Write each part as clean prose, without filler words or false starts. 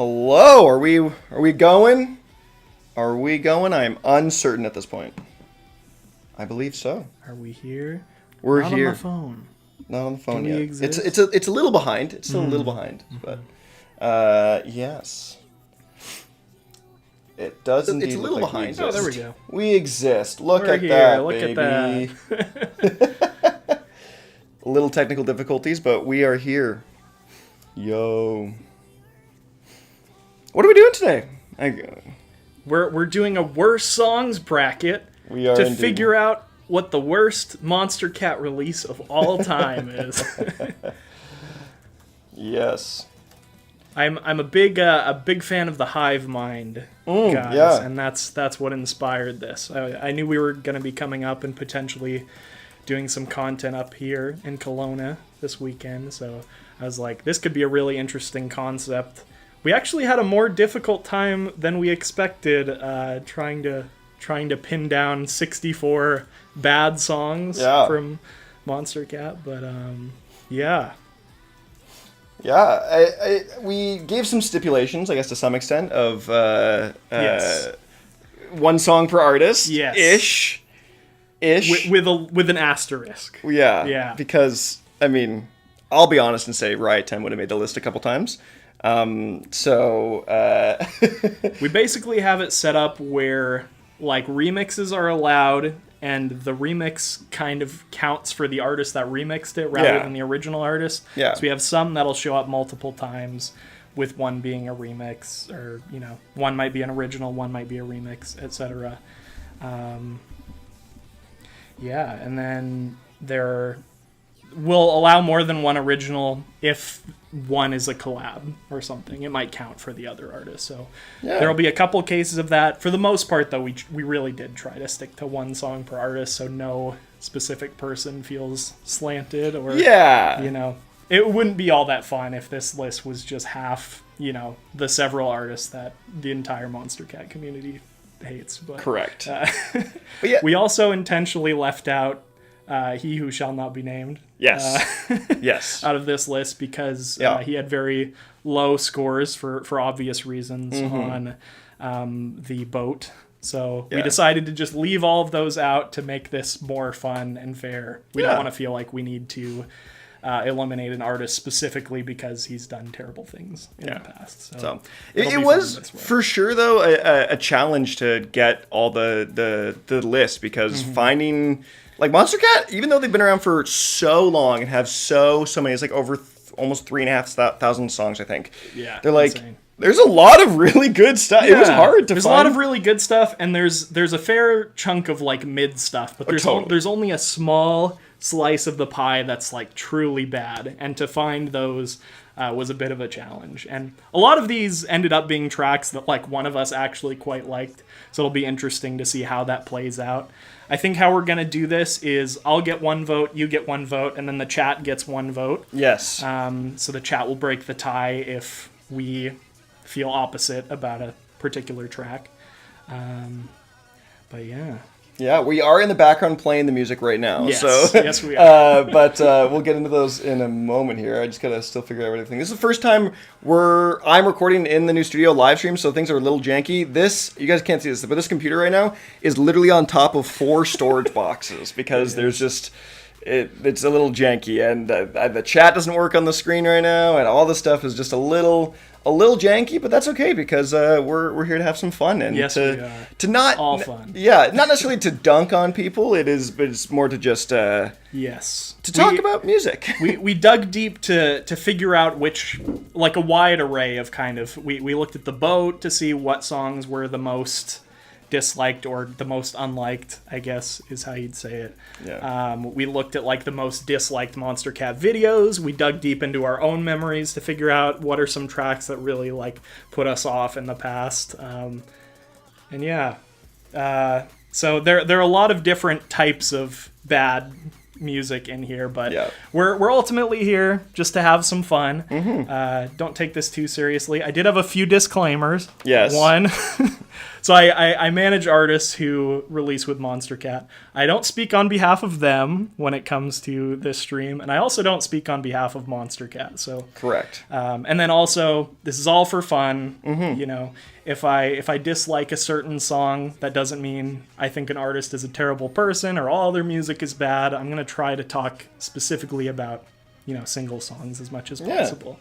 Hello, are we going? Are we going? I'm uncertain at this point. I believe so. Are we here? We're Not here. on the phone. Not on the phone Do we yet. exist? It's a little behind. It's still a little behind, but yes. It does indeed. It's a little behind. Oh, there we go. We exist. Look We're at here. that, Look baby. at that. A little technical difficulties, but we are here. Yo. What are we doing today? We're doing a worst songs bracket We are to indeed. figure out what the worst Monstercat release of all time is. Yes. I'm a big fan of the Hive Mind guys, yeah. and that's what inspired this. I knew we were going to be coming up and potentially doing some content up here in Kelowna this weekend, so I was like, this could be a really interesting concept. We actually had a more difficult time than we expected trying to pin down 64 bad songs from Monstercat, but yeah. Yeah, we gave some stipulations, I guess, to some extent, of Yes. one song per artist, Yes. ish, With an asterisk. yeah, Yeah. because I mean, I'll be honest and say Riot 10 would have made the list a couple times. So We basically have it set up where like remixes are allowed, and the remix kind of counts for the artist that remixed it rather than the original artist. Yeah. So we have some that'll show up multiple times, with one being a remix, or one might be an original, one might be a remix, etc. Yeah, and then we'll allow more than one original if one is a collab or something. It might count for the other artist. So there'll be a couple cases of that. For the most part, though, we really did try to stick to one song per artist, so no specific person feels slanted or it wouldn't be all that fun if this list was just half the several artists that the entire Monstercat community hates. But correct. But yeah, we also intentionally left out He Who Shall Not Be Named. Yes. Yes. Out of this list because he had very low scores for obvious reasons on the boat. So we decided to just leave all of those out to make this more fun and fair. We don't want to feel like we need to eliminate an artist specifically because he's done terrible things in the past. So it was for sure though a challenge to get all the list, because finding like Monstercat, even though they've been around for so long and have so many, it's like over almost 3,500 songs, I think. Yeah, they're like insane. There's a lot of really good stuff. Yeah. It was hard to find. There's a lot of really good stuff, and there's a fair chunk of like mid stuff, but there's only a small slice of the pie that's like truly bad, and to find those was a bit of a challenge. And a lot of these ended up being tracks that like one of us actually quite liked, so it'll be interesting to see how that plays out. I think how we're gonna do this is I'll get one vote, you get one vote, and then the chat gets one vote. Yes. So the chat will break the tie if we feel opposite about a particular track. But yeah. Yeah, we are in the background playing the music right now. Yes, so, yes we are. But we'll get into those in a moment here. I just gotta still figure out everything. This is the first time I'm recording in the new studio live stream, so things are a little janky. This, you guys can't see this, but this computer right now is literally on top of 4 storage boxes because there's just... It's a little janky, and the chat doesn't work on the screen right now, and all this stuff is just a little janky, but that's okay because we're here to have some fun and to not all fun. Yeah, not necessarily to dunk on people. But it's more to just to talk about music. we dug deep to figure out which, like a wide array of kind of we looked at the boat to see what songs were the most disliked or the most unliked, I guess is how you'd say it. Yeah. We looked at like the most disliked Monstercat videos. We dug deep into our own memories to figure out what are some tracks that really like put us off in the past. So there are a lot of different types of bad music in here, but Yeah. we're ultimately here just to have some fun. Don't take this too seriously. I did have a few disclaimers. Yes. One, so I manage artists who release with Monstercat. I don't speak on behalf of them when it comes to this stream, and I also don't speak on behalf of Monstercat. So Correct. and then also, this is all for fun. You know, if I dislike a certain song, that doesn't mean I think an artist is a terrible person or all their music is bad. I'm gonna try to talk specifically about, you know, single songs as much as possible.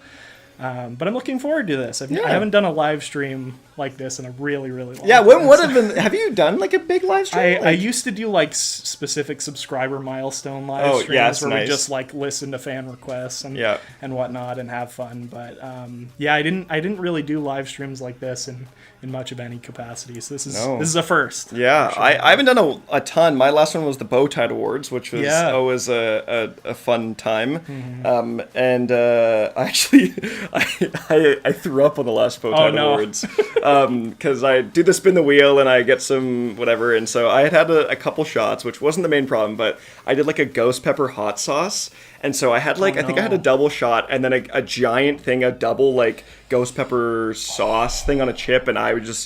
But I'm looking forward to this. I haven't done a live stream like this in a really, really long time. Have you done like a big live stream? I used to do like specific subscriber milestone live streams where we just like listen to fan requests and whatnot and have fun. But I didn't really do live streams like this in much of any capacity. So this is a first. Yeah, sure. I haven't done a ton. My last one was the Bowtied Awards, which was always a fun time. And actually I threw up on the last Bowtied Awards. Because I do the spin the wheel and I get some whatever, and so I had a couple shots, which wasn't the main problem, but I did like a ghost pepper hot sauce, and so I had I think I had a double shot and then a giant thing, a double like ghost pepper sauce thing on a chip, and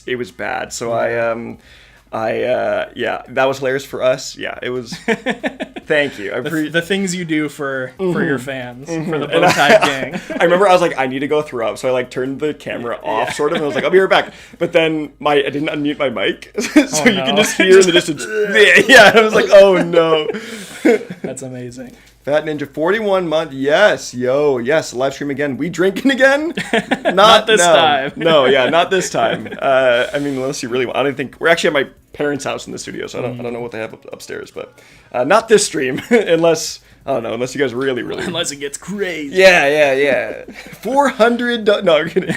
it was bad. So that was hilarious for us. Yeah, it was. Thank you. The things you do for your fans, for the Bowtied gang. I remember I was like, I need to go throw up, so I like turned the camera off, sort of, and I was like, I'll be right back. But then I didn't unmute my mic, so you can just hear in the distance. Yeah, I was like, oh no. That's amazing. Fat Ninja 41 month. Yes, live stream again. We drinking again? Not this time. No, not this time. I mean, unless you really want. I don't think we're actually at my parents' house in the studio, so I don't know what they have upstairs, but not this stream unless you guys really unless it gets crazy. Yeah. 400. No, I'm kidding.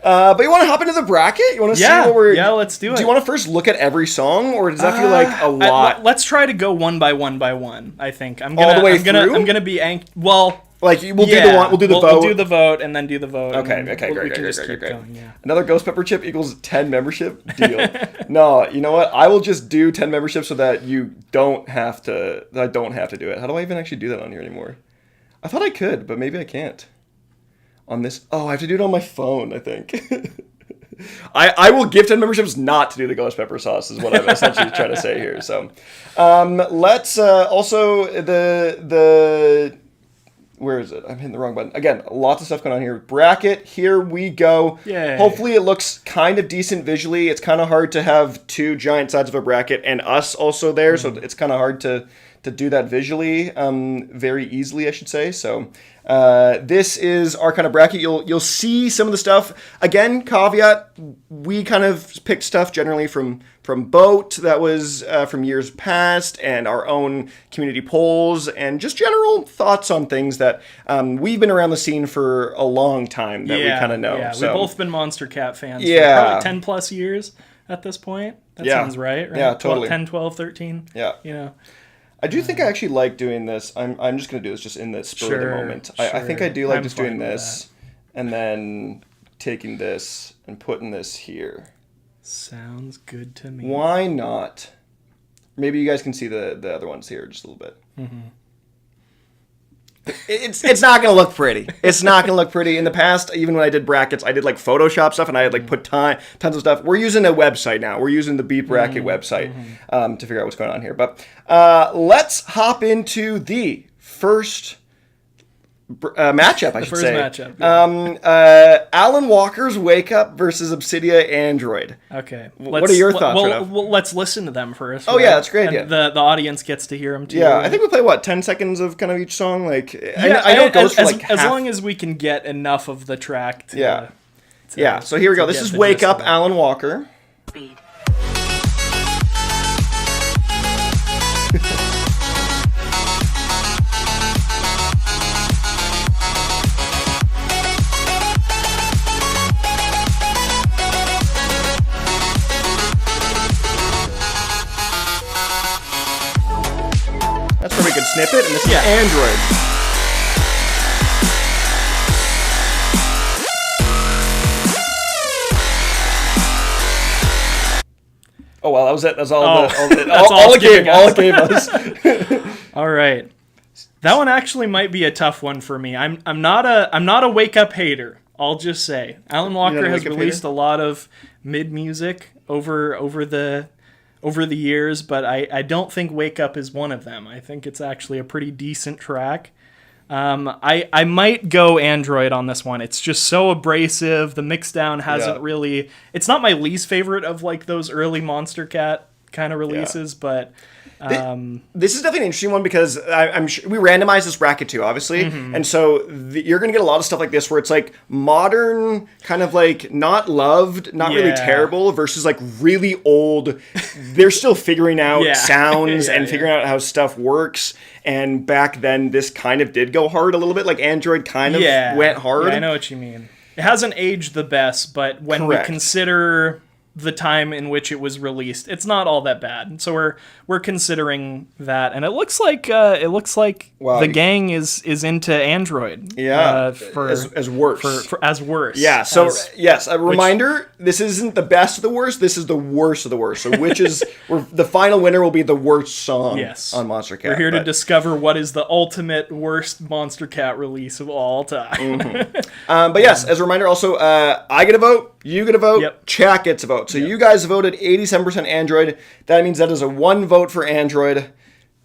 But you want to hop into the bracket? You want to see what we're... Yeah, let's do it. Do you want to first look at every song, or does that feel like a lot? Let's try to go one by one, I think. All the way through? I'm gonna be well... Like, we'll do the vote. We'll do the vote and then do the vote. Okay, great. Going, yeah. Another ghost pepper chip equals 10 membership? Deal. No, you know what? I will just do 10 memberships so that I don't have to do it. How do I even actually do that on here anymore? I thought I could, but maybe I can't. On this... Oh, I have to do it on my phone, I think. I will give 10 memberships not to do the ghost pepper sauce, is what I'm essentially trying to say here. So, let's also the where is it? I'm hitting the wrong button. Again, lots of stuff going on here. Bracket, here we go. Yay. Hopefully it looks kind of decent visually. It's kind of hard to have two giant sides of a bracket and us also there, so it's kind of hard to do that visually very easily, I should say. So this is our kind of bracket. You'll see some of the stuff. Again, caveat, we kind of picked stuff generally from Boat that was from years past, and our own community polls, and just general thoughts on things that we've been around the scene for a long time that we kind of know. Yeah, so. We've both been Monstercat fans for probably 10 plus years at this point. That sounds right? Yeah, totally. 10, 12, 13. Yeah. You know. I do think I actually like doing this. I'm just going to do this just in the spur of the moment. I think I do like just doing this and then taking this and putting this here. Sounds good to me. Why not? Maybe you guys can see the other ones here just a little bit. Mm-hmm. It's not going to look pretty. It's not going to look pretty. In the past, even when I did brackets, I did like Photoshop stuff, and I had like put tons of stuff. We're using a website now. We're using the Beat Bracket website to figure out what's going on here. But let's hop into the first matchup, I should say. The first matchup. Alan Walker's Wake Up versus Obsidia Android. Okay. What are your thoughts? Well, let's listen to them first. Oh, yeah, that's great. And the audience gets to hear them too. Yeah, I think we play, 10 seconds of kind of each song? Like, I know it goes for like as long as we can get enough of the track to... Yeah, so here we go. This is Wake Up, Alan Walker. Speed. That's probably a good snippet, and this is Android. Oh well, that was it. That's all. All it gave us. All right. That one actually might be a tough one for me. I'm not a Wake Up hater. I'll just say Alan Walker has released a lot of mid music over the years, but I don't think Wake Up is one of them. I think it's actually a pretty decent track. I might go Android on this one. It's just so abrasive. The mixdown hasn't really. It's not my least favorite of like those early Monstercat kind of releases, but. This is definitely an interesting one because I'm sure we randomized this bracket too, obviously, and so you're gonna get a lot of stuff like this where it's like modern, kind of like not loved, not really terrible, versus like really old. They're still figuring out sounds and figuring out how stuff works. And back then, this kind of did go hard a little bit. Like Android kind of went hard. Yeah, I know what you mean. It hasn't aged the best, but when we consider the time in which it was released, it's not all that bad. So we're considering that, and it looks like the gang is into Android. As worse. For as worse. Yeah. So yes, a reminder: this isn't the best of the worst. This is the worst of the worst. So which is the final winner will be the worst song on Monstercat. We're here to discover what is the ultimate worst Monstercat release of all time. But yes, as a reminder, also I get a vote. You get a vote. Chat gets a vote. So you guys voted 87% Android. That means that is a 1 vote for Android.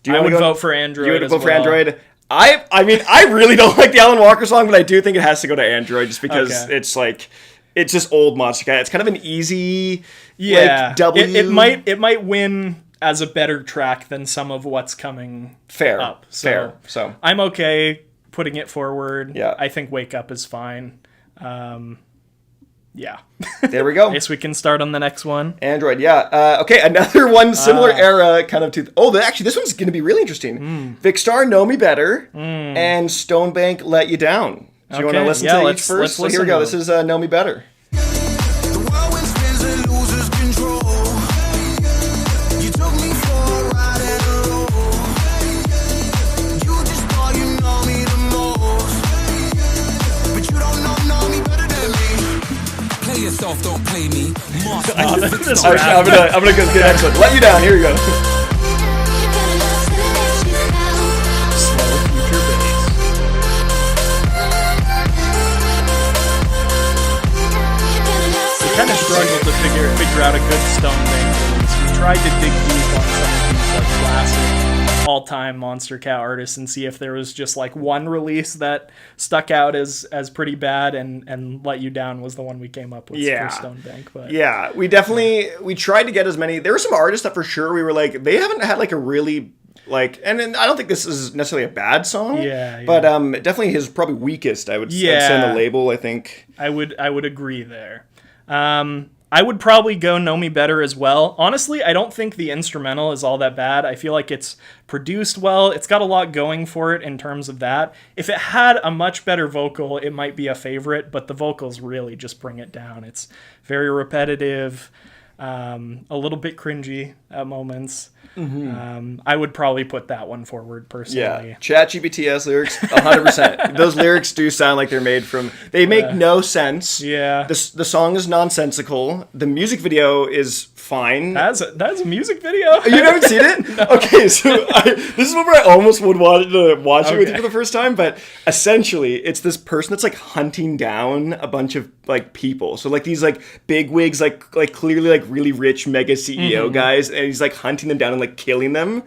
I would vote for Android. You would vote for Android. I mean, I really don't like the Alan Walker song, but I do think it has to go to Android just because it's like, it's just old Monstercat. It's kind of an easy like, W. It might win as a better track than some of what's coming up. So I'm okay putting it forward. Yeah. I think Wake Up is fine. Yeah. There we go. I guess we can start on the next one. Android, okay, another one similar era kind of to... actually, this one's going to be really interesting. Vicstar, Know Me Better, and Stonebank, Let You Down. Do you want to listen to each first? So here we go. This is Know Me Better. Yourself, don't play me. I'm gonna go get next one. Let You Down. Here we go. Slow future bass. We kind of struggled to figure out a good Stonebank release. We tried to dig deep on some of these like classic all-time Monstercat artists and see if there was just like one release that stuck out as pretty bad, and Let You Down was the one we came up with for Stonebank. But we tried to get as many. There were some artists that for sure we were like, they haven't had like a really like, and I don't think this is necessarily a bad song, but definitely his probably weakest. I'd say on the label. I think I would agree there. I would probably go Know Me Better as well. Honestly, I don't think the instrumental is all that bad. I feel like it's produced well. It's got a lot going for it in terms of that. If it had a much better vocal, it might be a favorite, but the vocals really just bring it down. It's very repetitive, a little bit cringy at moments. I would probably put that one forward personally. Yeah, ChatGPT has lyrics 100%. Those lyrics do sound like they're made from. They make no sense. Yeah, the song is nonsensical. The music video is fine. That's a music video. You haven't seen it? No. Okay, so this is where I almost would want to watch it with you for the first time. But essentially, it's this person that's like hunting down a bunch of like people. So like these like big wigs, like clearly like really rich mega CEO guys, and he's like hunting them down and like killing them.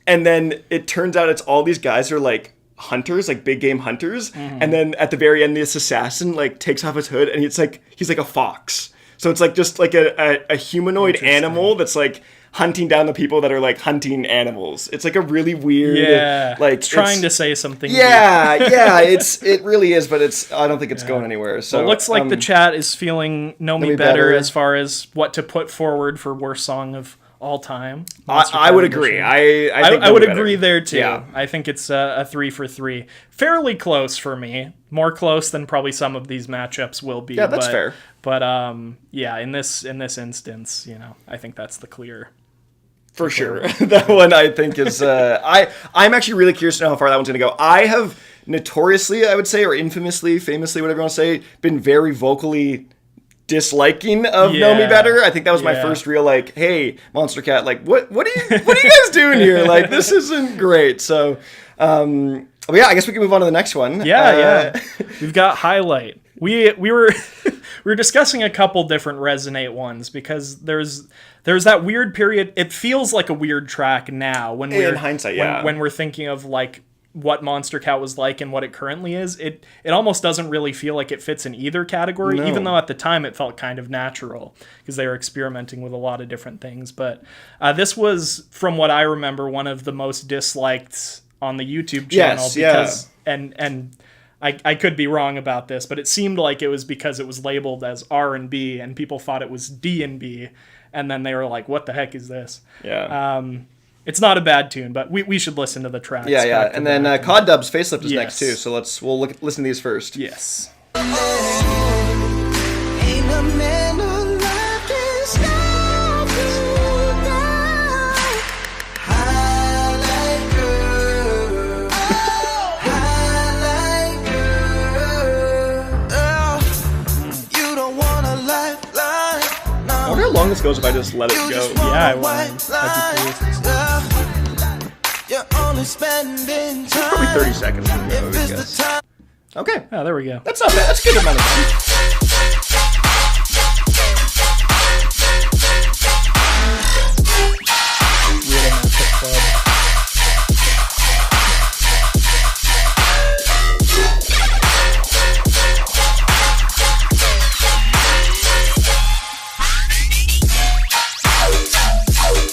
And then it turns out it's all these guys are like hunters, like big game hunters. And then at the very end, this assassin like takes off his hood and he's like a fox. So it's like just like a humanoid animal that's like hunting down the people that are like hunting animals. It's like a really weird, like it's trying to say something. It really is, but I don't think it's going anywhere. So it looks like the chat is feeling Know Me Better as far as what to put forward for worst song of all time. I would agree. I would agree there too. Yeah. I think it's a 3 for 3. Fairly close for me. More close than probably some of these matchups will be. Yeah, that's fair. But in this instance, I think that's the clear. For sure. That one I think is I'm actually really curious to know how far that one's gonna go. I have notoriously, I would say, or infamously, famously, whatever you want to say, been very vocally disliking of Know Me Better. I think that was my first real like, hey, Monstercat, like what are you guys doing here? Like this isn't great. So I guess we can move on to the next one. Yeah. We've got Highlight. We were we were discussing a couple different Resonate ones because there's that weird period. It feels like a weird track now when we're in hindsight, when we're thinking of like what Monstercat was like and what it currently is. It almost doesn't really feel like it fits in either category, even though at the time it felt kind of natural because they were experimenting with a lot of different things. But this was, from what I remember, one of the most disliked on the YouTube channel because and I could be wrong about this, but it seemed like it was because it was labeled as R&B and people thought it was D&B, and then they were like, what the heck is this? It's not a bad tune, but we should listen to the tracks. And then COD Dub's Facelift is next too, so we'll listen to these first. Yes. I wonder how long this goes if I just let it go. Yeah, I will. I'd be curious. Probably 30 seconds. I guess. Okay. Oh, there we go. That's not bad. That's a good amount of time.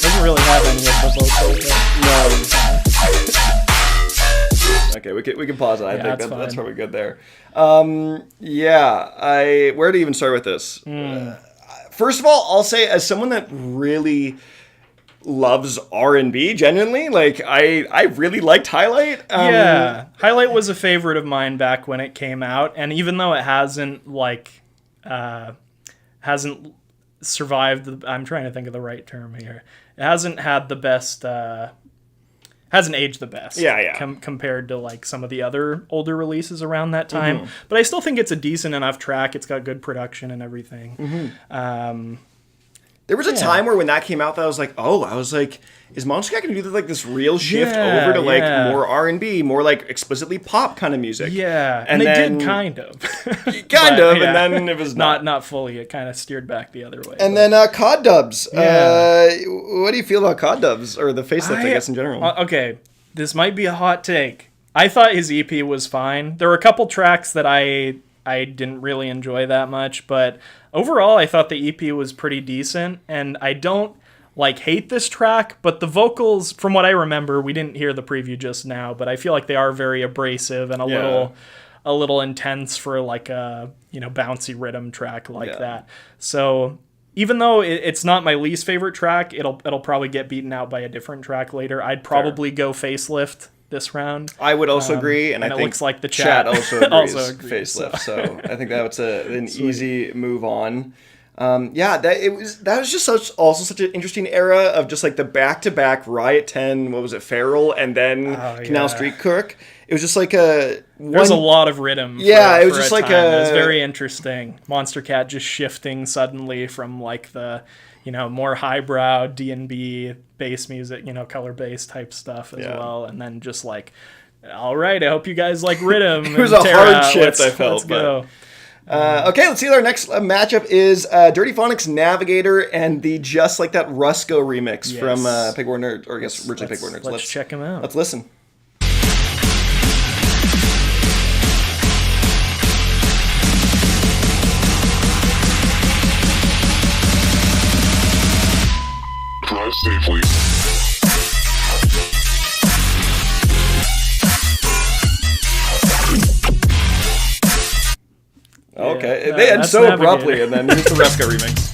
Doesn't really have any of the vocals. No. Okay, we can pause it. I think that's probably good there. Where to even start with this? First of all, I'll say, as someone that really loves R&B, genuinely, like I really liked Highlight. Highlight was a favorite of mine back when it came out, and even though it hasn't survived, I'm trying to think of the right term here. It hasn't had the best. Hasn't aged the best. Compared to like some of the other older releases around that time, but I still think it's a decent enough track. It's got good production and everything. There was a time where when that came out that I was like, is Monstercat going to do like this real shift over to like more R&B, more like explicitly pop kind of music? Yeah, and they did kind of. And then it was not fully. It kind of steered back the other way. And then COD Dubs. What do you feel about COD Dubs, or the Facelift, I guess, in general? Okay, this might be a hot take. I thought his EP was fine. There were a couple tracks that I didn't really enjoy that much, but overall I thought the EP was pretty decent, and I don't hate this track, but the vocals, from what I remember, we didn't hear the preview just now, but I feel like they are very abrasive and a little intense for like a bouncy rhythm track like that. So even though it's not my least favorite track, it'll probably get beaten out by a different track later. I'd probably go Facelift this round. I would also agree, and I think it looks like the chat also agrees. Facelift, so I think that's an easy move on. That was just such an interesting era of just like the back-to-back Riot 10, what was it, Feral, and then Canal Street Cook. It was just like there's a lot of rhythm. It was just like it was very interesting. Monstercat just shifting suddenly from like the more highbrow D&B bass music, color bass type stuff as well, and then just like, all right, I hope you guys like rhythm. It was a hard shift, I felt. Let's go. Okay, let's see. Our next matchup is Dirty Phonics Navigator and the Just Like That Rusko remix from Pig War Nerds, or I guess originally Pig War Nerds. Let's check them out. Let's listen. Drive safely. Okay, they end so abruptly, and then here's the Rusko remix.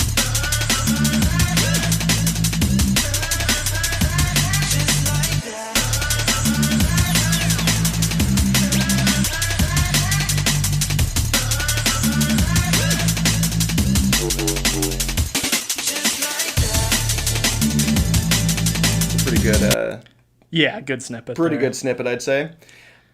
Pretty good. Good snippet. Pretty good snippet, I'd say.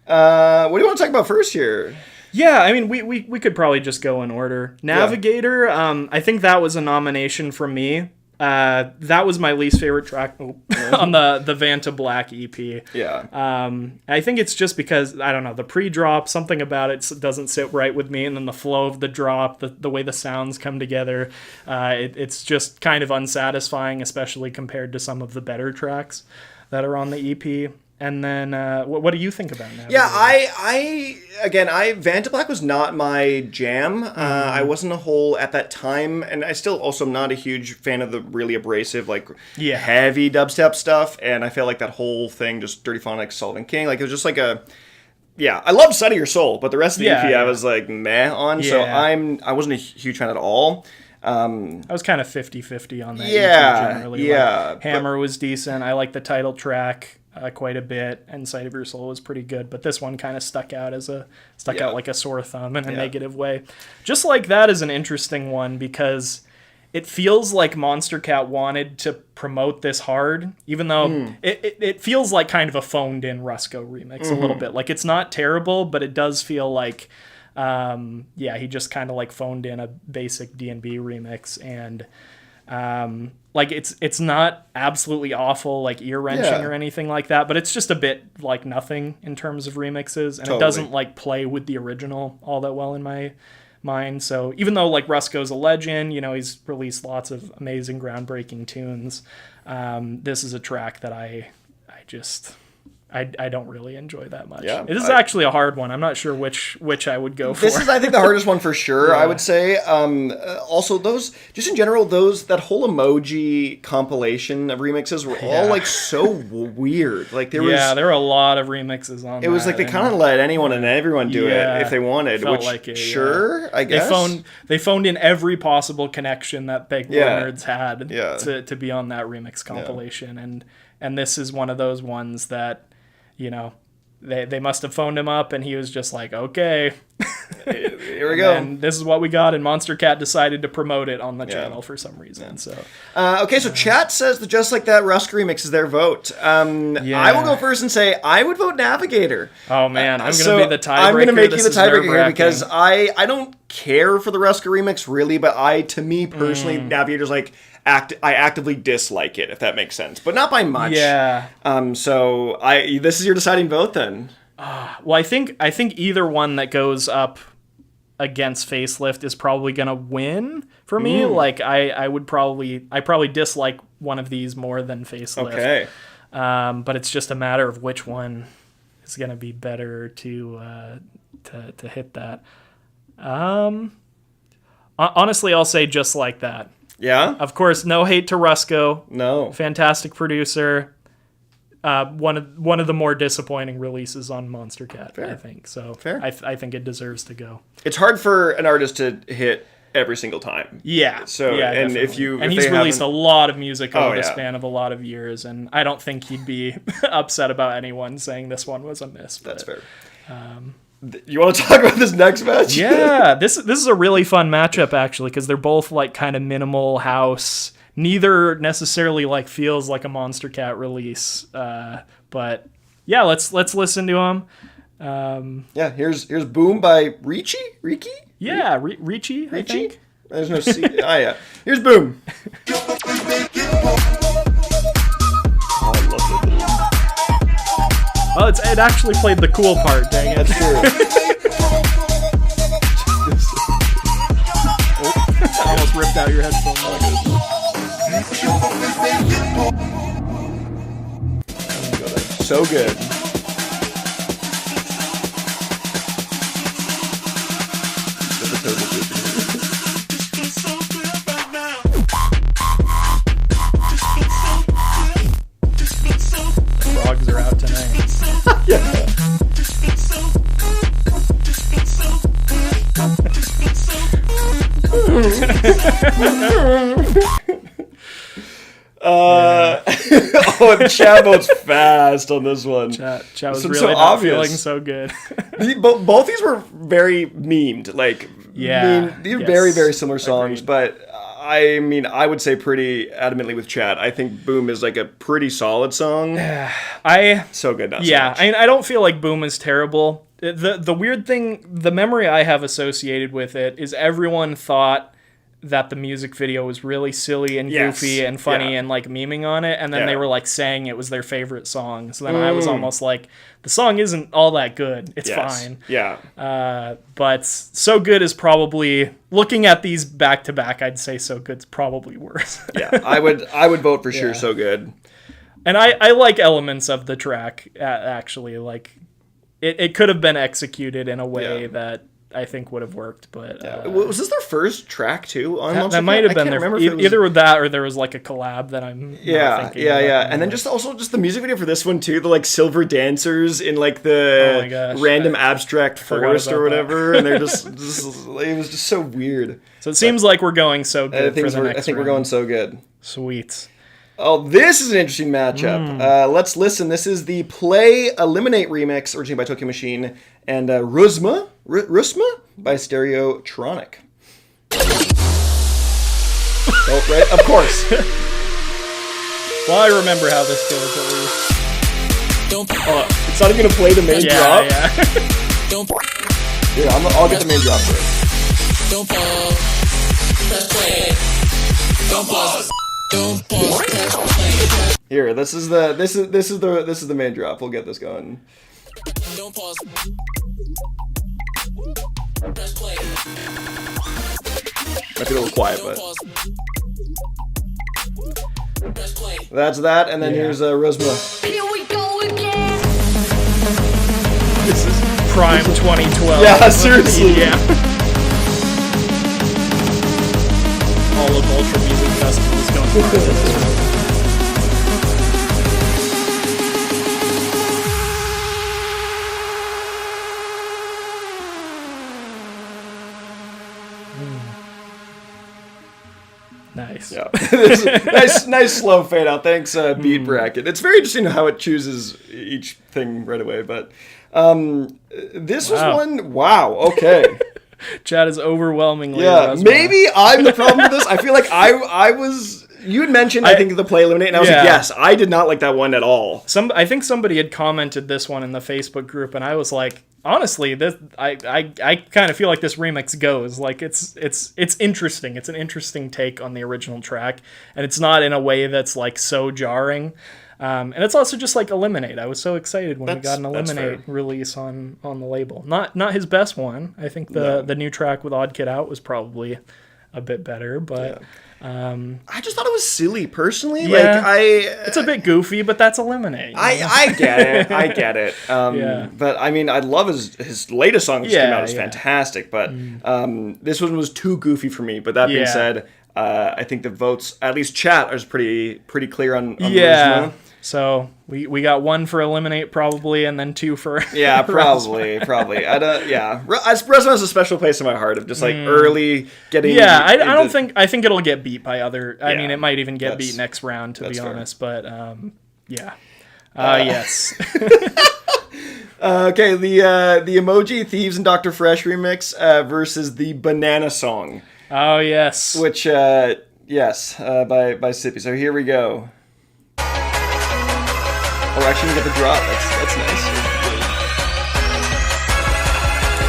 What do you want to talk about first here? Yeah, I mean, we could probably just go in order. Navigator, I think that was a nomination from me. That was my least favorite track on the Vanta Black EP. Yeah. I think it's just because, I don't know, the pre-drop, something about it doesn't sit right with me, and then the flow of the drop, the way the sounds come together, it's just kind of unsatisfying, especially compared to some of the better tracks that are on the EP. And then, what do you think about Navigator? Yeah, I Vanta Black was not my jam. I wasn't a whole at that time, and I still also am not a huge fan of the really abrasive, like heavy dubstep stuff. And I felt like that whole thing, just Dirty Phonics, Sullivan King, like it was just like a. Yeah, I love Sunny Your Soul, but the rest of the EP I was like meh on. So I wasn't a huge fan at all. I was kind of 50-50 on that EP generally. Yeah, like, Hammer was decent. I like the title track quite a bit, and Sight of Your Soul was pretty good, but this one kind of stuck out like a sore thumb in a negative way. Just Like That is an interesting one because it feels like Monstercat wanted to promote this hard, even though it feels like kind of a phoned in Rusko remix a little bit. Like, it's not terrible, but it does feel like he just kind of like phoned in a basic D&B remix, and like it's not absolutely awful, like ear-wrenching or anything like that, but it's just a bit like nothing in terms of remixes, and it doesn't like play with the original all that well in my mind. So even though like Rusko's a legend, you know, he's released lots of amazing groundbreaking tunes, this is a track that I don't really enjoy that much. Yeah, it is actually a hard one. I'm not sure which I would go for. This is, I think, the hardest one for sure, I would say. Also, those, just in general, that whole emoji compilation of remixes were all, like, so weird. Like, there were a lot of remixes on it was like they kind of let anyone and everyone do it if they wanted, I guess. They phoned in every possible connection that Big Boy Nerds had to be on that remix compilation, and this is one of those ones that, you know, they must have phoned him up and he was just like, okay, here we go. And this is what we got, and Monstercat decided to promote it on the channel for some reason. So so chat says the Just Like That Rusk remix is their vote. I will go first and say I would vote Navigator. Oh man, I'm gonna be the tiebreaker. I'm gonna make you the tiebreaker here because I don't care for the Rusk remix really, but to me personally, Navigator's like I actively dislike it, if that makes sense, but not by much. Yeah. So this is your deciding vote then. Well, I think either one that goes up against Facelift is probably gonna win for me. Like I probably dislike one of these more than Facelift. Okay. But it's just a matter of which one is gonna be better to hit that. Honestly, I'll say Just Like That. Yeah. Of course, no hate to Rusko. No. Fantastic producer. One of the more disappointing releases on Monstercat, Fair. I think. So fair. I think it deserves to go. It's hard for an artist to hit every single time. Yeah. So and definitely. He's released a lot of music over the span of a lot of years, and I don't think he'd be upset about anyone saying this one was a miss. That's fair. You want to talk about this next match? Yeah, this is a really fun matchup actually, because they're both like kind of minimal house. Neither necessarily like feels like a Monstercat release, but yeah, let's listen to them. Here's Boom by Ricci. Yeah, Ricci. I think. There's no C. Here's Boom. I love it. Oh, it actually played the cool part. Dang it. That's true. I almost ripped out your headphones. So good. Frogs are out tonight. Yeah. The chat vote's fast on this one. Chat was really not feeling so good. Both these were very memed. Like, these are very, very similar songs. Agreed. But I mean, I would say pretty adamantly with chat, I think Boom is like a pretty solid song. So good. Not so much. I don't feel like Boom is terrible. the weird thing, the memory I have associated with it is everyone thought that the music video was really silly and goofy and funny and like memeing on it, and then they were like saying it was their favorite song. So then I was almost like, the song isn't all that good. It's fine. Yeah. But So Good is probably, looking at these back to back, I'd say So Good's probably worse. Yeah, I would vote for sure So Good. And I like elements of the track, actually. Like, it could have been executed in a way that I think would have worked, but... was this their first track, too, on Monstercat? That might have been their... Either either with that, or there was, like, a collab that I'm not thinking about. And then just the music video for this one, too, the, like, silver dancers in, like, the random abstract forest or whatever, and they're just... it was just so weird. So it seems like we're going So Good for the next I think we're round. going So Good. Sweet. Oh, this is an interesting matchup. Let's listen. This is the Play Eliminate remix, originally by Tokyo Machine, and Rusma by Stereotronic. Oh, right, of course. Well, I remember how this goes, at least. It's not even going to play the main drop? Yeah. Here, I'll get the main drop for it. Don't pause. Press play. Don't pause. Don't pause. Press play. Here, this is the main drop. We'll get this going. Don't pause. Press play. Might be a little quiet, but Pause. Press play. that's that. And then here's Rusma. Here we go again. This is prime 2012. Yeah, seriously. Yeah. All of Ultra Music Festivals going for this. Nice. Yeah. nice slow fade out. Thanks, Beat Bracket. It's very interesting how it chooses each thing right away. But this was one. Wow. Okay. Chad is overwhelmingly. Yeah. Rasma. Maybe I'm the problem with this. I feel like I was. You had mentioned, I think, the Play Eliminate, and I was like, yes, I did not like that one at all. I think somebody had commented this one in the Facebook group, and I was like, honestly, I kind of feel like this remix goes. Like, it's interesting. It's an interesting take on the original track, and it's not in a way that's like so jarring. And it's also just like Eliminate. I was so excited when we got an Eliminate release on the label. Not his best one. I think the new track with Odd Kid Out was probably a bit better, but I just thought it was silly, personally. Yeah, like it's a bit goofy, but that's Eliminate. I get it. But I mean, I love his latest song that just came out. It's fantastic. But this one was too goofy for me. But that being said, I think the votes, at least chat, is pretty clear on Rusma. So we got one for Eliminate probably, and then two for probably. Rusma has a special place in my heart of just like early getting. Yeah, I think it'll get beat by other. I mean, it might even get beat next round, to be honest. But yes. Okay, the Emoji Thieves and Dr. Fresh remix versus the Banana Song. Oh yes. Which by Sippy. So here we go. Oh, actually, we get the drop. That's nice.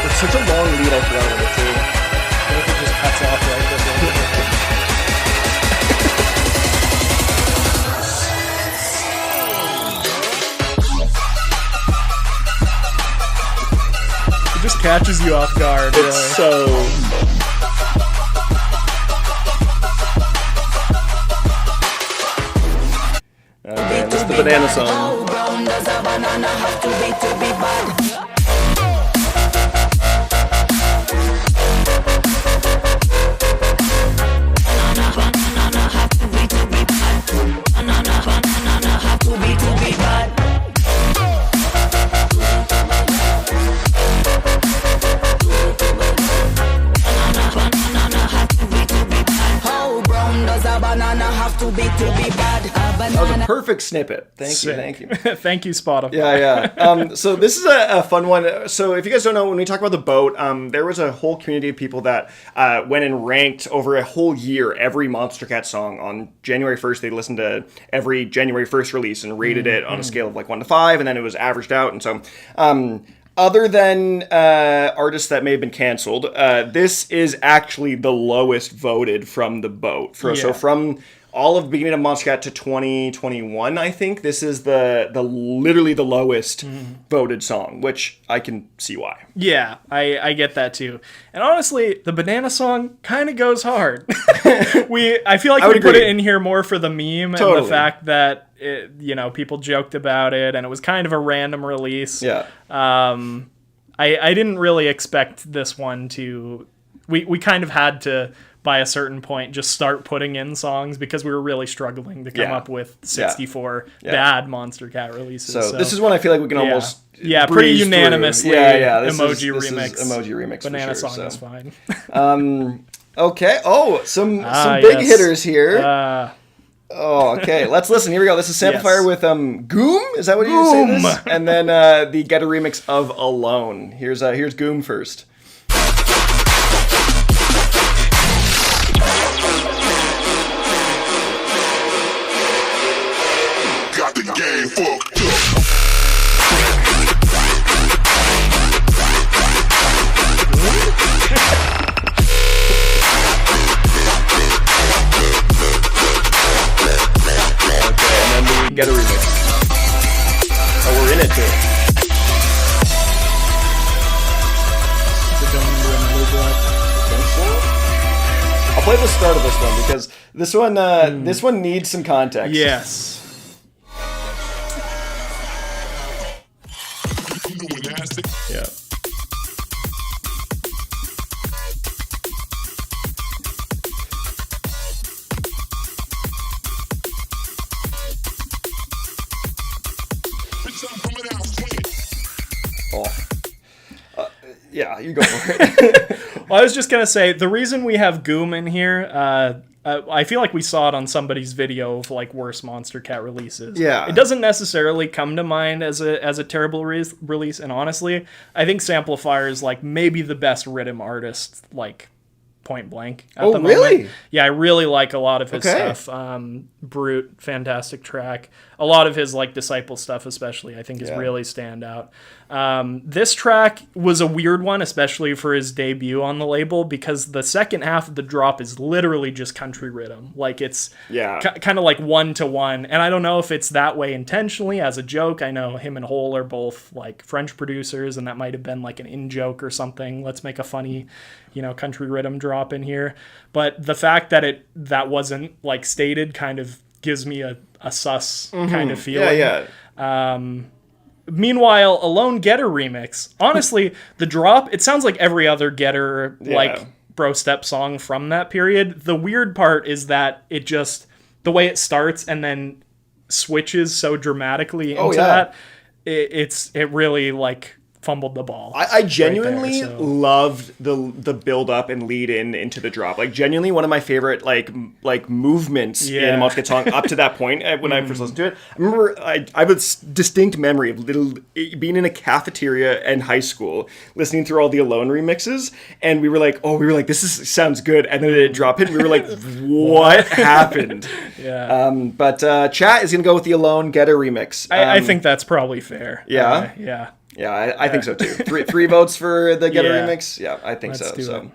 It's such a long lead. I forgot about it too. What if it just cuts off right there? It just catches you off guard. It's really. so. Oh man, this is the Banana Song. Does a banana have to be bad? Banana have to be bad. Banana have to be bad. Banana have to be bad. How brown does a banana have to be bad? That was a perfect snippet. Thank you. Thank you, Spotify. Yeah. So this is a fun one. So if you guys don't know, when we talk about the boat, there was a whole community of people that went and ranked over a whole year every Monstercat song. On January 1st, they listened to every January 1st release and rated it on a scale of like 1 to 5, and then it was averaged out. And so other than artists that may have been canceled, this is actually the lowest voted from the vote. So from all of beginning of Monstercat to 2021, I think this is the literally the lowest voted song, which I can see why. Yeah, I get that too. And honestly, the banana song kind of goes hard. I feel like we put it in here more for the meme and the fact that people joked about it and it was kind of a random release. Yeah. I didn't really expect this one to. We kind of had to, by a certain point, just start putting in songs because we were really struggling to come up with 64 bad Monstercat releases. So this is one I feel like we can almost pretty unanimously this emoji is remix. Emoji remix. Banana for sure, song is fine. Okay. Oh, some big hitters here. Okay. Let's listen. Here we go. This is Samplifier with Goom. Is that what you say this? And then the Getter remix of Alone. Here's Goom first. Got the game fucked up. Get a remix. Oh, we're in it too. Is it going into another block? I'll play the start of this one because this one needs some context. Yes. Yeah. Yeah, you go for it. Well, I was just going to say, the reason we have Goom in here, I feel like we saw it on somebody's video of like worst Monstercat releases. Yeah. It doesn't necessarily come to mind as a terrible release, and honestly, I think Samplifier is like maybe the best rhythm artist, like point blank at the moment. Really? Yeah, I really like a lot of his stuff. Brute, fantastic track. A lot of his like Disciple stuff especially I think is really standout. This track was a weird one, especially for his debut on the label, because the second half of the drop is literally just country rhythm. Like it's kind of like 1-to-1, and I don't know if it's that way intentionally as a joke. I know him and Hole are both like French producers, and that might have been like an in-joke or something. Let's make a funny, country rhythm drop in here. But the fact that that wasn't like stated kind of gives me a sus kind of feeling. Meanwhile, Alone Getter remix. Honestly, the drop, it sounds like every other Getter like bro step song from that period. The weird part is that it just, the way it starts and then switches so dramatically into that, it really like fumbled the ball. I genuinely loved the build up and lead into the drop. Like genuinely one of my favorite like movements in a Monstercat song up to that point when I first listened to it. I remember I have a distinct memory of being in a cafeteria in high school listening through all the Alone remixes, and we were like, this sounds good, and then it dropped in and we were like, what happened? But chat is gonna go with the Alone Getter remix. I think that's probably fair. Yeah, I think so too. Three votes for the Getter remix. Yeah, I think Let's so.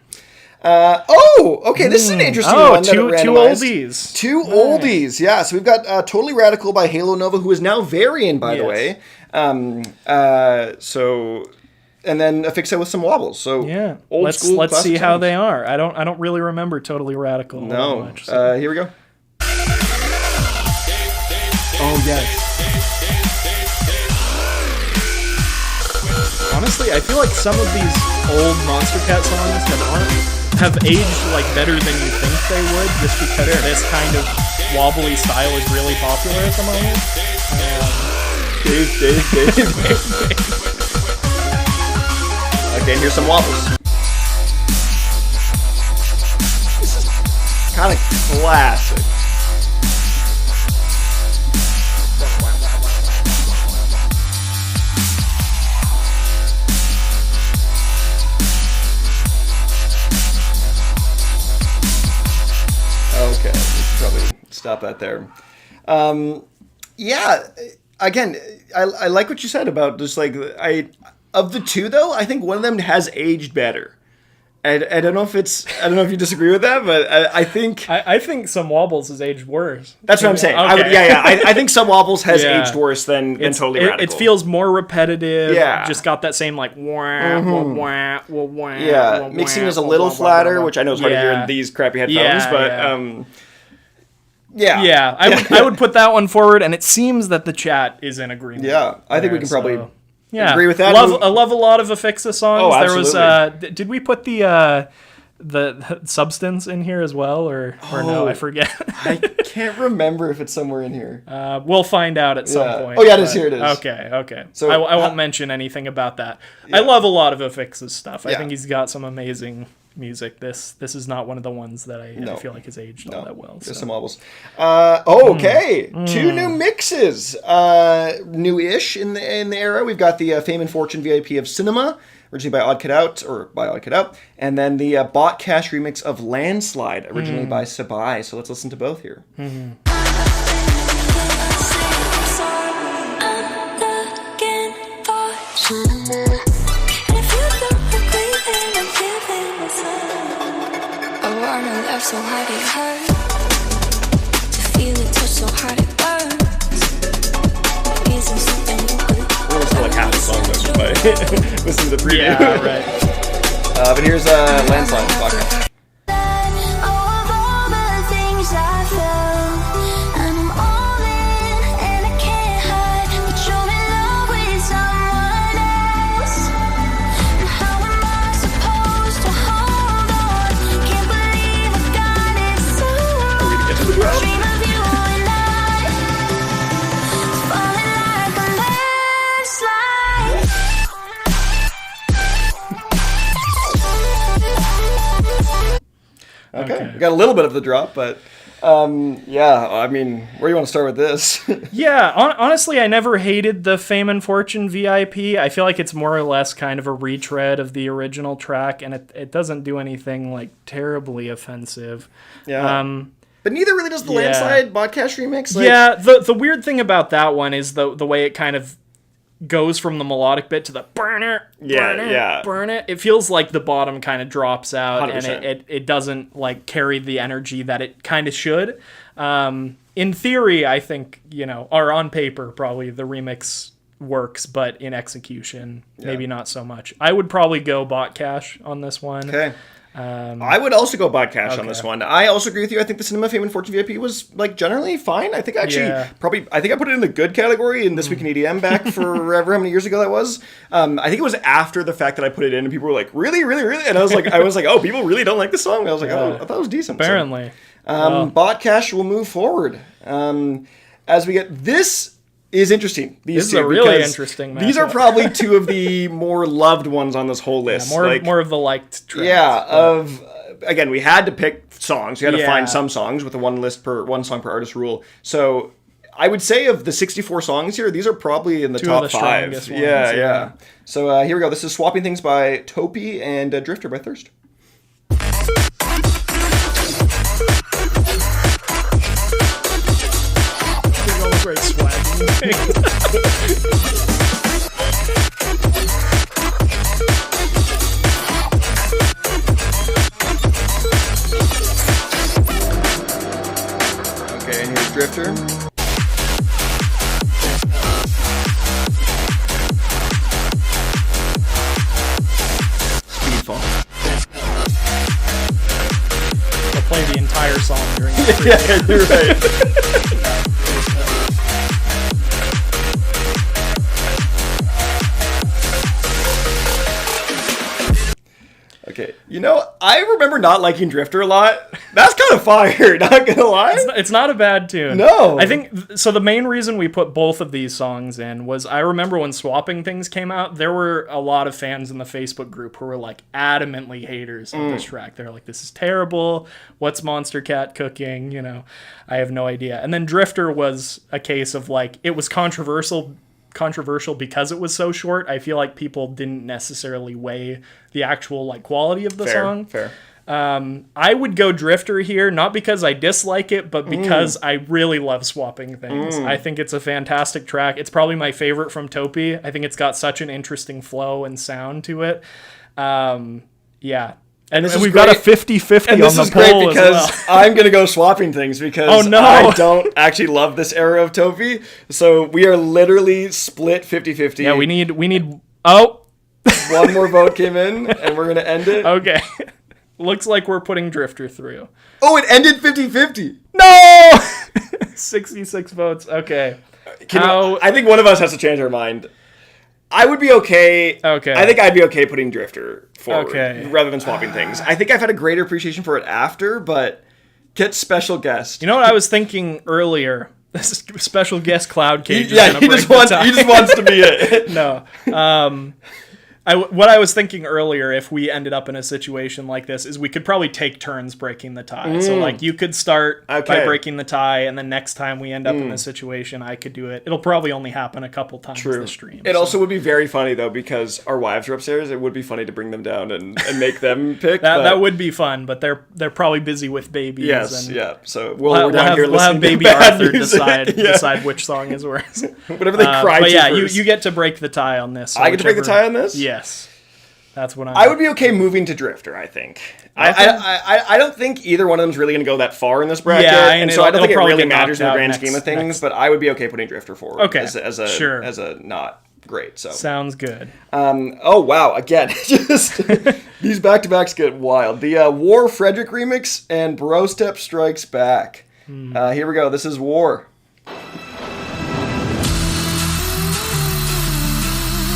Okay, this is an interesting one. Two oldies. Two oldies, yeah. So we've got Totally Radical by Halo Nova, who is now Varian, by the way. And then Affixia with some wobbles. So old school. Let's see how they are. I don't really remember Totally Radical. No. Much, so. Here we go. Oh yes. Honestly, I feel like some of these old Monstercat songs have aged like better than you think they would, just because this kind of wobbly style is really popular at the moment. Dave. Okay, here's some wobbles. This is kind of classic. Okay, we should probably stop that there. Again, I like what you said about just like Of the two, though, I think one of them has aged better. And I don't know if you disagree with that, but I think I think Some Wobbles has aged worse. that's what I'm saying. Okay. I think Some Wobbles has Yeah. aged worse than Totally Radical. It feels more repetitive. Yeah. Just got that same like wah, wah, wah, wah, wah, Yeah, wah, mixing wah, is a wah, little wah, wah, flatter, wah. which I know is hard to hear in these crappy headphones, Yeah, I would put that one forward, and it seems that the chat is in agreement. Yeah, I think we there, can probably agree with that. I love a lot of Afixa songs. Oh, There was absolutely. did we put the Substance in here as well, or no? I forget. I can't remember if it's somewhere in here. We'll find out at some Yeah. point. Oh, yeah, it is. Here it is. Okay. So, So I won't mention anything about that. I love a lot of Afix's stuff. I Yeah. think he's got some amazing music. This is not one of the ones that I No. feel like has aged all that well. Just So. some wobbles. Okay, two new mixes. New-ish in the era. We've got the Fame and Fortune VIP of Cinema, originally by Odd Kid Out, and then the Bot Cash remix of Landslide, originally by Sabai. So let's listen to both here. So hard it hurts to feel it touch so hard it burns. Isn't something you could. We're still like half the song though, but listen to the preview. Yeah, right. But here's Landslide. Bot Cash. Of all the things I felt, and I'm all in, and I can't hide that you're in love with someone else. And how am I supposed to hold on? Can't believe I've got it so wrong. Dream of you and I, falling like a landslide. Okay. We got a little bit of the drop, but yeah, I mean, where do you want to start with this? Yeah, honestly, I never hated the Fame and Fortune VIP. I feel like it's more or less kind of a retread of the original track, and it doesn't do anything like terribly offensive. Yeah. But neither really does the Landslide Bot Cash remix. Like, Yeah, the weird thing about that one is the way it kind of goes from the melodic bit to the burn it, burn it. It feels like the bottom kind of drops out 100%. and it doesn't like carry the energy that it kind of should. In theory, I think, or on paper, probably the remix works, but in execution, maybe not so much. I would probably go Bot Cash on this one. Okay. I would also go Bot Cash on this one. I also agree with you. I think the Cinema Fame and Fortune VIP was like generally fine. I think actually I think I put it in the good category in This Week in EDM back forever how many years ago that was. I think it was after the fact that I put it in and people were like, really? And I was like, oh, people really don't like this song? I was like, oh, I thought it was decent. Apparently. So, Bot Cash will move forward. As we get this is interesting. This is a really interesting matchup. These are probably two of the more loved ones on this whole list. More of the liked tracks. Yeah, again, we had to pick songs. We had to find Yeah. some songs with a one song per artist rule. So I would say of the 64 songs here, these are probably in the Two top of the 5. strongest ones, Yeah. yeah. So here we go. This is Swapping Things by Topi and Drifter by Thirst. Great swag. Okay, and here's Drifter. Speedfall. I'll play the entire song during the Yeah, you're right. Okay, I remember not liking Drifter a lot. That's kind of fire, not gonna lie. It's not a bad tune. No. I think, so the main reason we put both of these songs in was I remember when Swapping Things came out, there were a lot of fans in the Facebook group who were like adamantly haters of this track. They're like, this is terrible. What's Monstercat cooking? I have no idea. And then Drifter was a case of like, it was controversial because it was so short. I feel like people didn't necessarily weigh the actual like quality of the song. Fair. I would go Drifter here, not because I dislike it, but because I really love Swapping Things. I think it's a fantastic track. It's probably my favorite from Topi. I think it's got such an interesting flow and sound to it. Yeah. And we've got a 50-50 on the poll this is great because as well. I'm going to go Swapping Things because I don't actually love this era of Topi. So we are literally split 50-50. Yeah, we need one more vote came in and we're going to end it. Okay. Looks like we're putting Drifter through. Oh, it ended 50-50. No! 66 votes. Okay. I think one of us has to change our mind. I would be okay. Okay. I think I'd be okay putting Drifter forward Okay. rather than Swapping Things. I think I've had a greater appreciation for it after, but get special guest. You know what I was thinking earlier? This is special guest Cloud Cage. He just wants to be it. No. What I was thinking earlier, if we ended up in a situation like this, is we could probably take turns breaking the tie. So, like, you could start by breaking the tie, and then next time we end up in this situation, I could do it. It'll probably only happen a couple times this stream. It also would be very funny, though, because our wives are upstairs. It would be funny to bring them down and make them pick. That would be fun, but they're probably busy with babies. Yes, and yeah. So we'll have baby Arthur decide which song is worse. Whatever they cry but to yeah, first. you get to break the tie on this. So I get to break the tie on this? Yes. That's what I would be okay moving to Drifter, I think. Okay. I don't think either one of them is really going to go that far in this bracket, and so I don't think it really matters in the grand scheme of things, but I would be okay putting Drifter forward as a not great. So sounds good. Oh, wow. Again, just these back-to-backs get wild. The War Frederick remix and Bro Step Strikes Back. Here we go. This is War.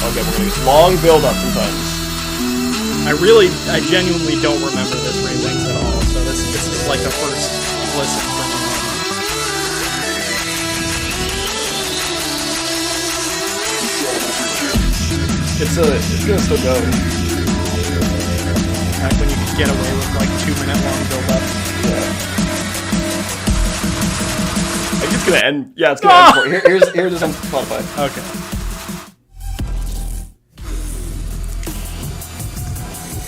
Okay, we're going to get long build-up sometimes. I genuinely don't remember this remix at all, so this is like a first listen for me. It's gonna still go. Back when you could get away with like 2-minute long build-up. Yeah. I think it's gonna end. Yeah, it's gonna end. Here it is on Spotify. Okay.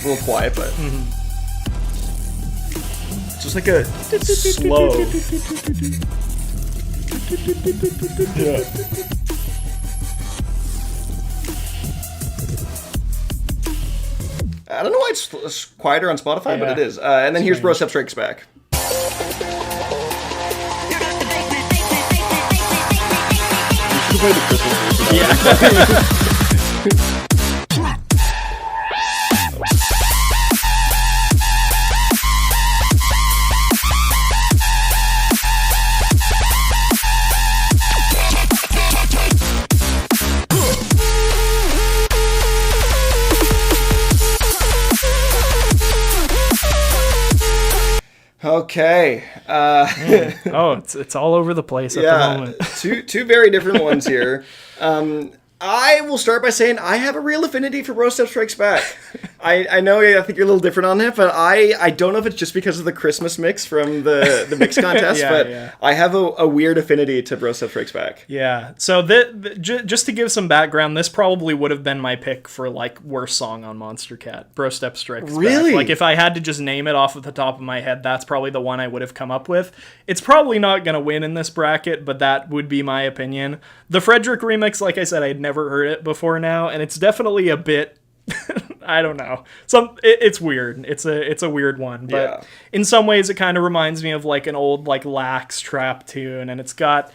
A little quiet, but just like a slow. Yeah. I don't know why it's quieter on Spotify, but it is. And then here's Bro Step Strikes Back. You should play the Christmas version. Yeah. Okay. It's all over the place at the moment. two very different ones here. I will start by saying I have a real affinity for Bro Step Strikes Back. I know I think you're a little different on it, but I don't know if it's just because of the Christmas mix from the mix contest, I have a weird affinity to Bro Step Strikes Back. Yeah. So just to give some background, this probably would have been my pick for like worst song on Monstercat. Bro Step Strikes Back. Really? Like if I had to just name it off of the top of my head, that's probably the one I would have come up with. It's probably not going to win in this bracket, but that would be my opinion. The Frederick remix, like I said, I'd never heard it before now, and it's definitely a bit I don't know. It's weird. It's a weird one, but in some ways it kind of reminds me of like an old like lax trap tune, and it's got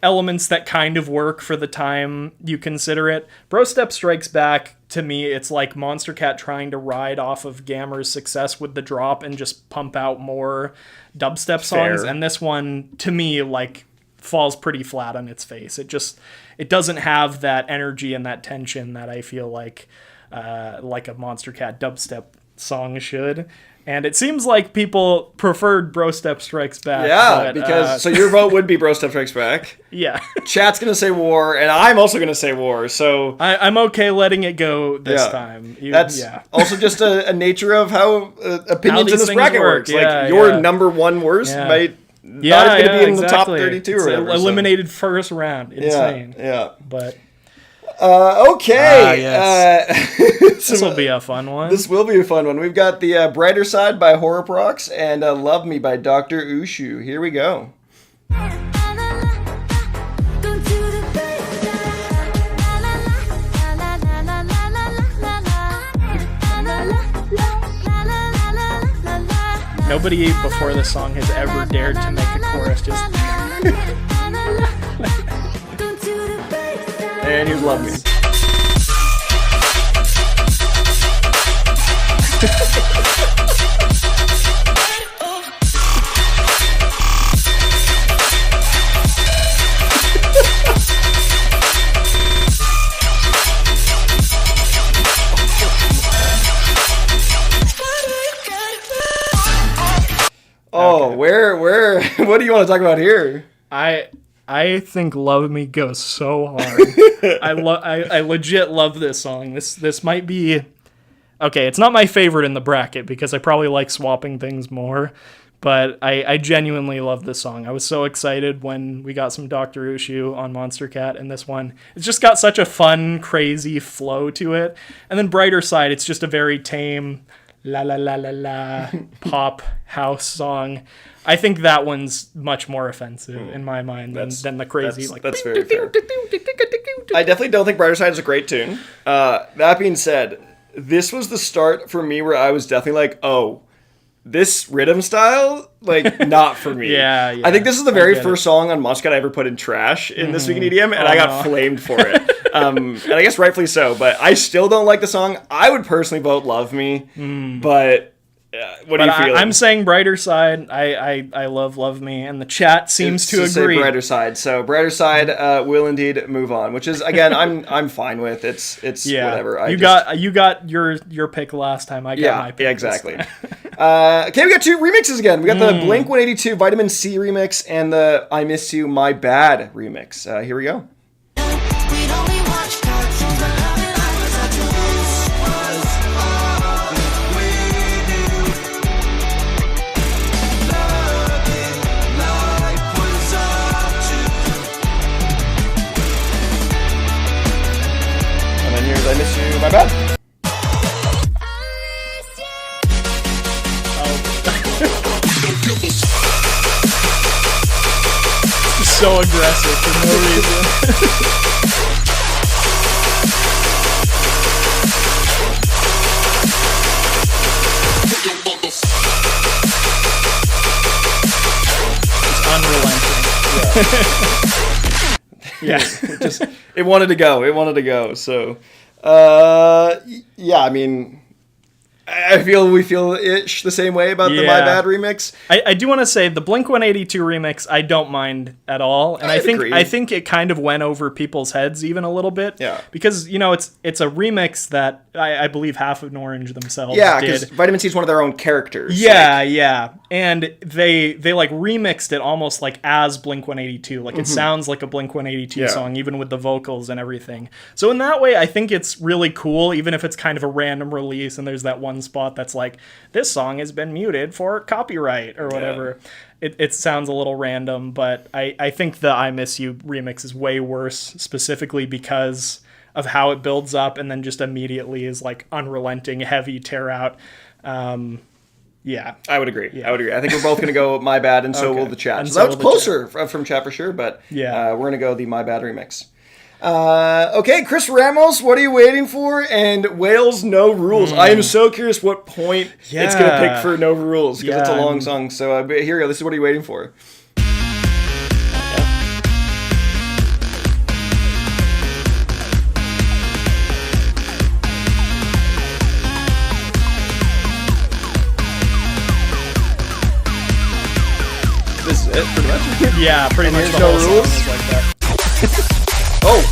elements that kind of work for the time you consider it. Bro Step Strikes Back, to me, it's like Monstercat trying to ride off of Gammer's success with the drop and just pump out more dubstep songs, and this one to me like falls pretty flat on its face. It doesn't have that energy and that tension that I feel like a Monstercat dubstep song should. And it seems like people preferred Bro Step Strikes Back. Yeah, because so your vote would be Bro Step Strikes Back. Yeah. Chat's gonna say War, and I'm also gonna say War. So I'm okay letting it go this time. That's also just a nature of how opinions in this bracket works. Like your number one worst might not even be in the top 32 or whatever. Eliminated first round. Insane. Yeah. But Okay. Yes. This will be a fun one. This will be a fun one. We've got the Brighter Side by Horrorprox and Love Me by Dr. Ushu. Here we go. Nobody before this song has ever dared to make a chorus just... And here's Love Me. Oh, okay. Where, what do you want to talk about here? I think "Love Me" goes so hard. I legit love this song. This might be okay. It's not my favorite in the bracket because I probably like swapping things more, but I genuinely love this song. I was so excited when we got some Dr. Ushu on Monstercat, and this one, it's just got such a fun, crazy flow to it. And then Brighter Side, it's just a very tame la la la la la pop house song. I think that one's much more offensive in my mind than the crazy that's very fair. I definitely don't think Brighter Side is a great tune. That being said, this was the start for me where I was definitely like, oh, this rhythm style, like, not for me. Yeah. I think this is the very first song on Monstercat I ever put in trash in This Week in EDM, and I got flamed for it. And I guess rightfully so, but I still don't like the song. I would personally vote Love Me, but what do you feel? I'm saying Brighter Side. I love Me, and the chat seems to agree. Say Brighter Side. So Brighter Side will indeed move on, which is, again, I'm fine with. It's whatever. You got your pick last time. I got my pick. Yeah, exactly. Okay, we got two remixes again. We got the Blink 182 Vitamin C remix and the I Miss You My Bad remix. Here we go. I Miss You, My Bad. So aggressive for no reason. It's unrelenting. Yeah. It wanted to go. So, yeah, I mean, we feel ish the same way about the My Bad remix. I do want to say the Blink 182 remix I don't mind at all, and I think it kind of went over people's heads even a little bit. Yeah, because it's a remix that I believe Half of Orange themselves did. Because Vitamin C is one of their own characters. Yeah, and they like remixed it almost like as Blink 182. Like it sounds like a Blink 182 song, even with the vocals and everything. So in that way, I think it's really cool, even if it's kind of a random release and there's that one spot that's like, this song has been muted for copyright or whatever. It sounds a little random, but I think the I Miss You remix is way worse, specifically because of how it builds up and then just immediately is like unrelenting, heavy tear out. Yeah. I would agree. I think we're both going to go My Bad, and so will the chat. So that was closer from chat for sure, but we're going to go the My Bad remix. Okay, Chris Ramos, what are you waiting for? And Wales No Rules. I am so curious what point it's going to pick for No Rules, because it's a long song. So here we go. This is what are you waiting for? This is it, pretty much. Yeah, pretty much the whole song is like that. Oh!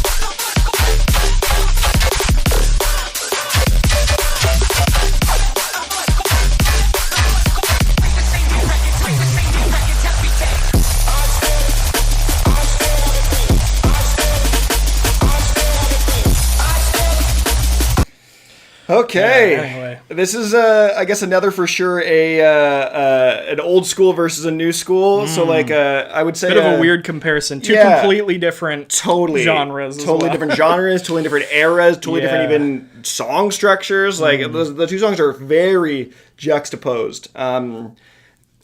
Okay. Anyway. This is, I guess, another for sure an old school versus a new school. So, like, I would say Bit of a weird comparison. Two yeah. completely different genres. as Totally well. different genres, totally different eras, totally different Yeah. even song structures. Like, the two songs are very juxtaposed.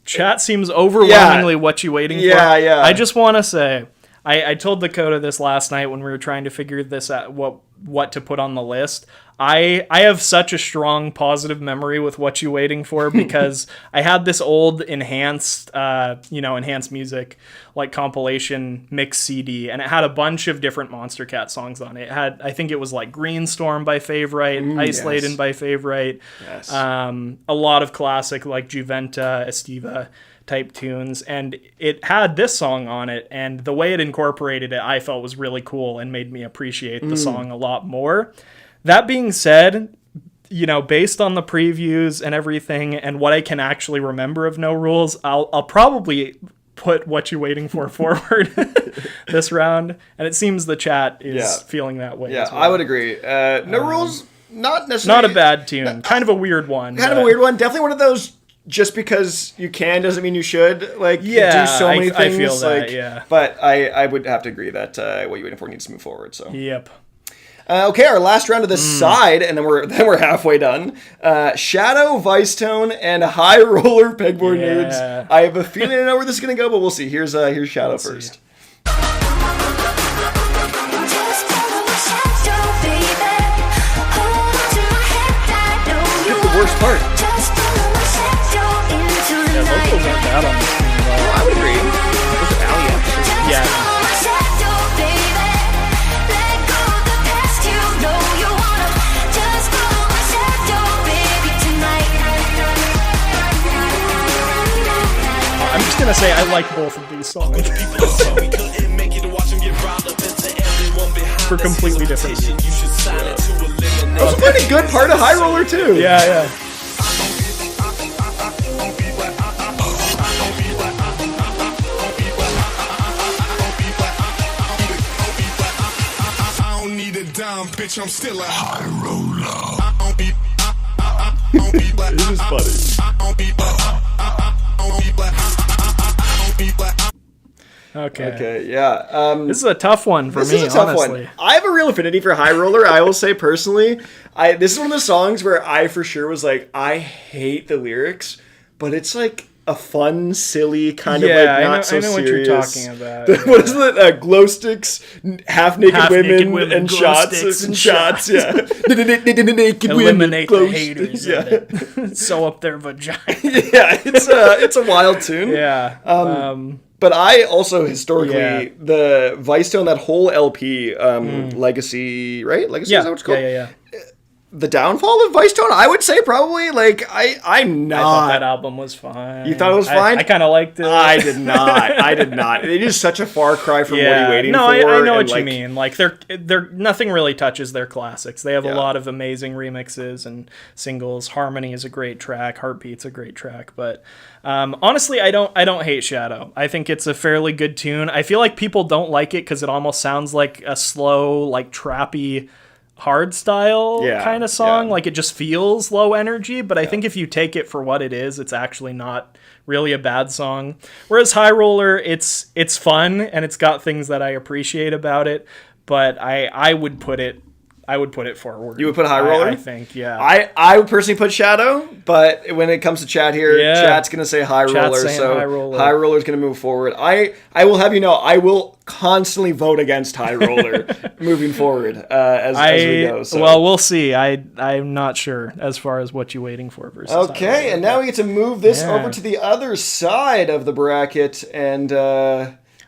Chat seems overwhelmingly what you waiting for. Yeah. I just want to say, I told Dakota this last night when we were trying to figure this out, what to put on the list. I have such a strong positive memory with What You Waiting For because I had this old enhanced music like compilation mix CD, and it had a bunch of different Monstercat songs on it. It had, I think it was like Greenstorm by Favorite, Isolated by Favorite, Yes. a lot of classic like Juventa, Estiva type tunes, and it had this song on it, and the way it incorporated it I felt was really cool and made me appreciate the song a lot more. That being said, based on the previews and everything and what I can actually remember of No Rules, I'll probably put What You Waiting For forward this round, and it seems the chat is feeling that way as well. I would agree. No Rules, not necessarily... Not a bad tune. Kind of a weird one. Kind of a weird one. Definitely one of those... Just because you can doesn't mean you should. Like, do so many things. I feel that, like, yeah. But I would have to agree that What You Waiting For needs to move forward. So. Yep. Okay, our last round of this side, and then we're halfway done. Shadow, Vice Tone, and High Roller Pegboard Nerds. I have a feeling I know where this is gonna go, but we'll see. Here's Shadow first. Just follow my shadow, baby. Hold on to my hand, I know you The worst part. just follow my shadow into the night. Vocals aren't bad on this thing at all. I would agree. Those are alley actions. Just Yeah. follow my shadow, baby. Let go of the past, you know you wanna. Just follow my shadow, baby, tonight. I'm just gonna say I like both of these songs for completely different reasons. That was a pretty good part of High Roller too. Yeah. I don't need a dime, bitch, I'm still a high roller. It is funny. Okay, yeah. This is a tough one for This me, is a tough honestly. one. I have a real affinity for High Roller, I will say personally. This is one of the songs where I for sure was like, I hate the lyrics, but it's like a fun, silly, kind of like not so I know serious. what you're talking about. What is it? Glow sticks, half-naked women, and glow shots. sticks, And shots, yeah. Naked women, Eliminate glow the haters. sticks, Sew up their vagina. yeah, it's a wild tune. Yeah. But I also historically the Vice Tone, that whole LP, Legacy, right? Legacy is that what it's called? Yeah. The downfall of Vice Tone, I would say probably. Like I'm not. I thought that album was fine. You thought it was fine? I kind of liked it. I did not. It is such a far cry from what you're waiting no, for. I know what like, you mean. Like they're nothing really touches their classics. They have a Yeah. lot of amazing remixes and singles. Harmony is a great track. Heartbeat's a great track. But honestly, I don't hate Shadow. I think it's a fairly good tune. I feel like people don't like it because it almost sounds like a slow, like trappy, hard style kind of song. yeah. Like it just feels low energy. But I think if you take it for what it is, it's actually not really a bad song. Whereas High Roller, it's fun and it's got things that I appreciate about it. But I would put it forward. You would put High Roller? I think, yeah. I would personally put Shadow, but when it comes to chat here, chat's gonna say High Roller, saying so High Roller. High Roller's gonna move forward. I will have you know, I will constantly vote against High Roller moving forward as we go. So. Well, we'll see. I'm not sure as far as What You Waiting For versus High Okay, Roller. and now we get to move this Yeah. over to the other side of the bracket, and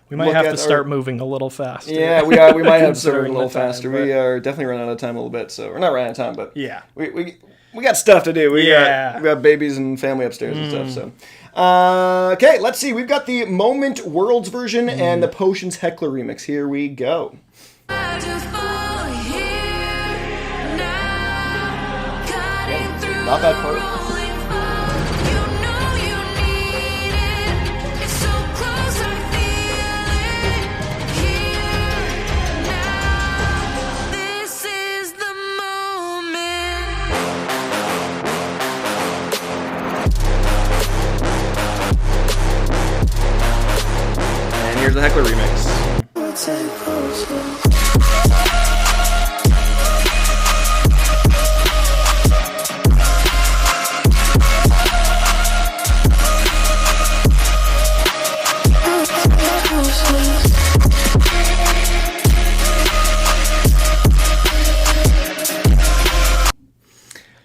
we might look have at to start moving a little faster. Yeah, we might have to start Considering a little the time, faster. but- We are definitely running out of time a little bit, so we're not running out of time, but Yeah. we got stuff to do. We got babies and family upstairs and stuff. So, okay, let's see. We've got the Moment Worlds version and the Potions Heckler remix. Here we go. Not bad part. Here's the Heckler remix.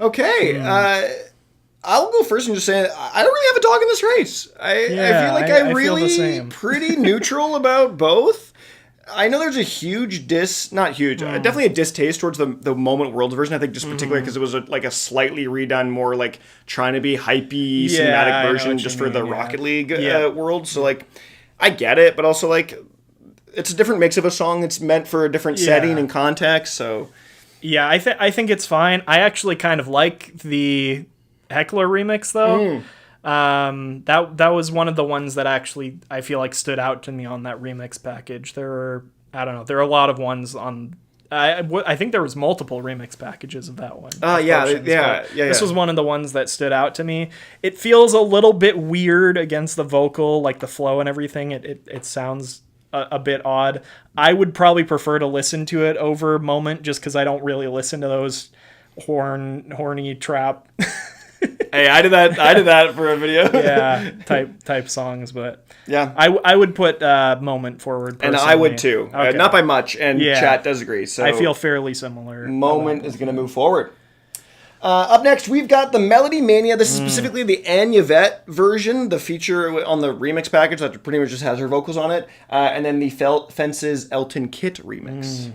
Okay, I'll go first and just say I don't really have a dog in this race. I feel like I'm feel the really same. pretty neutral about both. I know there's a huge not huge, definitely a distaste towards the Moment Worlds version. I think just particularly because it was like a slightly redone, more like trying to be hypey cinematic version just for the Rocket League world. So like, I get it, but also like, it's a different mix of a song. It's meant for a different setting and context. So yeah, I think it's fine. I actually kind of like the Heckler remix though. That was one of the ones that actually I feel like stood out to me on that remix package. There are a lot of ones on. I think there was multiple remix packages of that one. This was one of the ones that stood out to me. It feels a little bit weird against the vocal, like the flow and everything. It sounds a bit odd. I would probably prefer to listen to it over Moment, just because I don't really listen to those horny trap. Hey, I did that for a video. type songs, but yeah, I would put Moment forward personally. And I would too. Okay. Not by much, and chat does agree. So I feel fairly similar. Moment is going to move forward. Up next, we've got the Melody Mania. This is specifically the Anne Yvette version, the feature on the remix package that pretty much just has her vocals on it, and then the Fences Elton Kit remix.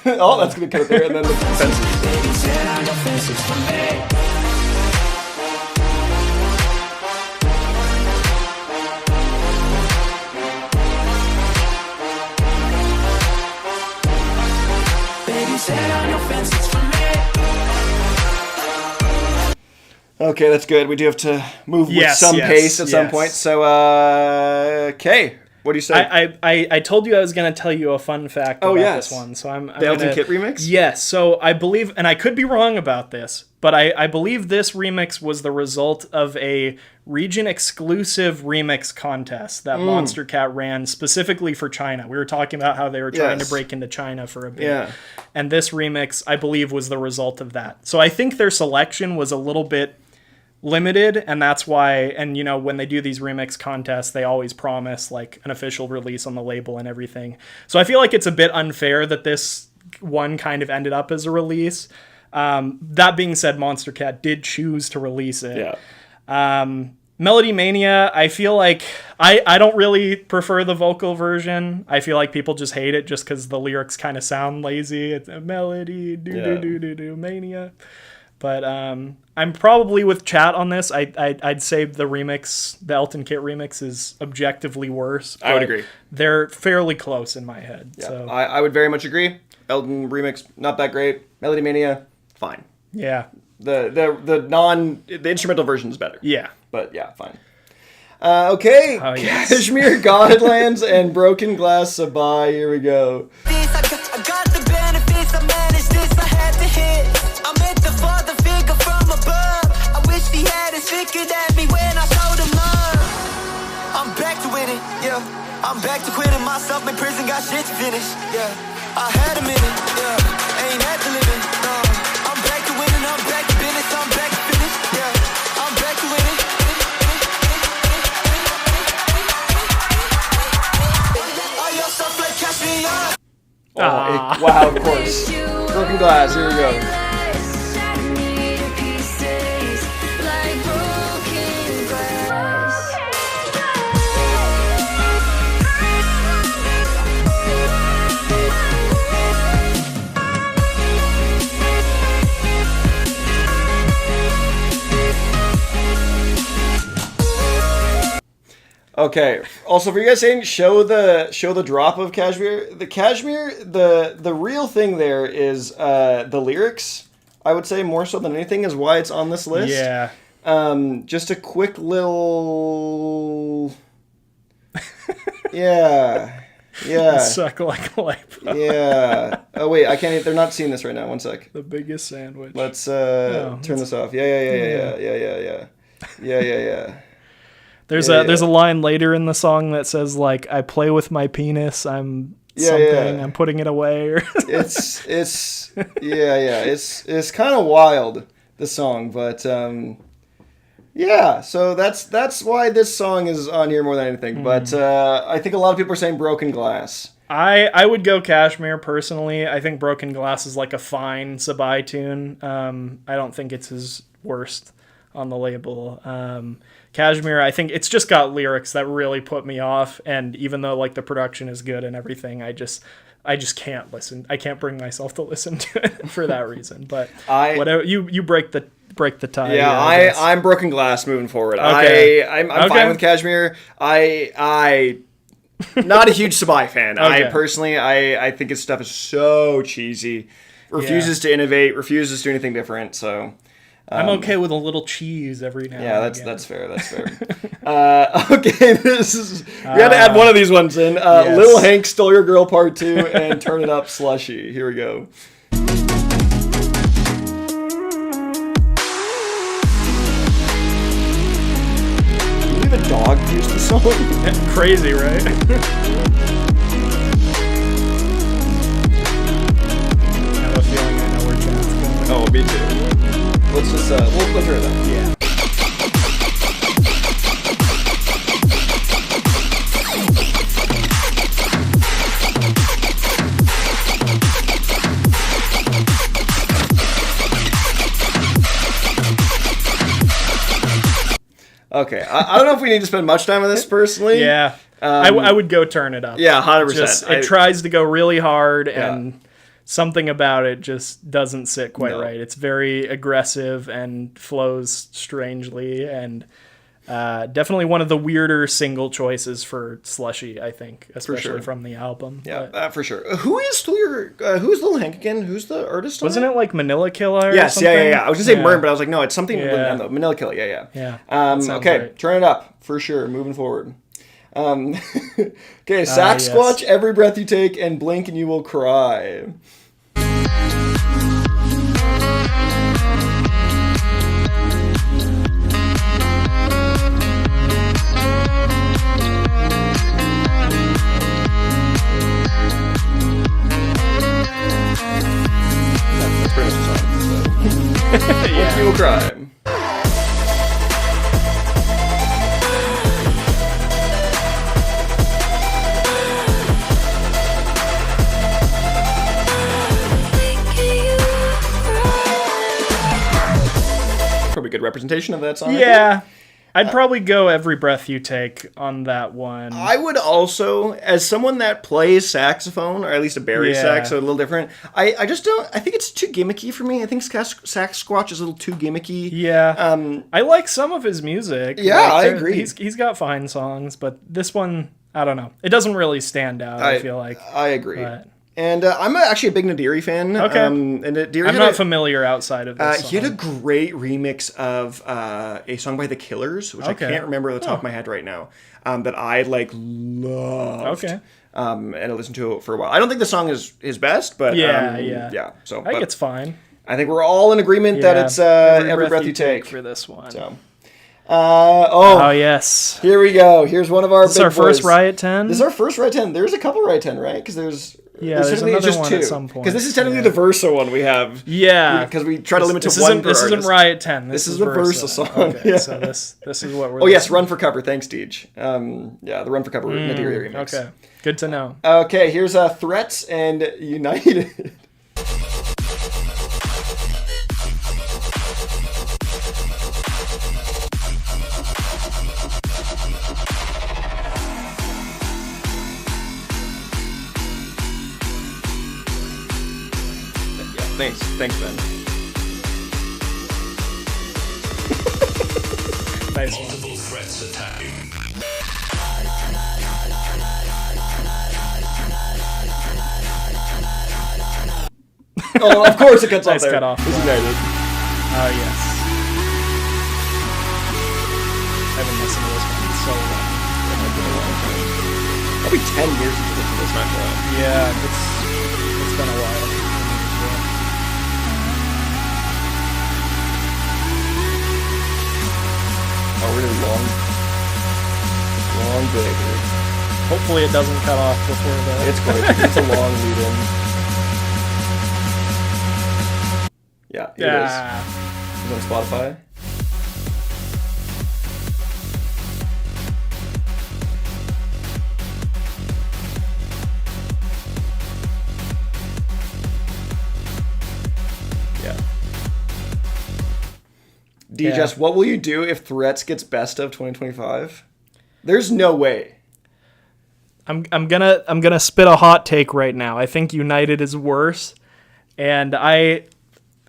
Oh, that's going to cut it there, and then the Fences. Okay, that's good. We do have to move with some pace at some point. So, okay. What do you say? I told you I was going to tell you a fun fact about this one. So I'm the Elton Kit remix? Yes. So I believe, and I could be wrong about this, but I believe this remix was the result of a region-exclusive remix contest that Monstercat ran specifically for China. We were talking about how they were trying to break into China for a bit. Yeah. And this remix, I believe, was the result of that. So I think their selection was a little bit limited, and that's why, and you know, when they do these remix contests, they always promise like an official release on the label and everything. So I feel like it's a bit unfair that this one kind of ended up as a release. That being said, Monstercat did choose to release it. Melody Mania, I feel like I don't really prefer the vocal version. I feel like people just hate it just because the lyrics kind of sound lazy. It's a melody, do mania. But I'm probably with chat on this. I'd say the remix, the Elton Kit remix, is objectively worse. I would agree. They're fairly close in my head. Yeah, so I would very much agree. Elton remix, not that great. Melody Mania, fine. Yeah. The instrumental version is better. Yeah. But yeah, fine. Okay, Kashmir, Godlands, and Broken Glass Sabai. Here we go. I got the benefits, I managed this, I had to hit. I met the father figure from above. I wish he had his figured at me when I showed him love. I'm back to winning, yeah. I'm back to quitting myself in prison, got shit to finish, yeah. I had a minute, yeah. Ain't had to live it, no. I'm back to winning, I'm back to business, I'm back to finish, yeah. I'm back to winning. Wow, of course. Broken Glass, here we go. Okay. Also, for you guys saying show the drop of Kashmir. The Kashmir, the real thing there is the lyrics. I would say more so than anything is why it's on this list. Yeah. Just a quick little. Yeah. Yeah. Suck like a lipo. Yeah. Oh wait, I can't. They're not seeing this right now. One sec. The biggest sandwich. Let's turn this off. Yeah. There's Yeah, there's a line later in the song that says like, I play with my penis, I'm something, I'm putting it away. Or It's kind of wild, the song, but yeah. So that's why this song is on here more than anything. But I think a lot of people are saying Broken Glass. I would go Kashmir personally. I think Broken Glass is like a fine Sabai tune. I don't think it's his worst on the label. Kashmir, I think it's just got lyrics that really put me off, and even though like the production is good and everything, I just can't listen. I can't bring myself to listen to it for that reason. But whatever, you break the tie. Yeah, I'm Broken Glass moving forward. Okay. I'm fine with Kashmir. I not a huge Sabai fan. Okay. I personally I think his stuff is so cheesy. Refuses to innovate, refuses to do anything different, so I'm okay with a little cheese every now. yeah, and again. that's fair. That's fair. Okay, we had to add one of these ones in. Yes. Little Hank Stole Your Girl Part 2 and Turn It Up Slushy. Here we go. Can you believe a dog used the song? Crazy, right? I have a feeling I know where chat's going. Oh, me too. Let's just we'll flicker it up. Yeah. Okay, I don't know if we need to spend much time on this personally. Yeah. I would go Turn It Up. Yeah, 100%. Just, it tries to go really hard, and something about it just doesn't sit quite right. It's very aggressive and flows strangely, and definitely one of the weirder single choices for Slushy, I think, especially from the album. Yeah, for sure. Who's Little Hank again? Who's the artist? Wasn't it like Manila Killer? Or Yes, something? yeah. I was gonna say Mern, but I was like, no, it's something. Yeah. Manila Killer. Yeah. Sounds Okay, right. Turn It Up for sure. Moving forward. Okay, yes. Sasquatch, Every Breath You Take, and Blink and You Will Cry. That's pretty much the song. So. Blink and You Will Cry. Probably good representation of that song. I think. Yeah. I'd probably go Every Breath You Take on that one. I would also, as someone that plays saxophone, or at least a bari sax, so a little different, I just don't, I think it's too gimmicky for me. I think Sasquatch is a little too gimmicky. Yeah. I like some of his music. Yeah, Like, I agree. He's got fine songs, but this one, I don't know. It doesn't really stand out, I feel like. I agree. But- And I'm actually a big Nadiri fan. Okay. And Nadiri I'm not familiar outside of this song. he had a great remix of a song by The Killers, which I can't remember off the top of my head right now, that I loved. Okay. And I listened to it for a while. I don't think the song is his best, but yeah. So I think it's fine. I think we're all in agreement that it's Every Breath You Take for this one. So. Oh yes. Here we go. Here's one of our This is our first Riot 10? This is our first Riot 10. There's a couple Riot 10, right? Because there's another just one two. at some point. Because this is technically the Versa one we have. Yeah. Because we try to limit to this one isn't, per This artist. isn't Riot 10. This is the Versa song. Okay, Yeah. so this is what we're Oh, yes, listening Run for Cover. Thanks, Deej. The Run for Cover Nadiri remix. Okay. Good to know. Okay, here's Threats and United. Thanks, Ben. Nice one. Multiple threats attacking. Oh, of course it cuts off Nice there. cut off. It's United. Oh, yes. I've been listening to this one so long. Probably 10 years since I listened to this match. Yeah, it's been a while. Oh, really long break here. Hopefully it doesn't cut off before the... It's going to. It's a long lead in. Yeah, it Yeah. is. It's on Spotify. Yeah. DJS, what will you do if Threats gets best of 2025? There's no way. I'm gonna spit a hot take right now. I think United is worse, and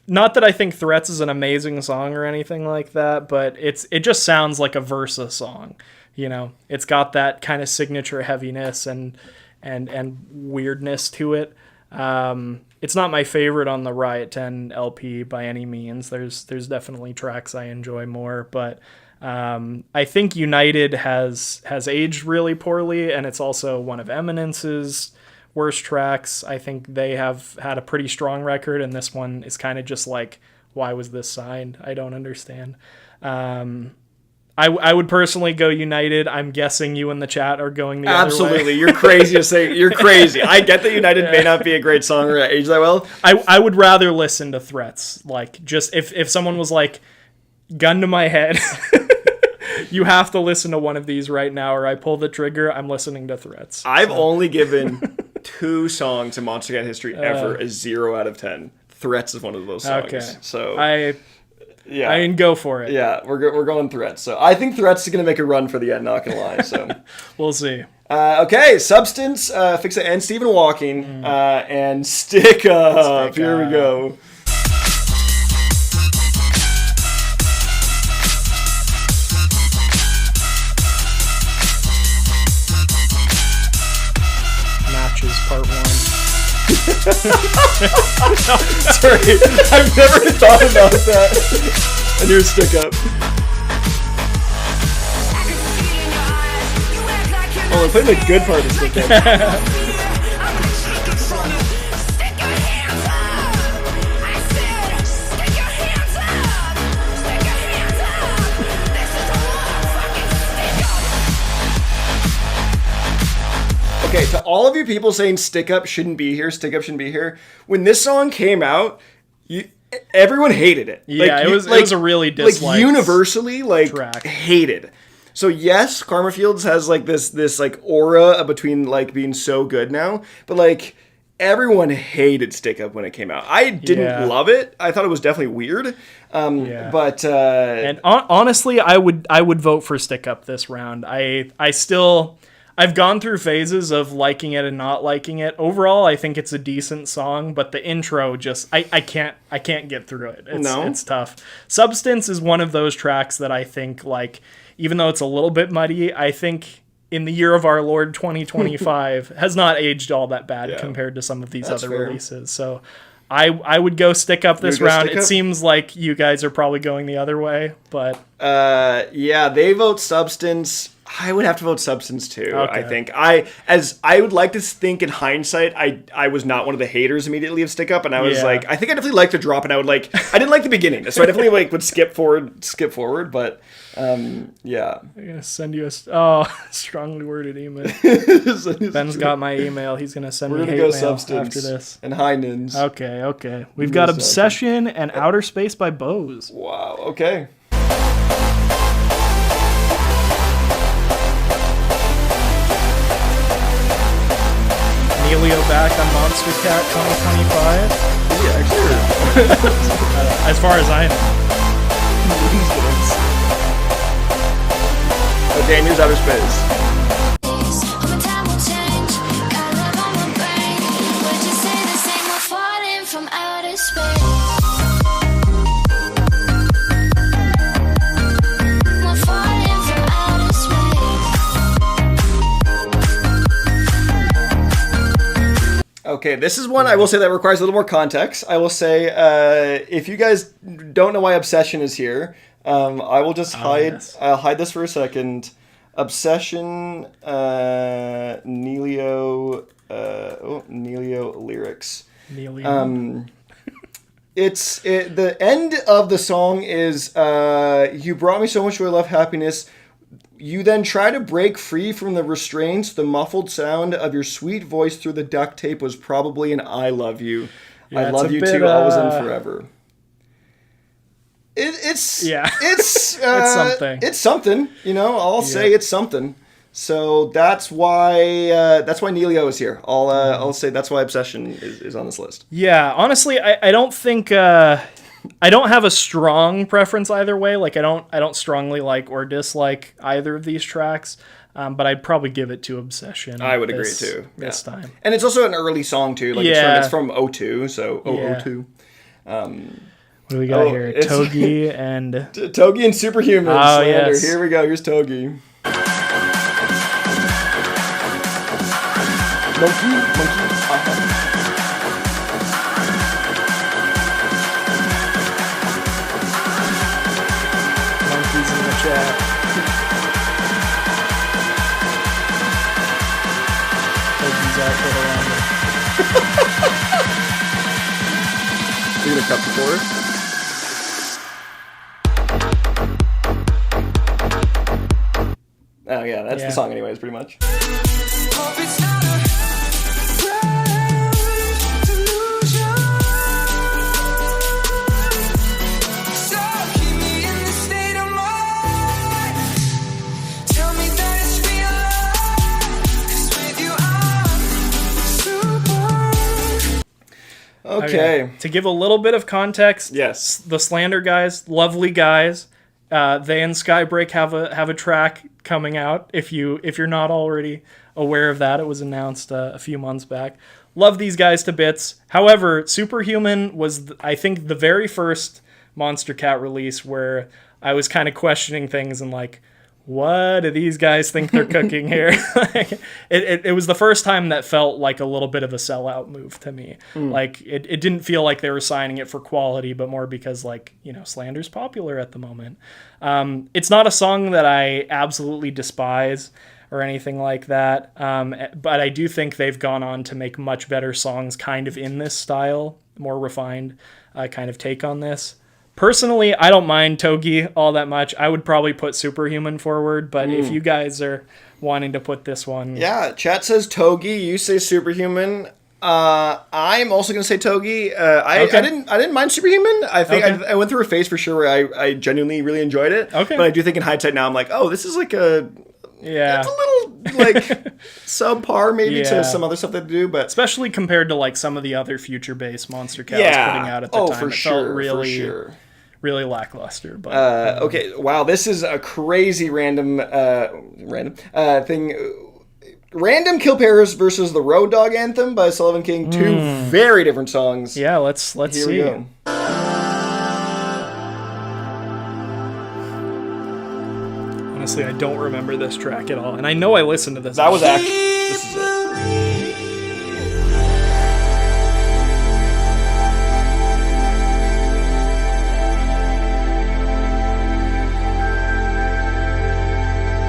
not that I think Threats is an amazing song or anything like that, but it just sounds like a Versa song. You know, it's got that kind of signature heaviness and weirdness to it. It's not my favorite on the Riot 10 LP by any means. There's definitely tracks I enjoy more, but I think United has aged really poorly, and it's also one of Eminence's worst tracks. I think they have had a pretty strong record, and this one is kind of just like, why was this signed? I don't understand. I would personally go United. I'm guessing you in the chat are going the other way. Absolutely. You're crazy to say. You're crazy. I get that United may not be a great song or age that well. I would rather listen to Threats. Like, just if someone was like, gun to my head, you have to listen to one of these right now, or I pull the trigger, I'm listening to Threats. I've only given 2 songs in Monstercat history ever a 0 out of 10. Threats is one of those songs. Okay. So I yeah, can go for it. yeah, we're going Threats. So I think Threats is gonna make a run for the end. Not gonna lie. So We'll see. okay, Substance, Fix It, and Stephen Walking, and Stick Up. Stick Here we Up. go. Matches part 1. Sorry, I've never thought about that. I knew Stick Up. Oh, we're playing the good part of Stick Up. Okay, to all of you people saying Stick Up shouldn't be here, Stick Up shouldn't be here, when this song came out, everyone hated it. Yeah, it was a really disliked like universally track. hated. So yes, Karma Fields has like this like aura between like being so good now, but like everyone hated Stick Up when it came out. I didn't love it. I thought it was definitely weird. But And honestly, I would vote for Stick Up this round. I've gone through phases of liking it and not liking it. Overall, I think it's a decent song, but the intro just I can't get through it. It's tough. Substance is one of those tracks that I think, like, even though it's a little bit muddy, I think in the year of our Lord 2025 has not aged all that bad compared to some of these other releases. So I would go Stick Up this round. It seems like you guys are probably going the other way, but yeah, they vote Substance. I would have to vote Substance too. Okay. I think I would like to think in hindsight, I was not one of the haters immediately of Stick Up, and I was like, I think I definitely liked the drop, and I didn't like the beginning, so I definitely like would skip forward, but yeah. I'm gonna send you a strongly worded email. Ben's got my email. He's gonna send We're me gonna hate go mail Substance after this. and Heinens. Okay. We've got Obsession and Outer Space by Bose. Wow. Okay. Emilio back on Monstercat 2025. Yeah, actually. As far as I know. Okay, and here's Outer Space. Over time will change. Got love on my brain. Would you say the same? We're falling from outer space. We're falling from outer space. Okay, this is one I will say that requires a little more context. I will say, if you guys don't know why Obsession is here, I will just hide. Yes. I'll hide this for a second. Obsession, Neilio lyrics. Neilio. The end of the song is, you brought me so much joy, love, happiness. You then try to break free from the restraints. The muffled sound of your sweet voice through the duct tape was probably an I love you. Yeah, I it's love a you bit, too, always and forever. It's something. It's something, I'll say it's something. So that's why Neilio is here. I'll say that's why Obsession is on this list. Yeah, honestly, I don't think I don't have a strong preference either way. Like I don't strongly like or dislike either of these tracks. But I'd probably give it to Obsession. I would agree too. This time. And it's also an early song too. Like it's from 02, so 02. What do we got here? Togi and Togi and Superhuman. Oh, Slander. yes. Here we go. Here's Togi. Monkey. monkeys in the chat. Togi's out for the longer. You're gonna cut the chorus? Oh yeah, that's the song anyways, pretty much. Hope it's not a grand delusion. So keep me in this state of mind. Tell me that it's real love. 'Cause with you I'm super. Okay. To give a little bit of context, Yes. the Slander guys, lovely guys. They and Skybreak have a track coming out. If you're not already aware of that, it was announced a few months back. Love these guys to bits. However, Superhuman was I think the very first Monstercat release where I was kind of questioning things and like, what do these guys think they're cooking here? It was the first time that felt like a little bit of a sellout move to me. Like it didn't feel like they were signing it for quality, but more because Slander's popular at the moment. It's not a song that I absolutely despise or anything like that. But I do think they've gone on to make much better songs kind of in this style, more refined kind of take on this. Personally, I don't mind Togi all that much. I would probably put Superhuman forward, but if you guys are wanting to put this one... Yeah, chat says Togi, you say Superhuman. I'm also going to say Togi. I didn't mind Superhuman. I think I went through a phase for sure where I genuinely really enjoyed it. Okay. But I do think in hindsight now I'm like, oh, this is like a... Yeah. It's a little subpar maybe to some other stuff they do, but... Especially compared to some of the other future-based Monstercat was putting out at the time. For sure, really, for sure. Really lackluster. But okay, wow, this is a crazy random thing. Random Kill Pairs versus the Road Dogg Anthem by Sullivan King. Two very different songs. Yeah, let's Here see. we go. Honestly, I don't remember this track at all, and I know I listened to this. That was actually... This is it.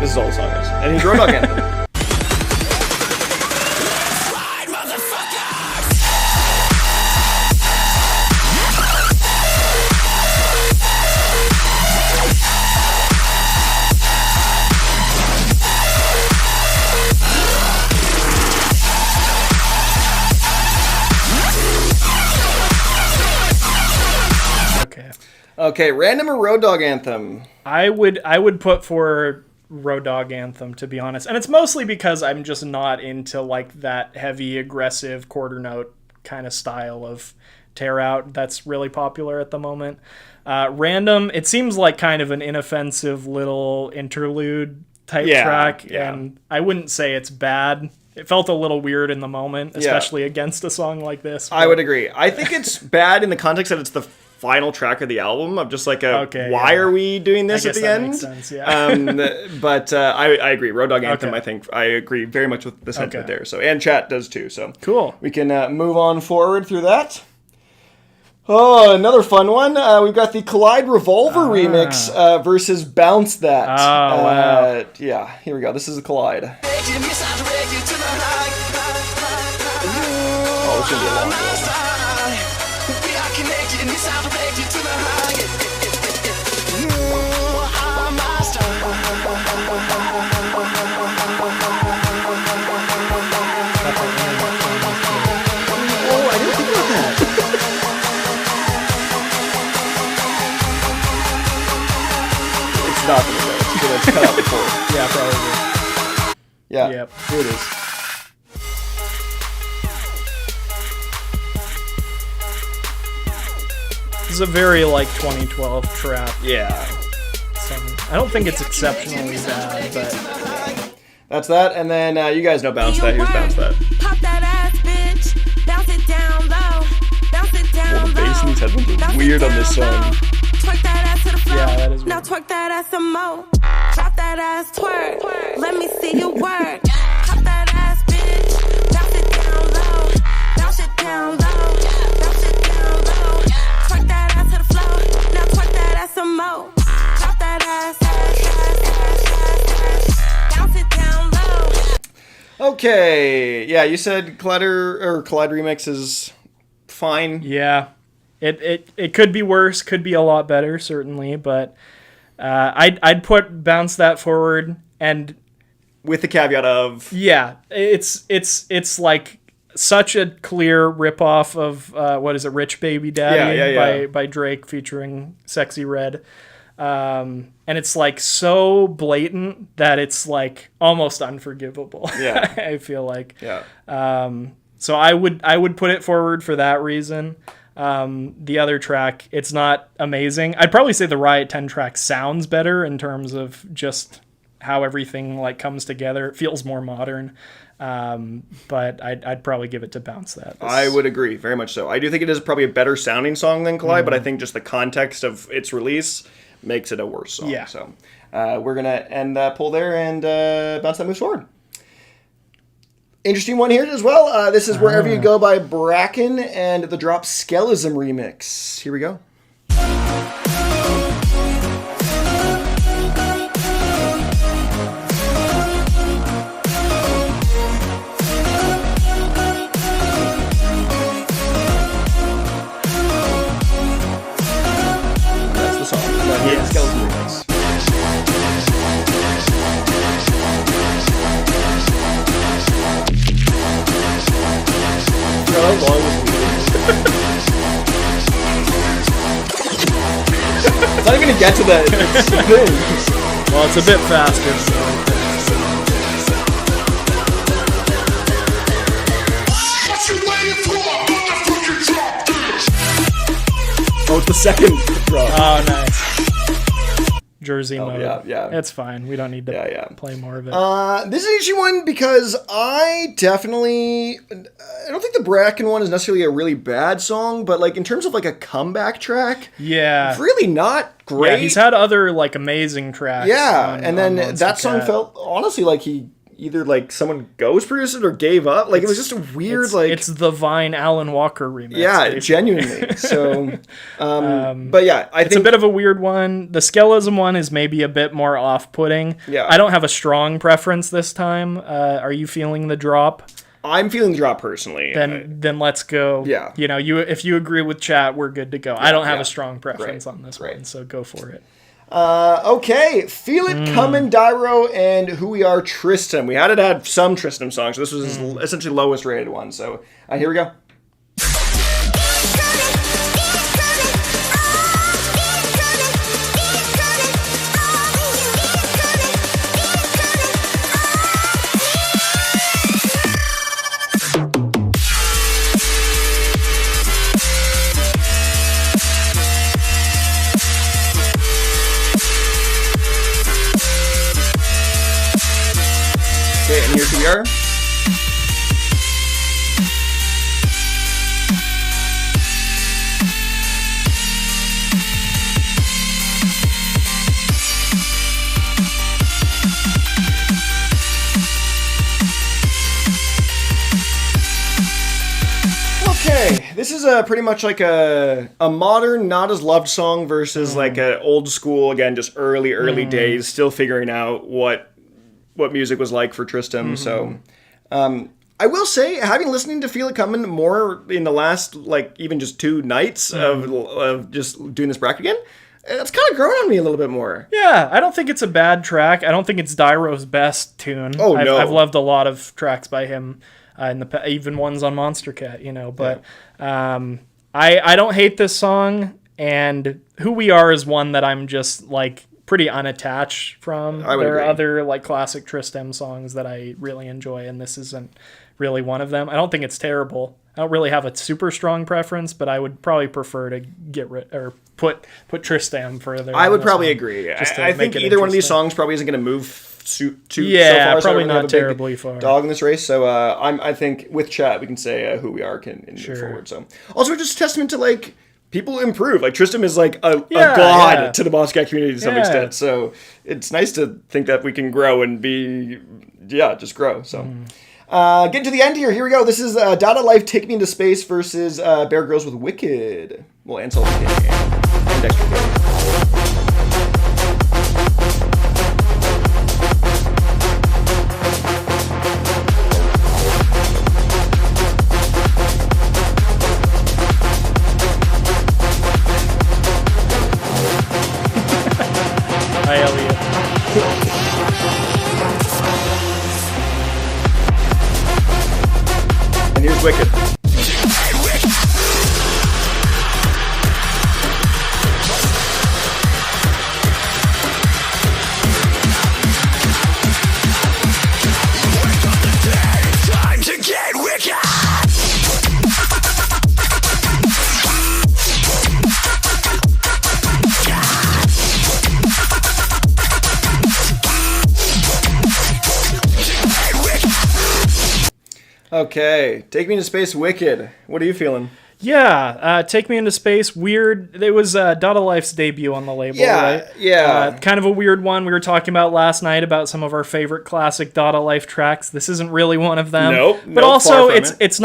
This is all the song is. And he's Road Dogg Anthem. Okay, Random or Road Dogg Anthem? I would put for Road Dogg Anthem, to be honest. And it's mostly because I'm just not into that heavy, aggressive quarter note kind of style of tear out that's really popular at the moment. Random, it seems like kind of an inoffensive little interlude type track, and I wouldn't say it's bad. It felt a little weird in the moment, especially against a song like this. I would agree. I think it's bad in the context that it's the final track of the album of just like a Okay, why yeah. are we doing this I at guess the that end? makes sense, yeah. But I agree. Road Dogg Anthem. Okay. I think I agree very much with the sentiment Okay. there. So and chat does too. So Cool. We can move on forward through that. Oh, another fun one. We've got the Collide Revolver remix versus Bounce That. Oh, wow. Yeah, here we go. This is the Collide. Oh, this should be a long one. Oh, I didn't think about that. It's not going to go. It's going to cut out before. Yeah, probably. Yeah, Yep. here it is. This is a very like 2012 trap Yeah. song. I don't think it's exceptionally bad, but That's that, and then you guys know Bounce That. Here's Bounce That. Pop that ass, bitch. Bounce it down low. Bounce it down Well, the bass in these headphones are Bounce it weird on this down song. low. Twerk that ass to the floor. Yeah, that is Now weird. twerk that ass some more. Drop that ass, twerk. Let me see you work. Pop that ass, bitch. Bounce it down low. Bounce it down low. Bounce it down low. Twerk that ass to the floor. Now twerk that ass some more. Drop that ass. Bounce it down low. Okay, yeah, you said Collide Remix is fine. yeah, it could be worse, could be a lot better, certainly, but I'd put Bounce That forward, and With the caveat of yeah, it's like such a clear ripoff of what is it, Rich Baby Daddy Yeah. by Drake featuring Sexy Red. And it's like so blatant that it's like almost unforgivable. Yeah. I feel like. yeah. So I would put it forward for that reason. The other track, it's not amazing. I'd probably say the Riot 10 track sounds better in terms of just how everything like comes together. It feels more modern. But I'd probably give it to Bounce That. I would agree, very much so. I do think it is probably a better sounding song than Collide, but I think just the context of its release makes it a worse song. Yeah. So we're going to end that poll there, and Bounce That moves forward. Interesting one here as well. This is Wherever You Go by Bracken and the Drop Skelism remix. Here we go. That's the song. Yes. Skelism remix. How long was It's not even gonna get to the thing. Well, it's a bit faster. So. What you waiting for? Motherfucking drop this. Oh, it's the second drop. Oh, nice. Jersey mode. yeah. It's fine. We don't need to Yeah. play more of it. This is an interesting one because I don't think the Bracken one is necessarily a really bad song, but like in terms of like a comeback track, Yeah. really not great. Yeah, he's had other like amazing tracks. Yeah, on- and then on that song Monstercat. felt honestly like he either like someone ghost produced it or gave up. Like it was just a weird like it's the Vine Alan Walker remix. yeah, basically. genuinely. So, but yeah, I It's think a bit of a weird one. The Skelism one is maybe a bit more off-putting. Yeah. I don't have a strong preference this time. Are you feeling the drop? I'm feeling the drop personally. Then let's go. Yeah. You know, if you agree with chat, we're good to go. I don't have yeah. a strong preference Great, on this great. one, so go for it. Okay, Feel It Comin' Dyro and Who We Are Tristan. We had to add some Tristan songs, so this was his essentially lowest rated one. So here we go. Okay, and here's who we are. This is pretty much like a modern, not as loved song versus like a old school, again, just early days, still figuring out what music was like for Tristram. So I will say, having listening to Feel It Coming more in the last, like, even just 2 nights of just doing this bracket again, it's kind of grown on me a little bit more. Yeah, I don't think it's a bad track. I don't think it's Dyro's best tune. Oh, no. I've loved a lot of tracks by him, even ones on Monstercat, you know. But I don't hate this song, and Who We Are is one that I'm just, like, pretty unattached from. I would There are agree. other, like, classic Tristram songs that I really enjoy, and this isn't really one of them. I don't think it's terrible. I don't really have a super strong preference, but I would probably prefer to get rid or put Tristram further. I on would this probably one, agree. just to I think make it either one of these interesting. songs probably isn't going to move too so Yeah, far. So probably I don't not have a big terribly far. dog in this race. So I think with chat we can say Who We Are can move forward. So also just testament to like people improve. Like Tristram is like a god to the Monstercat community to some extent. So it's nice to think that we can grow and be just grow. So. Getting to the end here. Here we go. This is Dada Life Take Me Into Space versus Bear Grylls with Wicked. Well, and Sullivan King and Dexter King. Hi, Elliot. And here's Wicked. Time to get wicked. Okay, Take Me Into Space, Wicked. What are you feeling? Yeah, Take Me Into Space, weird. It was Dada Life's debut on the label, right? Yeah. Kind of a weird one. We were talking about last night about some of our favorite classic Dada Life tracks. This isn't really one of them. Nope, But far also, from it's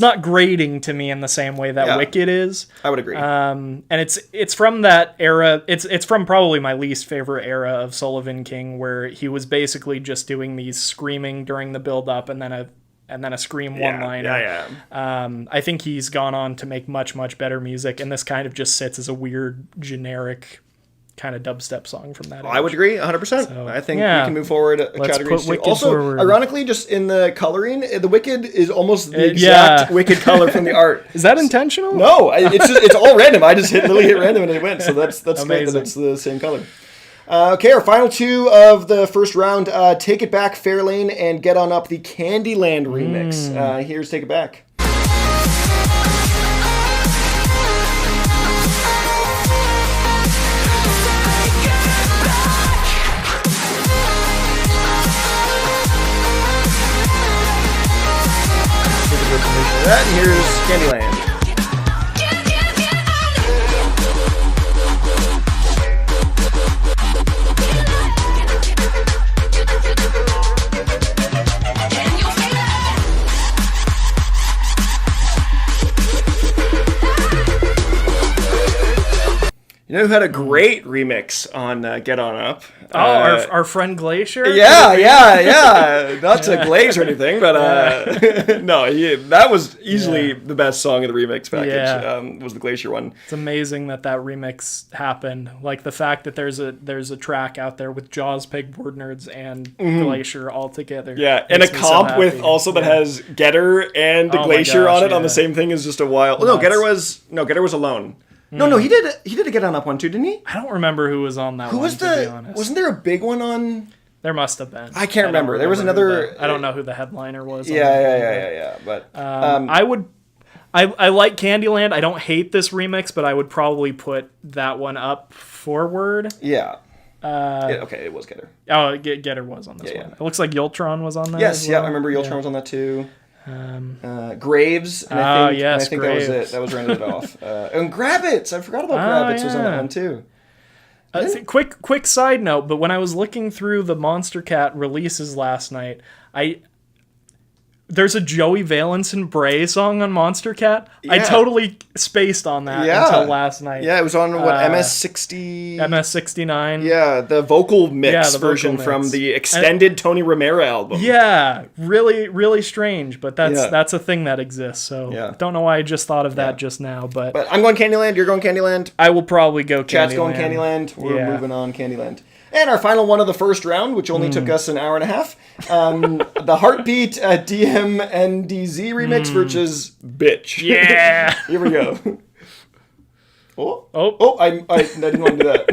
not grating to me in the same way that Yeah. Wicked is. I would agree. And it's from that era. It's from probably my least favorite era of Sullivan King, where he was basically just doing these screaming during the build up and then a scream one-liner. I think he's gone on to make much, much better music, and this kind of just sits as a weird, generic kind of dubstep song from that I would agree 100%. So, I think yeah. we can move forward Let's categories put too. Wicked Also, forward. ironically, just in the coloring, the Wicked is almost the exact Wicked color from the art. Is that intentional? No, it's all random. I just literally hit random and it went. So that's great that Amazing. it's the same color. Okay, our final 2 of the first round, Take It Back, Fairlane, and Get On Up, the Candyland remix. Here's Take It Back. That, and here's Candyland. You know who had a great remix on Get On Up? Oh, our friend Glacier? Yeah. Not to glaze or anything, but no, that was easily the best song in the remix package. Yeah. Was the Glacier one. It's amazing that remix happened. Like the fact that there's a track out there with Jaws, Pegboard Nerds, and Glacier all together. Yeah, and a makes me so comp with happy. also that has Getter and Oh my Glacier gosh, on it on yeah. the same thing is just a wild. No, Getter was alone. No, he did a Get On Up one too, didn't he? I don't remember who was on that Who one, was to be honest. wasn't there a big one on? There must have been. I can't don't remember. There was remember who another- I don't know who the headliner was. Yeah. But I like Candyland. I don't hate this remix, but I would probably put that one up forward. yeah. Okay, it was Getter. Oh, Getter was on this Yeah, one. yeah. It looks like Yultron was on that. Yes, as yeah, well. I remember Yultron was on that too. Graves, and I think, yes, and I think that was Graves. it. That was rounded it off. And Grabbits, I forgot about Grabbits was on that yeah. one too. Quick side note, but when I was looking through the Monstercat releases last night, There's a Joey Valence and Bray song on Monstercat. I Yeah. totally spaced on that until last night. Yeah, it was on MS60. MS69. Yeah, the vocal mix Yeah, the vocal version mix. from the extended Tony Romero album. Yeah, really, really strange, but Yeah. that's a thing that exists. So Yeah. don't know why I just thought of that just now, but But I'm going Candyland. You're going Candyland. I will probably go Chat's Candyland. going Candyland. We're Yeah. moving on Candyland. And our final one of the first round, which only took us an hour and a half, the Heartbeat DMNDZ remix versus Bitch. Yeah. Here we go. I didn't want to do that.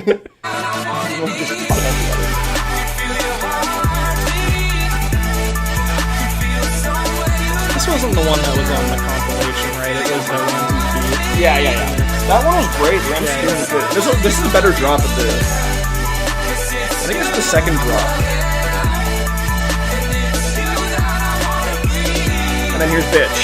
This wasn't the one that was on the compilation, right? It was the Ramsey's beat. Yeah. That one was great. Ramsey's was good. This is a better drop of this. I think it's the second drop. And then here's Bitch.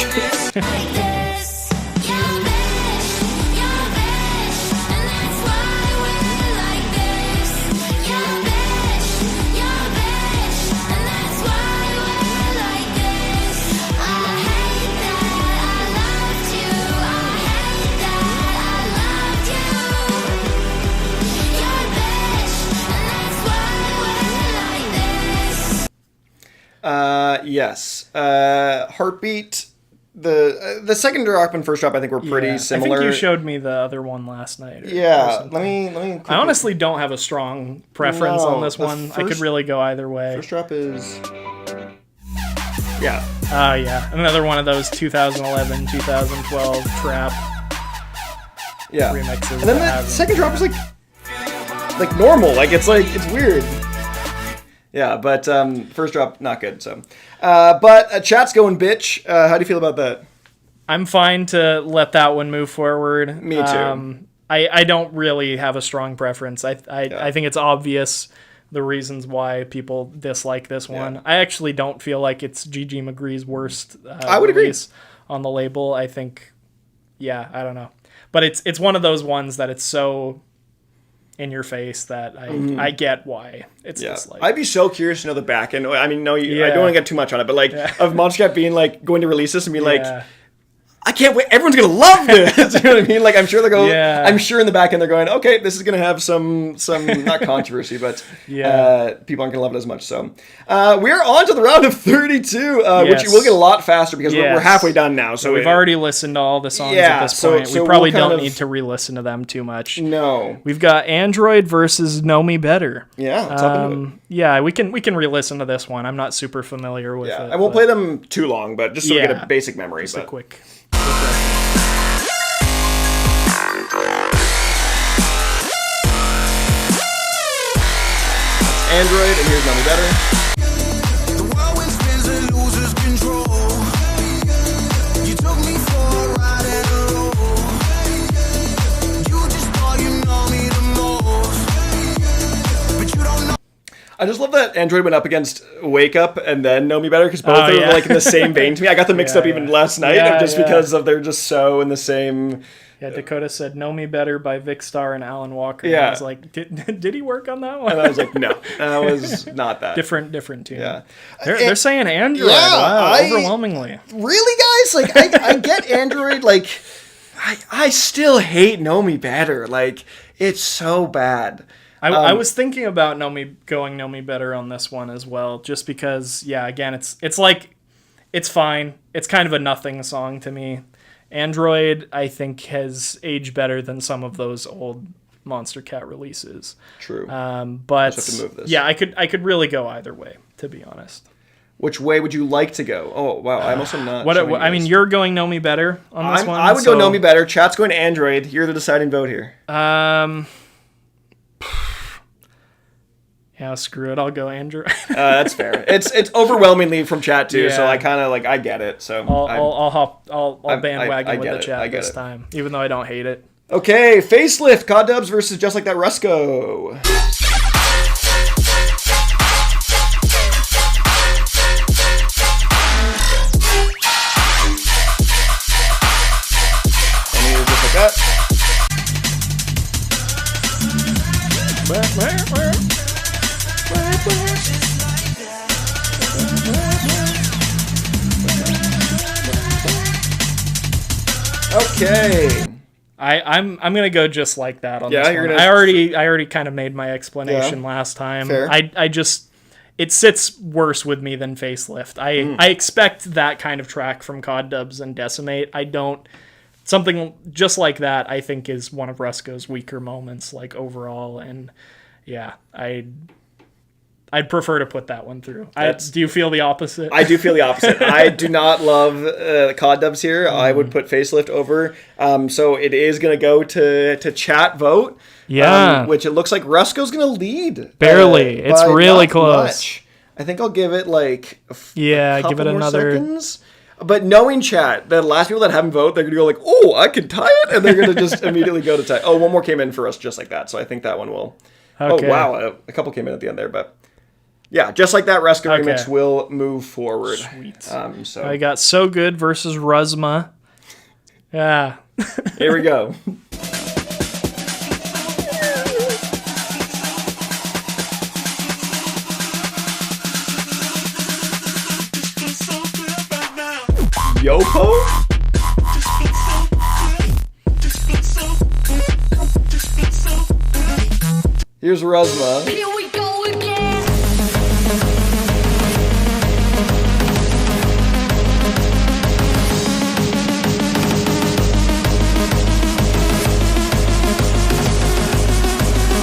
Yes. Heartbeat. The second drop and first drop I think were pretty similar. I think you showed me the other one last night. Or let something. me. I honestly don't have a strong preference on this the one. I could first- really go either way. First drop is. Yeah. Yeah. Another one of those 2011, 2012 trap Yeah. remixes. And then that the second drop is like normal. It's weird. Yeah, but first drop not good. So, but chat's going Bitch. How do you feel about that? I'm fine to let that one move forward. Me too. I don't really have a strong preference. I think it's obvious the reasons why people dislike this one. I actually don't feel like it's Gigi McGree's worst I would release on the label. I think, I don't know. But it's one of those ones that it's so in your face that I get why it's disliked. I'd be so curious to know the back end. I mean, I don't want to get too much on it, but of Monstercat being going to release this and be I can't wait. Everyone's gonna love this. You know what I mean? I'm sure they're going. Yeah. I'm sure in the back end they're going. Okay, this is gonna have some not controversy, but people aren't gonna love it as much. So we're on to the round of 32, which will get a lot faster because we're halfway done now. So we've already listened to all the songs at this point. so we probably we'll don't need to re-listen to them too much. No. We've got Android versus Know Me Better. Yeah, let's hop into it. Yeah, we can re-listen to this one. I'm not super familiar with it. I won't play them too long, but just so we get a basic memory. Just a quick. Android, and here's Know Me Better. The whirlwind spins and loses control. You took me for a ride and a roll. You just thought you know me the most, but you don't know. I just love that Android went up against Wake Up and then Know Me Better because both are in the same vein to me. I got them mixed up even last night because of they're just so in the same. Yeah, Dakota said "Know Me Better" by Vic Starr and Alan Walker. Yeah, and I was like, did he work on that one? And I was like, no, that was not that. different tune. Yeah, they're saying Android. Yeah, wow, overwhelmingly. Really, guys? I get Android. I still hate Know Me Better. It's so bad. I was thinking about Know Me Better on this one as well, just because. Yeah, again, it's fine. It's kind of a nothing song to me. Android, I think, has aged better than some of those old Monstercat releases. True. But just have to move this. Yeah, I could really go either way, to be honest. Which way would you like to go? Oh wow, I'm also not. I mean, you're going Know Me Better on this one. I would go Know Me Better. Chat's going Android. You're the deciding vote here. Yeah, screw it. I'll go Android. That's fair. It's overwhelmingly from chat too, so I kind of I get it. So I'll bandwagon with the chat this time, even though I don't hate it. Okay, Facelift, COD Dubs versus Just Like That Rusko. And here's Just Like That. Okay. I'm gonna go just like that on Yeah, this you're one. gonna- I already kind of made my explanation Yeah. last time. Fair. I just it sits worse with me than Facelift. I expect that kind of track from COD Dubs and Decimate. I don't. Something just like that, I think, is one of Rusko's weaker moments, like overall. And yeah, I'd prefer to put that one through. Do you feel the opposite? I do feel the opposite. I do not love COD Dubs here. I would put Facelift over. So it is going to go to chat vote. Yeah. Which it looks like Rusko's going to lead. Barely. It's by really not close. much. I think I'll give it like a give couple it more another. seconds. But knowing chat, the last people that haven't voted, they're going to go like, oh, I can tie it. And they're going to just immediately go to tie. Oh, one more came in for us just like that. So I think that one will. Okay. Oh, wow. A couple came in at the end there, but. Yeah, just like that, Rusko remix will move forward. Sweet. So I got So Good versus Rusma. Yeah. here we go. Yopo? Here's Rusma. Here we go again.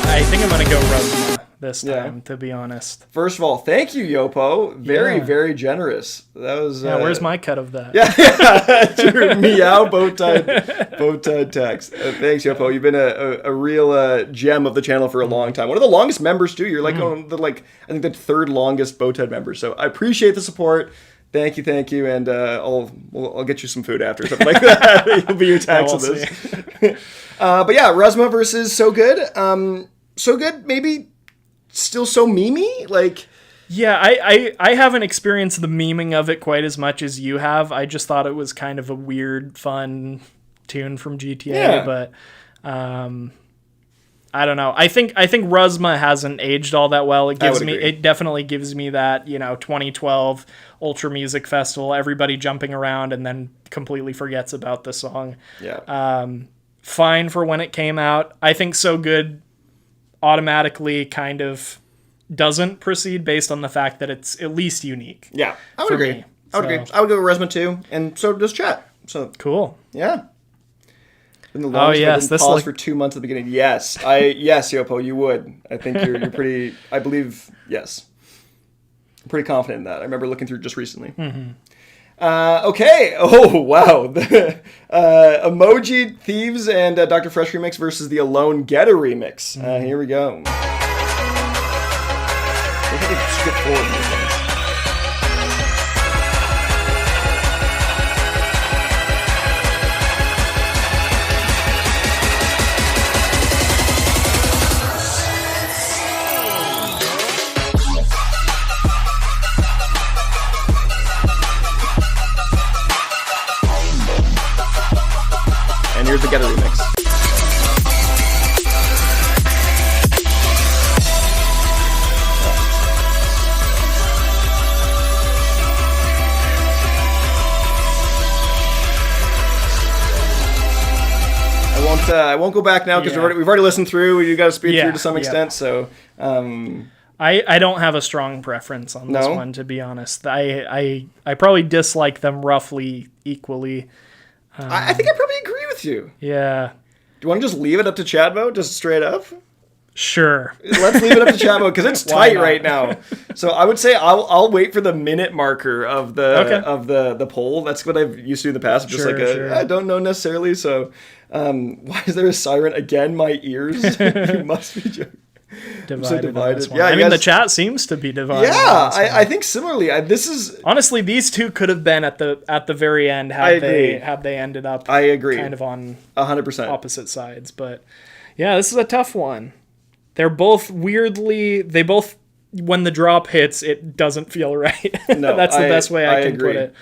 I think I'm going to go Rusma this time, to be honest. First of all, thank you, Yopo. Very, Yeah. very generous. That was. Yeah, where's my cut of that? Your meow Bowtied text. Thanks, Yopo. You've been a real gem of the channel for a long time. One of the longest members too. You're like I think the third longest Bowtied member. So I appreciate the support. Thank you, and I'll get you some food after or something like that. You'll be your tax we'll on this. But yeah, Rusma versus So Good. So Good, maybe still so memey. Like, Yeah, I haven't experienced the memeing of it quite as much as you have. I just thought it was kind of a weird, fun tune from GTA, Yeah. but I don't know. I think Rusma hasn't aged all that well. It gives me agree. it definitely gives me that, 2012 Ultra Music Festival, everybody jumping around and then completely forgets about the song. yeah. Fine for when it came out. I think So Good automatically kind of doesn't proceed based on the fact that it's at least unique. Yeah, I would for agree. me, I would so. agree. I would go with Resma too, and so does chat. So Cool. yeah. In the longest yes, I've been this paused like- for 2 months at the beginning. Yes, yes, Yopo, you would. I think you're pretty. I believe yes. I'm pretty confident in that. I remember looking through just recently. Mm-hmm. Okay. Oh wow. The Emoji Thieves and Dr. Fresh remix versus the Alone Getter remix. Mm-hmm. Here we go. I think I could skip forward a few things. And here's the Getter remix. I won't go back now because Yeah. we've already listened through. You got to speed Yeah, through to some yeah. extent. So I don't have a strong preference on this No? one, to be honest. I probably dislike them roughly equally. I think I probably agree with you. Yeah, Do you want to just leave it up to chat vote, just straight up? sure. Let's leave it up to chat vote because it's Why tight not? right now. So I would say I'll wait for the minute marker of the poll. That's what I've used to in the past. Just Sure. I don't know necessarily. So why is there a siren again? My ears. You must be joking. Divided. divided. On this one. Yeah, I you mean, the guys- chat seems to be divided. Yeah, on this one. I think similarly. This is. Honestly, these two could have been at the very end I had agree. they ended up. I agree. Kind of on 100%. opposite sides, but yeah, this is a tough one. They're both weirdly. They both, when the drop hits, it doesn't feel right. No, That's the best way I can agree. put it.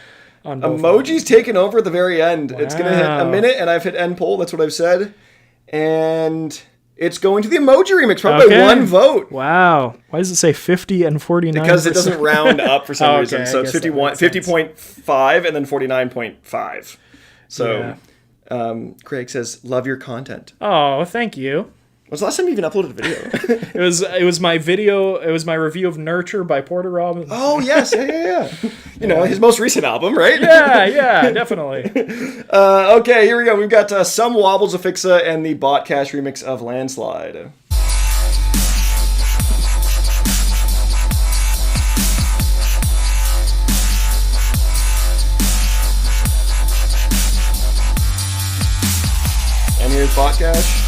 On both of Emoji's taken over at the very end. It's going to hit a Wow. minute, and I've hit end poll. That's what I've said. And it's going to the emoji remix, probably Okay. by one vote. Wow. Why does it say 50 and 49? Because it doesn't round up for some Oh, okay, reason. I So it's guess that 51, makes sense. 50.5 and then 49.5. So Yeah. Craig says, love your content. Oh, thank you. When's the last time you even uploaded a video? It was my video. It was my review of Nurture by Porter Robinson. Oh, yes. Yeah. You know, his most recent album, right? Yeah, definitely. Okay, here we go. We've got Some Wobbles of Fixa and the Botcash remix of Landslide. And here's Botcash.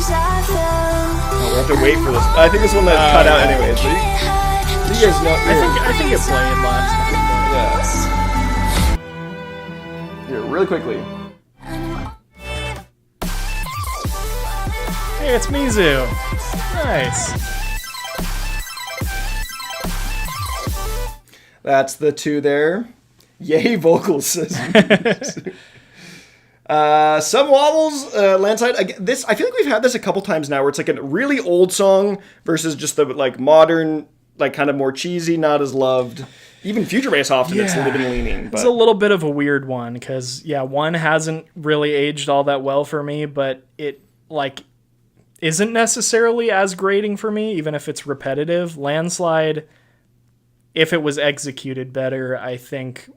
Oh, we have to wait for this. I think this one that cut out anyways. But you guys know. I think it played last time. Yeah. Here, really quickly. Hey, it's Mizu. Nice. That's the two there. Yay, vocals. Some Wobbles, Landslide. This I feel like we've had this a couple times now, where it's like a really old song versus just the like modern, like kind of more cheesy, not as loved. Even Future Bass often it's living leaning. But it's a little bit of a weird one because one hasn't really aged all that well for me, but it like isn't necessarily as grating for me, even if it's repetitive. Landslide, if it was executed better, I think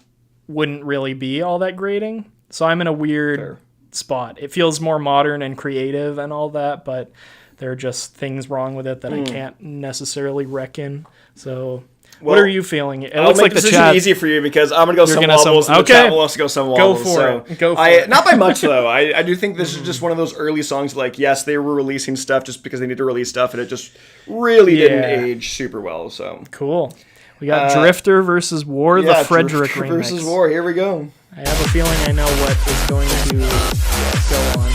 wouldn't really be all that grating. So I'm in a weird spot. It feels more modern and creative and all that, but there are just things wrong with it that I can't necessarily reckon. So what are you feeling? It looks like the chat easy for you because I'm gonna go Some Wobbles. And the chat wants to go Some Wobbles. Go for it. Not by much though. I do think this is just one of those early songs. Like yes, they were releasing stuff just because they need to release stuff, and it just really didn't age super well. So cool. We got Drifter versus War, the Frederick remix. Versus War. Here we go. I have a feeling I know what is going to go on.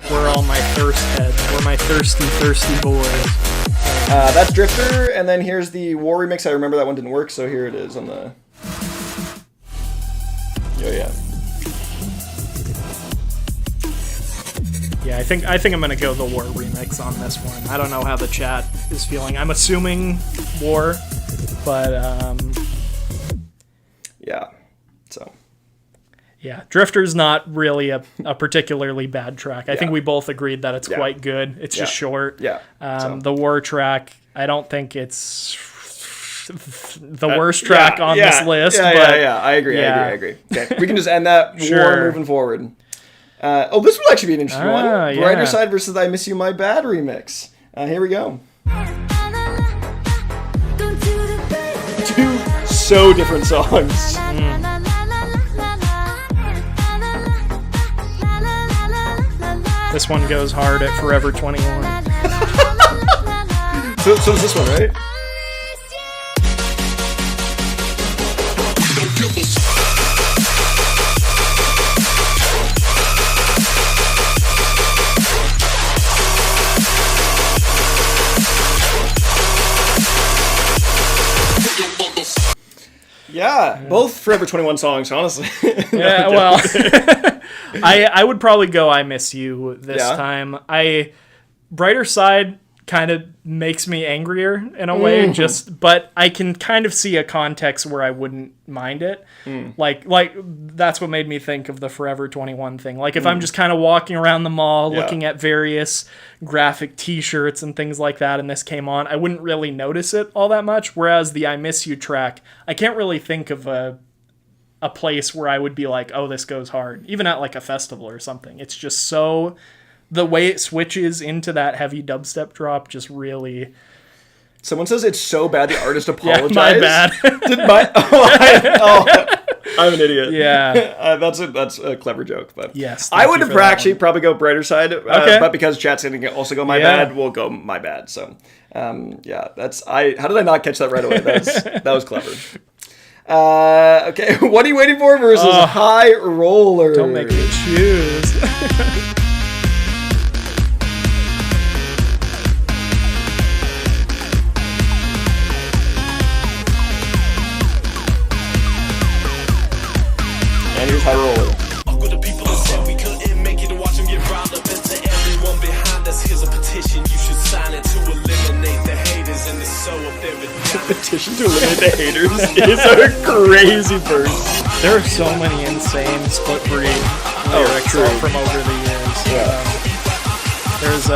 We're all my thirst heads. We're my thirsty boys. That's Drifter, and then here's the War remix. I remember that one didn't work, so here it is on the... Yeah. Yeah, I think I'm gonna go the War remix on this one. I don't know how the chat is feeling. I'm assuming War, but yeah. So yeah, Drifter's not really a particularly bad track. I think we both agreed that it's quite good. It's just short. Yeah. The War track, I don't think it's the worst track on this list. Yeah. I agree. Okay, we can just end that War moving forward. This will actually be an interesting one. Brighter Side versus I Miss You My Bad remix. Here we go. Two so different songs. This one goes hard at Forever 21. So is this one, right? Yeah, both Forever 21 songs, honestly. Yeah, well, I would probably go I Miss You this time. Brighter Side kind of makes me angrier in a way, but I can kind of see a context where I wouldn't mind it. Like that's what made me think of the Forever 21 thing. Like if I'm just kind of walking around the mall looking at various graphic t-shirts and things like that and this came on, I wouldn't really notice it all that much. Whereas the I Miss You track, I can't really think of a place where I would be like, oh, this goes hard. Even at like a festival or something. It's just so... The way it switches into that heavy dubstep drop just really... Someone says it's so bad the artist apologized. My bad. I'm an idiot. Yeah. That's a clever joke. But yes, I would have probably go Brighter Side. But because chat's going to also go My Bad, we'll go My Bad. So, how did I not catch that right away? That was clever. Okay, What Are You Waiting For versus High Roller. Don't make me choose. And here's High Roller. With the people that said we couldn't make it to watch them get riled up. And to everyone behind us, here's a petition. You should sign it to eliminate the haters and the soul of their Petition to eliminate the haters is a crazy verse. There are so many insane split breed lyrics true. from over the years. There's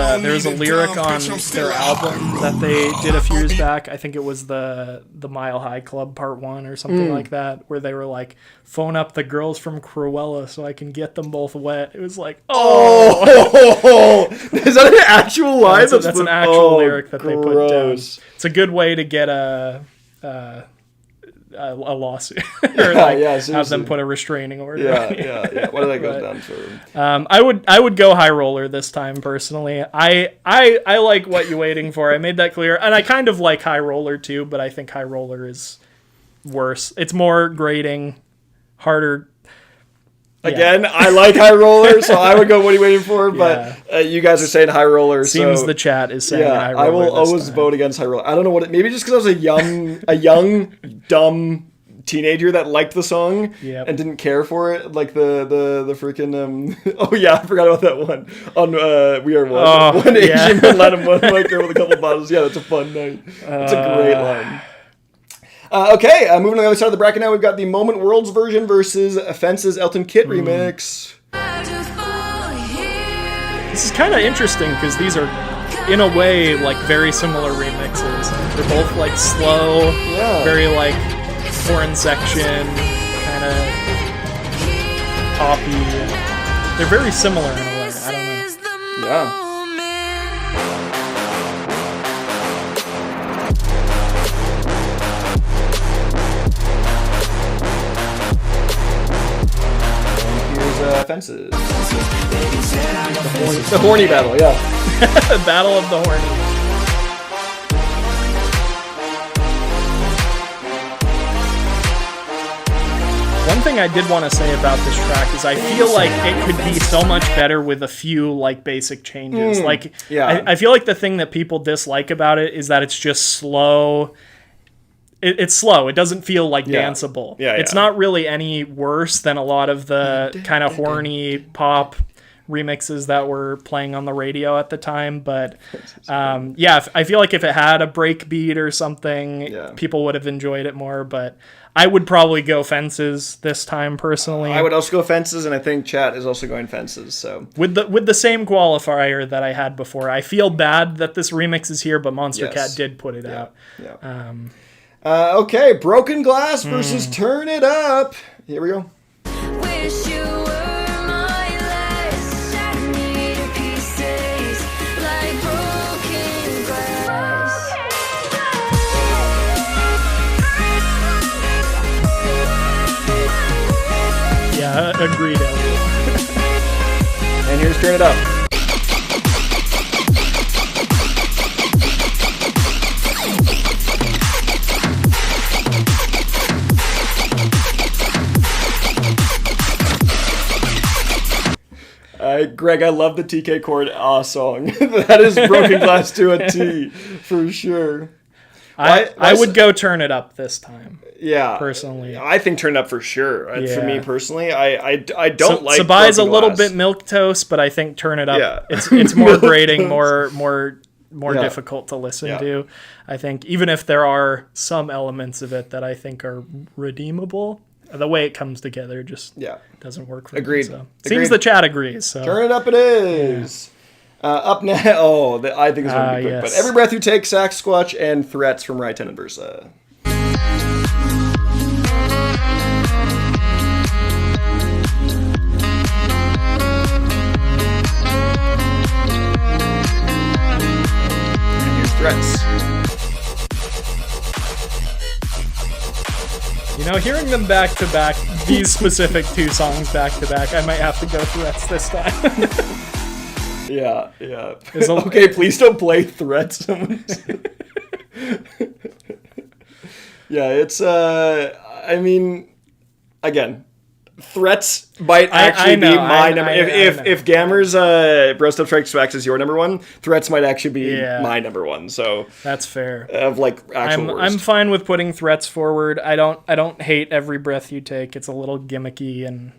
a lyric on their album that they did a few years back. I think it was the Mile High Club Part 1 or something like that, where they were like, phone up the girls from Cruella so I can get them both wet. It was like, Oh, is that an actual line? that's an actual lyric that they put down. gross. It's a good way to get a lawsuit or have seriously. them put a restraining order. Yeah. What did that go down to? I would go high roller this time personally. I like What You Waiting For. I made that clear, and I kind of like high roller too, but I think high roller is worse. It's more grating, harder. Again, I like high roller, so I would go. What are you waiting for? But you guys are saying high roller. Seems so, the chat is saying high roller. I will this always time. vote against high roller. I don't know what. Maybe just because I was a young, dumb teenager that liked the song and didn't care for it, like the freaking. Oh yeah, I forgot about that one on We Are One. One Asian man let him one white girl with a couple bottles. Yeah, that's a fun night. It's a great line. Okay, moving on the other side of the bracket now, we've got the Moment Worlds version versus Offense's Elton Kit remix. This is kind of interesting because these are, in a way, like very similar remixes. They're both like slow, very like horn section, kind of poppy. They're very similar in a way. I don't know. Yeah. Offenses. The horny battle, yeah. Battle of the Horny. One thing I did want to say about this track is I feel like it could be so much better with a few like basic changes. I feel like the thing that people dislike about it is that it's just slow. It's slow. It doesn't feel like danceable. It's not really any worse than a lot of the kind of horny pop remixes that were playing on the radio at the time. But I feel like if it had a break beat or something, people would have enjoyed it more. But I would probably go Fences this time personally. I would also go Fences, and I think chat is also going Fences. So with the same qualifier that I had before, I feel bad that this remix is here, but Monstercat did put it out. Yeah. Okay, Broken Glass versus Turn It Up. Here we go. Wish you were my last, shattered to pieces like broken glass. Yeah, agreed, Elliot. And here's Turn It Up. Greg, I love the TK Chord song. That is Broken Glass to a T, for sure. I would go Turn It Up this time. Yeah. Personally. I think Turn It Up for sure. For me personally, I don't like Sabai's a little Glass. bit milquetoast, but I think Turn It Up, it's more grating, more difficult to listen to. I think even if there are some elements of it that I think are redeemable, the way it comes together just doesn't work for me. So. Seems the chat agrees. So. Turn It Up it is. Up now, I think it's going to be quick. But Every Breath You Take, Sax Squatch, and Threats from Riot and Versa. And here's Threats. You know, hearing them back to back, these specific two songs back to back, I might have to go Threats this time. Yeah. Okay, please don't play Threats. Yeah, it's, I mean, again, Threats might actually be my number. If Gammer's Bro Stuff Strikes Back is your number one, Threats might actually be my number one. So that's fair. Of like actual worst. I'm fine with putting Threats forward. I don't hate Every Breath You Take. It's a little gimmicky and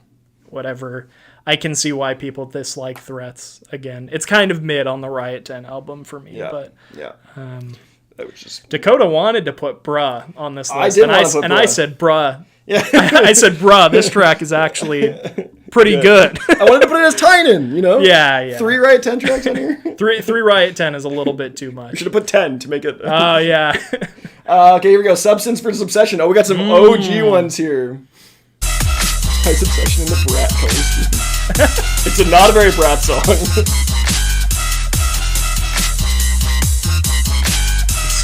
whatever. I can see why people dislike Threats. Again, it's kind of mid on the Riot 10 album for me. Yeah. But which is Dakota wanted to put bruh on this I list, did and wanna put I bruh. said bruh. yeah. I said bruh. This track is actually pretty good. I wanted to put it as Tynan, you know? Yeah. 3 Riot 10 tracks on here? Three Riot 10 is a little bit too We much. should have put 10 to make it. Oh yeah. Okay, here we go. Substance versus Obsession. Oh, we got some OG ones here. Nice Obsession in the Brat post. It's not a very Brat song.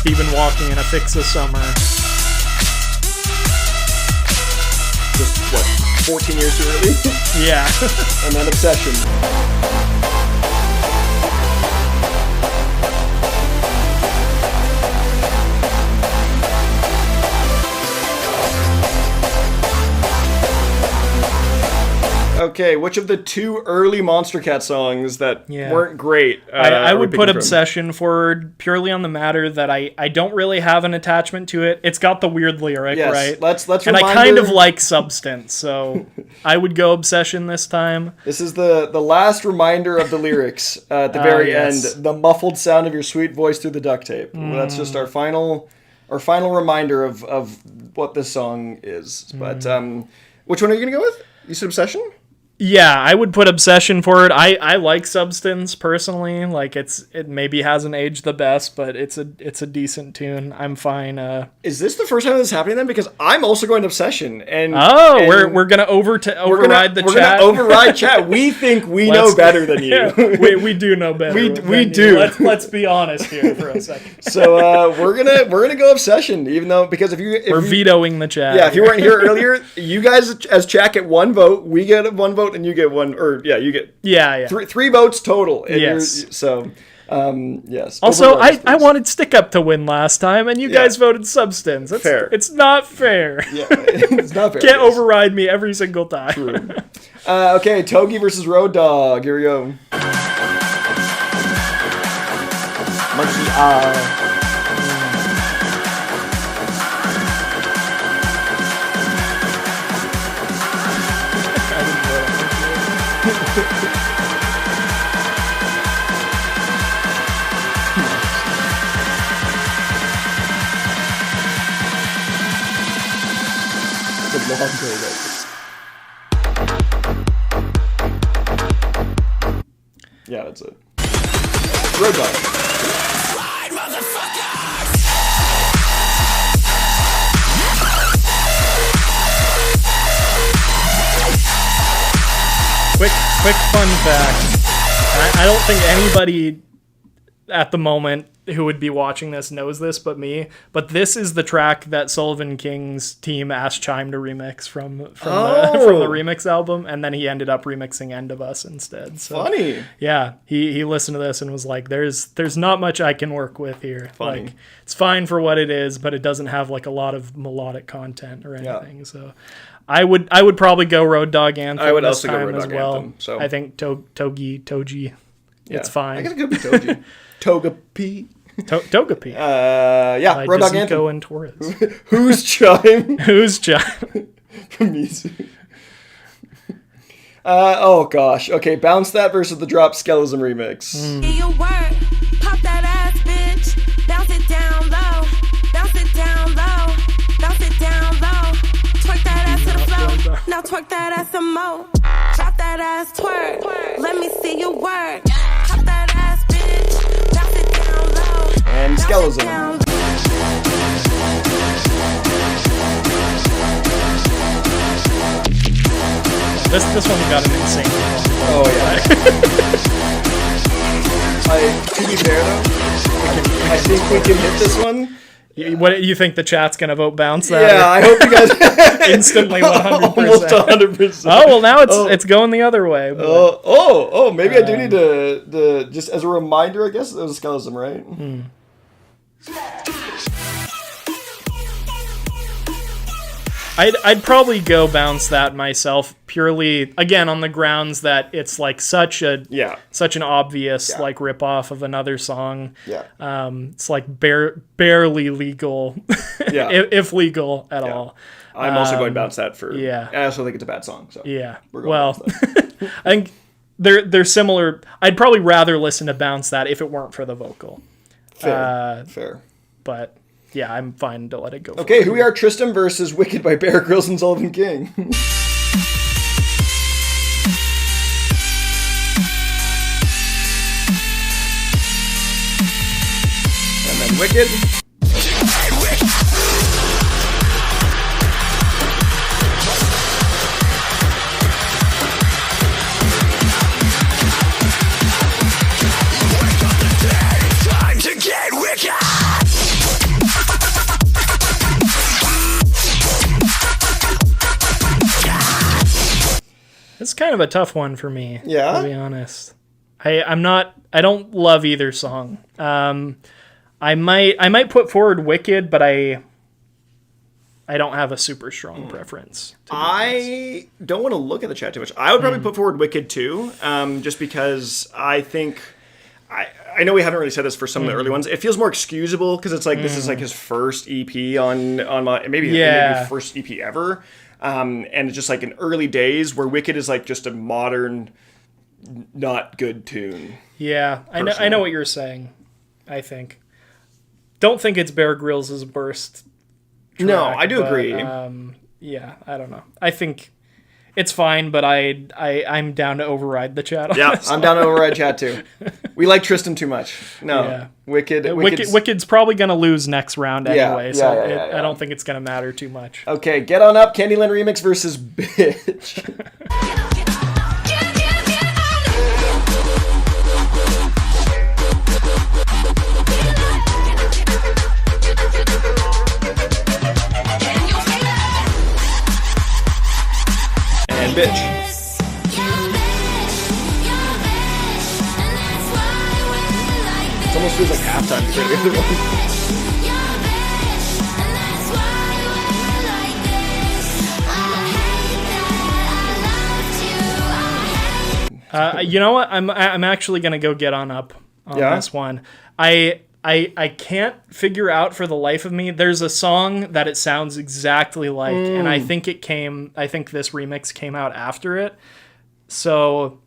Stephen walking in a fix of summer. Just, what, 14 years too early? Yeah. And then Obsession. Okay, which of the 2 early Monstercat songs that Yeah. weren't great? I are we would picking put from? Obsession forward purely on the matter that I don't really have an attachment to it. It's got the weird lyric, Yes, right? let's and I remind kind her- of like Substance, so I would go Obsession this time. This is the last reminder of the lyrics at the very yes. end. The muffled sound of your sweet voice through the duct tape. Well, that's just our final reminder of what this song is. But which one are you gonna go with? You said Obsession? Yeah, I would put Obsession forward. I like Substance personally. Like it maybe hasn't aged the best, but it's a decent tune. I'm fine. Is this the first time this is happening then? Because I'm also going to Obsession, and we're gonna override the we're chat. gonna override chat. We think we know better than you. Yeah, we do know better. We than you. do. Let's be honest here for a second. So we're gonna go Obsession, even though because if We're you, vetoing the chat. yeah, if you weren't here earlier, you guys as chat get 1 vote, we get 1 vote, and you get 1, or yeah, you get yeah. 3 votes total. And Yes. So yes. Also, Override, I please. wanted Stick Up to win last time, and you guys voted Substance. That's Fair. It's not fair. Yeah, it's not fair. Can't yes. override me every single time. Okay, Togi versus Road Dogg. Here we go. Monkey The long go record. Yeah, that's it. Road Dogg. Quick fun fact. I don't think anybody at the moment who would be watching this knows this but me. But this is the track that Sullivan King's team asked Chime to remix from the remix album, and then he ended up remixing End of Us instead. So, Funny. yeah, he listened to this and was like, "There's not much I can work with here. Funny. Like, it's fine for what it is, but it doesn't have like a lot of melodic content or anything." So. I would probably go Road Dogg Anthem I would this also go time Road as Dogg well. Anthem, so. I think Togi. It's fine. I guess it could be Togi. Toga P. Togepi. Yeah, By Road Dogg Jacinto Anthem. and Torres. Who's Chime? Who's Chime? From music. Oh gosh. Okay, Bounce That versus the Drop Skelism remix. Do your work, pop that ass, bitch. Bounce it down low, bounce it down low, bounce it down low. Twerk that ass to the floor, now twerk that ass some more. Drop that ass, twerk, let me see you work. Pop that ass, bitch, bounce it down low. And bounce it Skelism. down. This one got an insane. Oh yeah. To be fair though, I think we can hit this one. What you think the chat's gonna vote bounce that? Yeah, I hope you guys instantly 100%. almost 100%. Oh well, now it's going the other way. But, Maybe I do need to just as a reminder. I guess it was Skelism, right? I'd probably go bounce that myself, purely again on the grounds that it's like such an obvious like rip off of another song. Yeah. It's like barely legal, if legal at all. I'm also going to bounce that for. Yeah. I also think it's a bad song. So Yeah. we're going Well, bounce that. I think they're similar. I'd probably rather listen to bounce that if it weren't for the vocal. Fair. But but yeah, I'm fine to let it go. Okay, who we are, Tristan versus Wicked by Bear Grylls and Sullivan King. And then Wicked. Time to get wicked. It's kind of a tough one for me. Yeah? To be honest, I don't love either song. I might put forward Wicked, but I don't have a super strong preference. I don't want to look at the chat too much. I would probably put forward Wicked too, just because I think I know we haven't really said this for some of the early ones. It feels more excusable because it's like this is like his first EP on my maybe first EP ever, and it's just like in early days where Wicked is like just a modern, not good tune. Yeah, I know what you're saying. I think. Don't think it's Bear Grylls' worst track, No, I do but, agree. Yeah, I don't know. I think it's fine, but I'm down to override the chat. Yeah, I'm down to override chat too. We like Tristan too much. No, Yeah. Wicked's probably going to lose next round anyway, yeah. I don't think it's going to matter too much. Okay, Get On Up, Candyland Remix versus Bitch. And Bitch. It almost feels like halftime for the other one. You know what? I'm actually gonna go Get On Up on this one. I can't figure out for the life of me. There's a song that it sounds exactly like, and I think this remix came out after it. So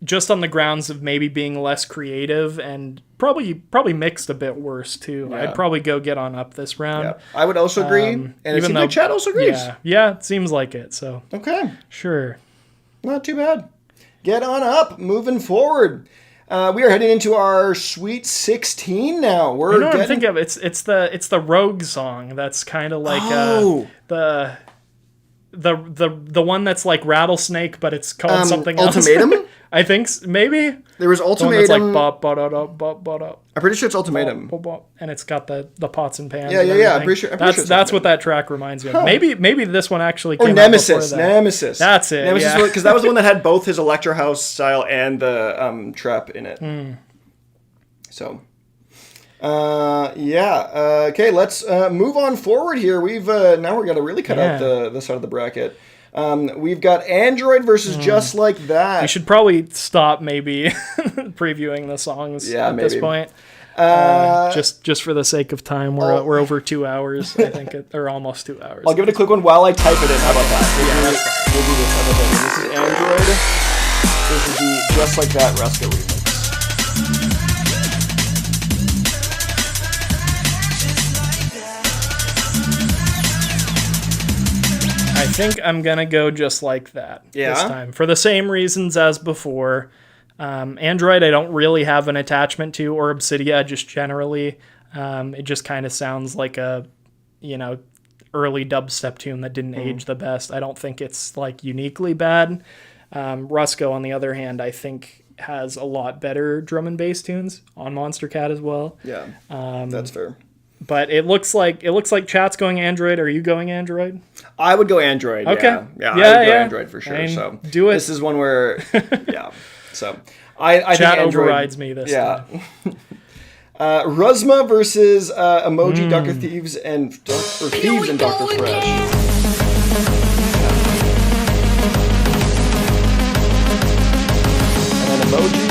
just on the grounds of maybe being less creative and probably mixed a bit worse too. Yeah. I'd probably go Get On Up this round. Yeah, I would also agree, and it seems like Chad also agrees. Yeah, it seems like it. So Okay, sure. not too bad. Get On Up. Moving forward, we are heading into our Sweet 16 now. We're You know what I'm thinking of? It's the Rogue song. That's kind of like the one that's like Rattlesnake, but it's called something else. Ultimatum? I think maybe There was the one Ultimatum. that's like bop bop bop bop bop. I'm pretty sure it's Ultimatum. Bop, bop, and it's got the pots and pans. Yeah, and yeah, yeah. I'm everything. pretty sure That's it's what that track reminds me of. Maybe this one actually Or came Nemesis. out before that. Nemesis. That's it. Nemesis, yeah. because that was the one that had both his electro house style and the trap in it. So, okay, let's move on forward here. We've now we're gonna really cut out the side of the bracket. We've got Android versus Just Like That. We should probably stop maybe previewing the songs at this point. Just for the sake of time, we're over 2 hours, I think, or almost 2 hours. I'll give it a quick one while I type it in. How about that? We'll do this. How about that? This is Android. This is the Just Like That Rusko remix. I think I'm gonna go Just Like That this time for the same reasons as before. Android, I don't really have an attachment to, or Obsidia, just generally. It just kind of sounds like a, early dubstep tune that didn't age the best. I don't think it's like uniquely bad. Rusko, on the other hand, I think has a lot better drum and bass tunes on Monstercat as well. Yeah, that's fair. But it looks like Chat's going Android. Are you going Android? I would go Android. Okay. Yeah, I would go Android for sure. So do it. This is one where, So I Chat think Android overrides me this time. Ruzma versus Emoji, Dr. Thieves, and Thieves and Dr. Fresh. And then Emoji.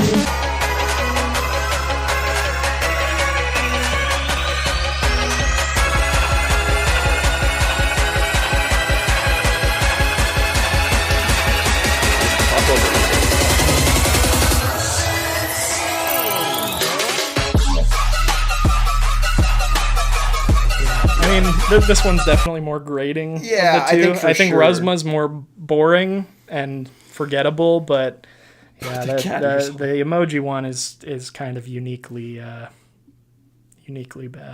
I mean, this one's definitely more grating. Yeah, of the two. I think for sure. Ruzma's more boring and forgettable, but yeah, the emoji one is kind of uniquely bad.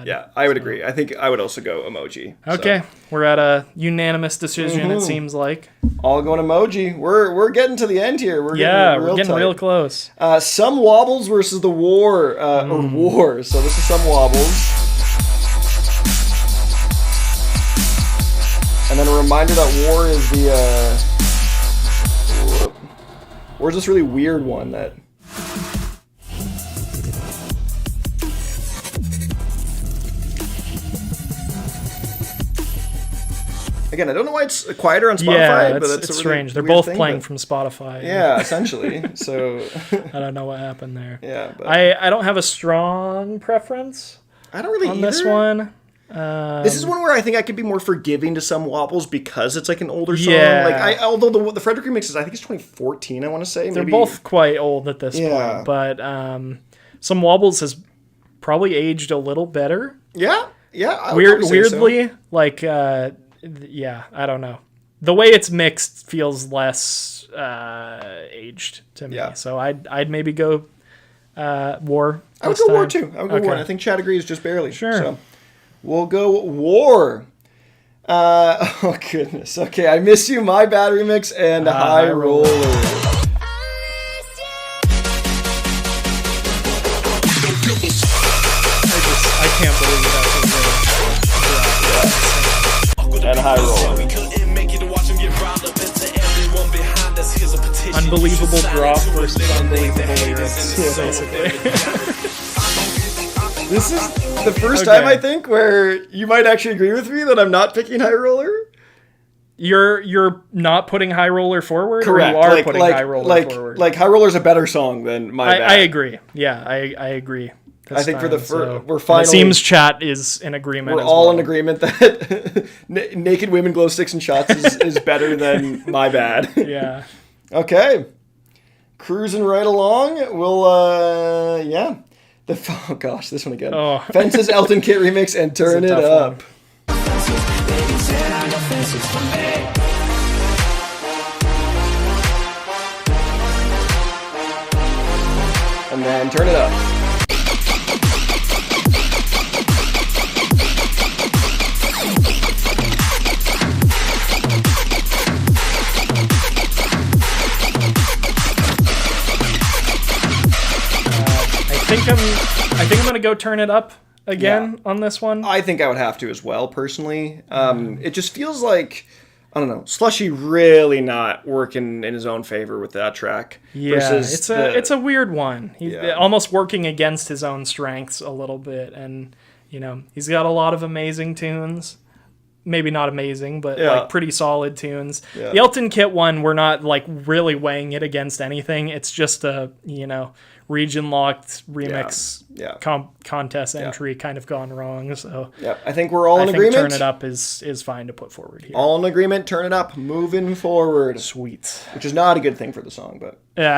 Yeah, I would agree. I think I would also go emoji. Okay, we're at a unanimous decision. It seems like all going emoji. We're getting to the end here. We're getting real close. Some wobbles versus the war or war. So this is some wobbles. And then a reminder that war is war's this really weird one that. Again, I don't know why it's quieter on Spotify, but it's strange. They're both playing from Spotify. Yeah, essentially. So I don't know what happened there. Yeah, but I don't have a strong preference. I don't really on either. This one. This is one where I think I could be more forgiving to some wobbles because it's like an older song. Yeah. Like although the Frederick remix is, I think it's 2014. I want to say they're both quite old at this point, but some wobbles has probably aged a little better. Yeah, I would probably say weirdly, so. like yeah, I don't know. The way it's mixed feels less aged to me. Yeah. So I'd maybe go war. I would go war too. I would go war. And I think Chad agrees just barely. Sure. So we'll go war. Oh goodness. Okay, I Miss You, My Bad remix, and High Roller. I can't believe that. And High Roller. Unbelievable drop versus unbelievable lyrics, basically. This is the first time, I think, where you might actually agree with me that I'm not picking High Roller. You're not putting High Roller forward? Correct. Or you are putting High Roller forward? Like High Roller's a better song than My Bad. I agree. Yeah, I agree. I think for the first, we're it finally. It seems chat is in agreement. We're all in agreement that Naked Women Glow Sticks and Shots is better than My Bad. Yeah. Okay. Cruising right along. We'll oh gosh, this one again. Oh. Fences Elton Kit remix and Turn It Up. And then Turn It Up. I think I'm gonna go Turn It Up again on this one. I think I would have to as well, personally. It just feels like, I don't know, Slushy really not working in his own favor with that track. Yeah, it's a weird one. He's almost working against his own strengths a little bit, and he's got a lot of amazing tunes. Maybe not amazing, but like pretty solid tunes. Yeah. The Elton Kit one, we're not like really weighing it against anything. It's just a region locked remix contest entry kind of gone wrong. So I think we're all in agreement. Turn It Up is fine to put forward here. All in agreement. Turn It Up. Moving forward. Sweet. Which is not a good thing for the song, but yeah.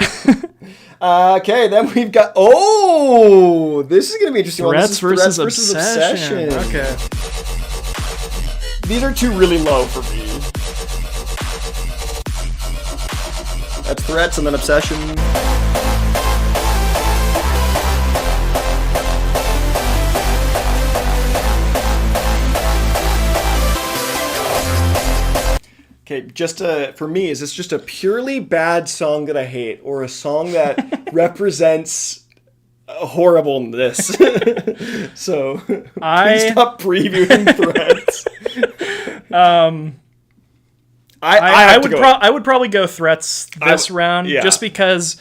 Okay, then we've got this is gonna be interesting. Threats versus Obsession. Okay. These are two really low for me. That's Threats and then Obsession. Okay, for me, is this just a purely bad song that I hate, or a song that represents horribleness? So please stop previewing Threats. I would probably go Threats this round, just because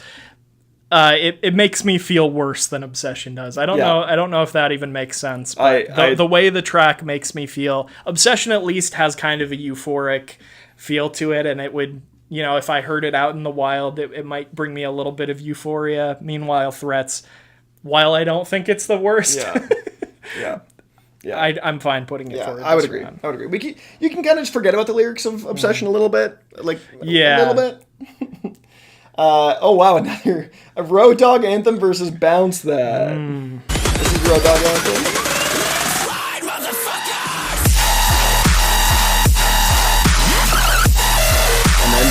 it makes me feel worse than Obsession does. I don't know if that even makes sense. But the way the track makes me feel, Obsession at least has kind of a euphoric feel to it, and it would, if I heard it out in the wild, it might bring me a little bit of euphoria. Meanwhile, Threats, while I don't think it's the worst, I'm fine putting it forward. I would agree. You can kind of just forget about the lyrics of Obsession a little bit, a little bit. Oh wow, another a Road Dogg anthem versus Bounce That. This is Road Dogg anthem.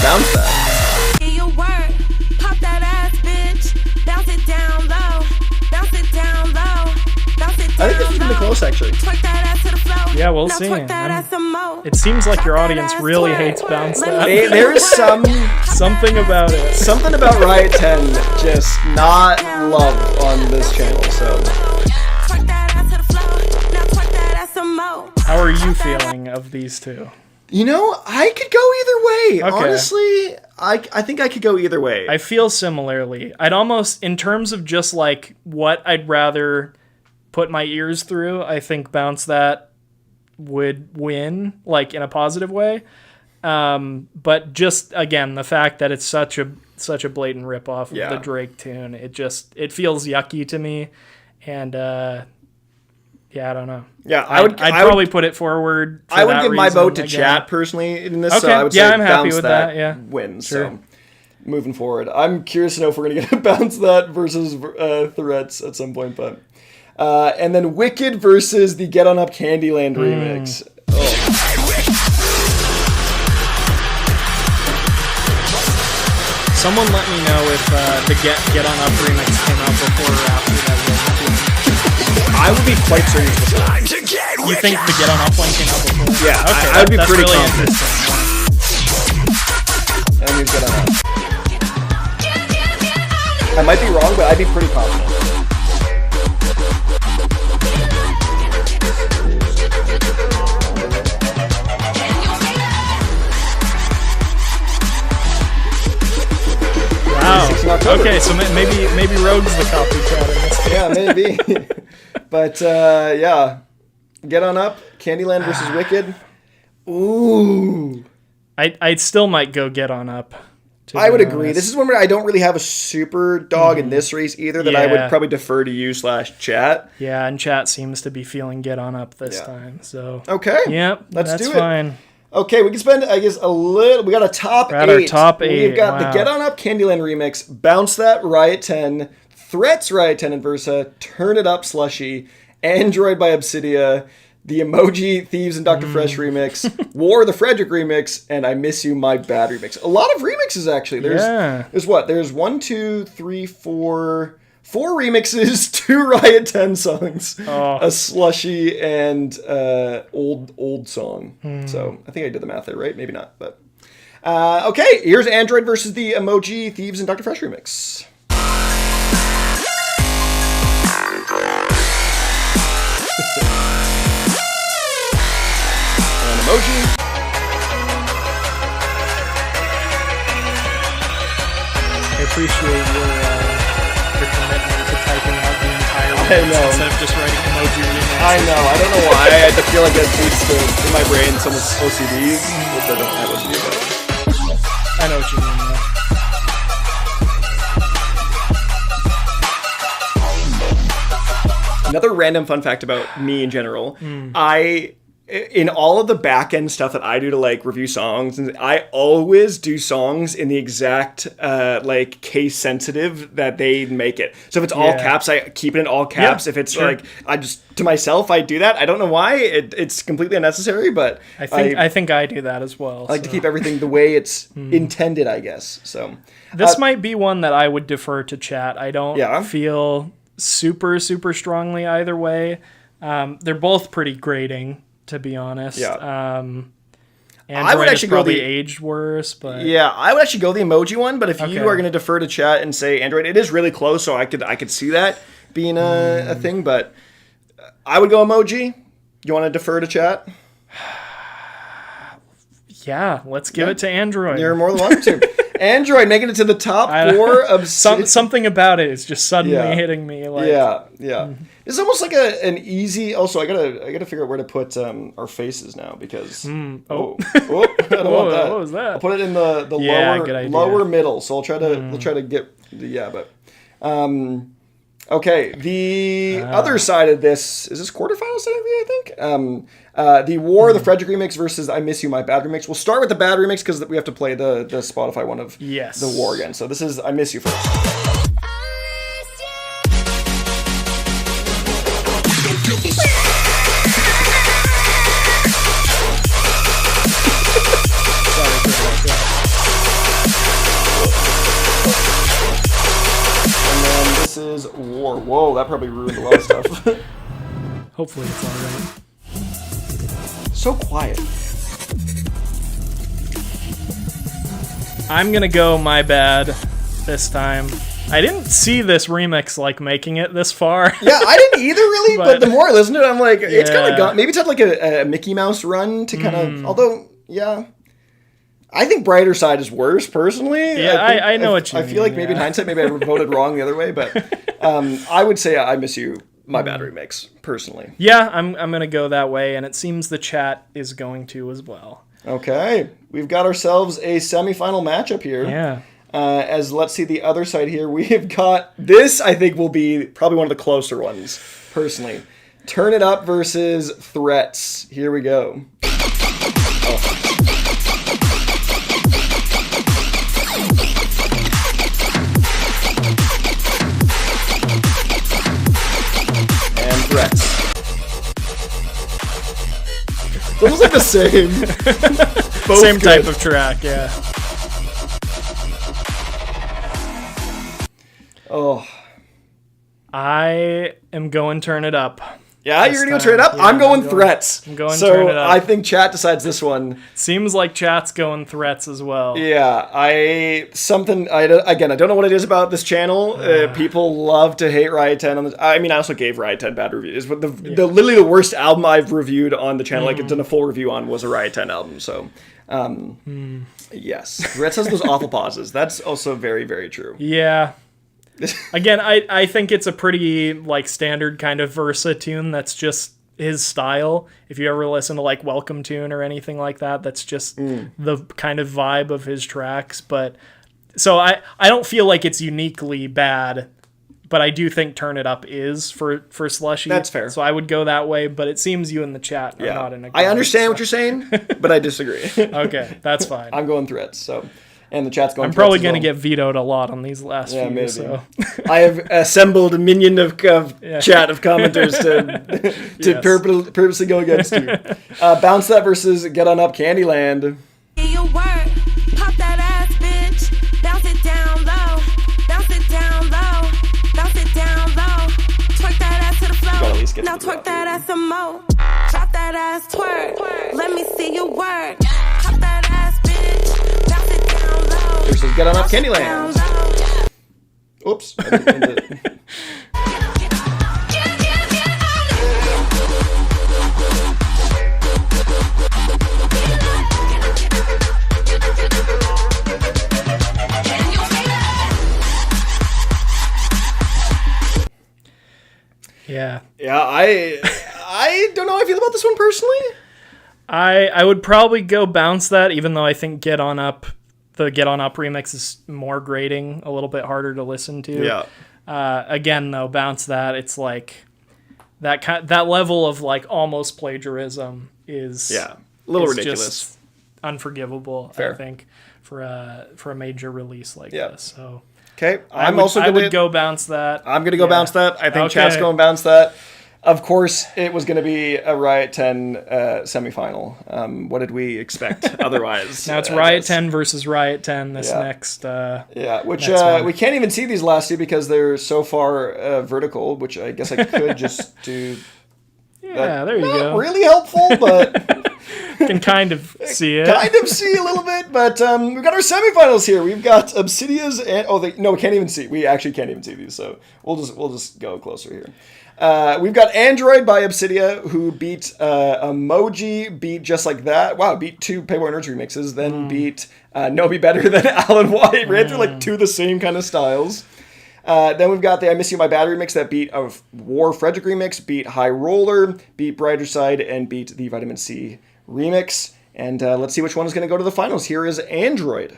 bounce that. See you work. Pop that ass, bitch. Bounce it down low. Bounce it down low. Bounce it down I think this is gonna be close, actually. Twerk that ass to the floor. Yeah, we'll Now see. twerk that ass some more. It seems like your Twerk that audience ass, really twerk. hates bounce Let me that. see you There is twerk. Something about it. something about Riot 10 just not loved on this channel. So Twerk that ass to the floor. Now twerk that ass some more. How are you feeling of these two? you know, I could go either way. Okay. Honestly, I think I could go either way. I feel similarly. I'd almost, in terms of just like what I'd rather put my ears through, I think Bounce That would win, like in a positive way. But just again, the fact that it's such a blatant ripoff of the Drake tune, it feels yucky to me, and I don't know. Yeah, I'd probably put it forward. For I would that give my reason vote to again. chat personally in this. So Okay, I would yeah, say I'm happy Bounce with That, that, yeah. wins. Sure. So moving forward, I'm curious to know if we're gonna get a Bounce That versus Threats at some point, but and then Wicked versus the Get On Up Candyland remix. Someone let me know if the Get On Up remix came out before or after that. I would be quite certain it's before. You think the Get On Up one came out before? Yeah, Okay, I would be that's pretty really confident. interesting. And here's Get On Up. I might be wrong, but I'd be pretty confident. Wow. 16 October. Okay, so maybe Rogue's the copycat in this. Yeah, maybe. But yeah, Get On Up, Candyland versus Wicked. Ooh, I still might go Get On Up. I would agree. This is one where I don't really have a super dog in this race either. That I would Yeah. probably defer to you /chat. Yeah, and chat seems to be feeling Get On Up this time. So Okay. yep, Let's that's do it. fine. Okay, we can spend, I guess, a little. We got a top We're at 8. our top 8, We've got wow. the Get On Up Candyland remix, Bounce That Riot 10, Threats Riot 10 and Versa, Turn It Up Slushy, Android by Obsidia, the Emoji Thieves and Dr. Fresh remix, War the Frederick remix, and I Miss You My Bad remix. A lot of remixes actually. There's what? There's 1, 2, 3, 4 remixes, 2 Riot 10 songs, a Slushy, and old song. So I think I did the math there, right? Maybe not, but okay. Here's Android versus the Emoji Thieves and Dr. Fresh remix. And Emoji. I appreciate your commitment to typing out the entire I remix know. instead of just writing emoji remix. I know. I don't know why. I feel like that leads to, in my brain, someone's OCD, which I don't have OCD, but I know what you mean, though. another random fun fact about me in general, in all of the back end stuff that I do to like review songs, and I always do songs in the exact like case sensitive that they make it. So if it's all Yeah. caps, I keep it in all caps. Yeah, If it's sure. like I just to myself, I do that. I don't know why. It's completely unnecessary, but I think I do that as well. I like to keep everything the way it's intended, I guess. So This might be one that I would defer to chat. I don't Yeah. feel super strongly either way. They're both pretty grating, to be honest. Yeah. Android actually is go probably the- aged worse, but yeah, I would actually go the emoji one, but if Okay. you are going to defer to chat and say Android, it is really close, so I could see that being a thing, but I would go emoji. You want to defer to chat? yeah, let's give it to Android. You're more than welcome to. Android making it to the top 4 of Something about it is just suddenly Yeah. hitting me. Like, yeah. It's almost like an easy. Also, I gotta figure out where to put our faces now because I don't want that. what was that? I'll put it in the Yeah, good idea. lower middle. So I'll try to get okay. The other side of this is quarterfinals technically, I think. The War, the Frederick remix versus I Miss You My Bad remix. We'll start with the bad remix because we have to play the Spotify one of Yes. the War again. So this is I Miss You first. Sorry for that. Yeah. Whoa, that probably ruined a lot of stuff. Hopefully it's alright. So quiet. I'm gonna go My Bad this time. I didn't see this remix like making it this far. Yeah, I didn't either really, but the more I listen to it, I'm like, it's kind of Yeah. got, maybe it's had like a Mickey Mouse run to kind of, although, yeah. I think Brighter Side is worse, personally. Yeah, think- I know what you I feel like mean, maybe in yeah. hindsight, maybe I voted wrong the other way, but I would say I Miss You, My Bad remix, personally. Yeah, I'm gonna go that way, and it seems the chat is going to as well. Okay, we've got ourselves a semifinal matchup here. Yeah. As let's see the other side here, we have got this. I think will be probably one of the closer ones, personally. Turn It Up versus Threats. Here we go. And Threats. It's almost like the same. Both Same type good. of track, yeah. Oh. I am going Turn It Up. Yeah, This you're gonna go time. Turn It Up? Yeah, I'm going Threats. I'm going so Turn It Up. I think chat decides this one. Seems like chat's going Threats as well. Yeah, I don't know what it is about this channel. People love to hate Riot 10 on this. I mean, I also gave Riot 10 bad reviews, but the literally the worst album I've reviewed on the channel, like it's done a full review on, was a Riot 10 album. So, yes, Threats has those awful pauses. That's also very, very true. Yeah. Again, I think it's a pretty like standard kind of Versa tune that's just his style. If you ever listen to like Welcome Tune or anything like that, that's just the kind of vibe of his tracks. But so I don't feel like it's uniquely bad, but I do think Turn It Up is for Slushy. That's fair. So I would go that way, but it seems you in the chat are not in agreement. I understand what you're saying, but I disagree. Okay, that's fine. I'm going Threats. So, and the chat's going. I'm probably going to get vetoed a lot on these last few. maybe. So. I have assembled a minion of chat of commenters to Yes. purposely go against you. Bounce That versus Get On Up Candyland. In your work, pop that ass, bitch. Bounce it down low, bounce it down low, bounce it down low. Twerk that ass to the gotta at least floor. get Now to the twerk rap. that ass some more. Drop that ass, twerk. Let me see you work. Pop that ass, bitch. Bounce it down low. Versus Get On Up Bounce it down Candyland. low. Oops. I didn't mean to- Yeah. Yeah, I don't know how I feel about this one personally. I would probably go Bounce That, even though I think Get On Up, the Get On Up remix is more grating, a little bit harder to listen to. Yeah. Again, though, Bounce That, it's like that level of like almost plagiarism is Yeah. A little is ridiculous. just unforgivable. Fair. I think for a major release like Yeah. this. So Okay. I I'm would, also I going would to go Bounce That. I'm going to go Yeah. Bounce That. I think chat's Okay. going Bounce That. Of course, it was going to be a Riot 10 semifinal. What did we expect otherwise? Now it's I Riot guess. 10 versus Riot 10 this Yeah. next. Yeah, which next one. we can't even see these last two because they're so far vertical, which I guess I could just do. Yeah, there you Not go. really helpful, but Can kind of see it. kind of see a little bit. But we've got our semifinals here. We've got Obsidia's and we can't even see. We actually can't even see these, so we'll just go closer here. We've got Android by Obsidia, who beat Emoji, beat Just Like That. Wow, beat two Playboy Nerds remixes, then beat No Be Better Than Alan White. Ran through like two of the same kind of styles. Then we've got the I Miss You My Bad remix that beat a War Frederick remix, beat High Roller, beat Brighter Side, and beat the Vitamin C remix. And let's see which one is going to go to the finals. Here is Android.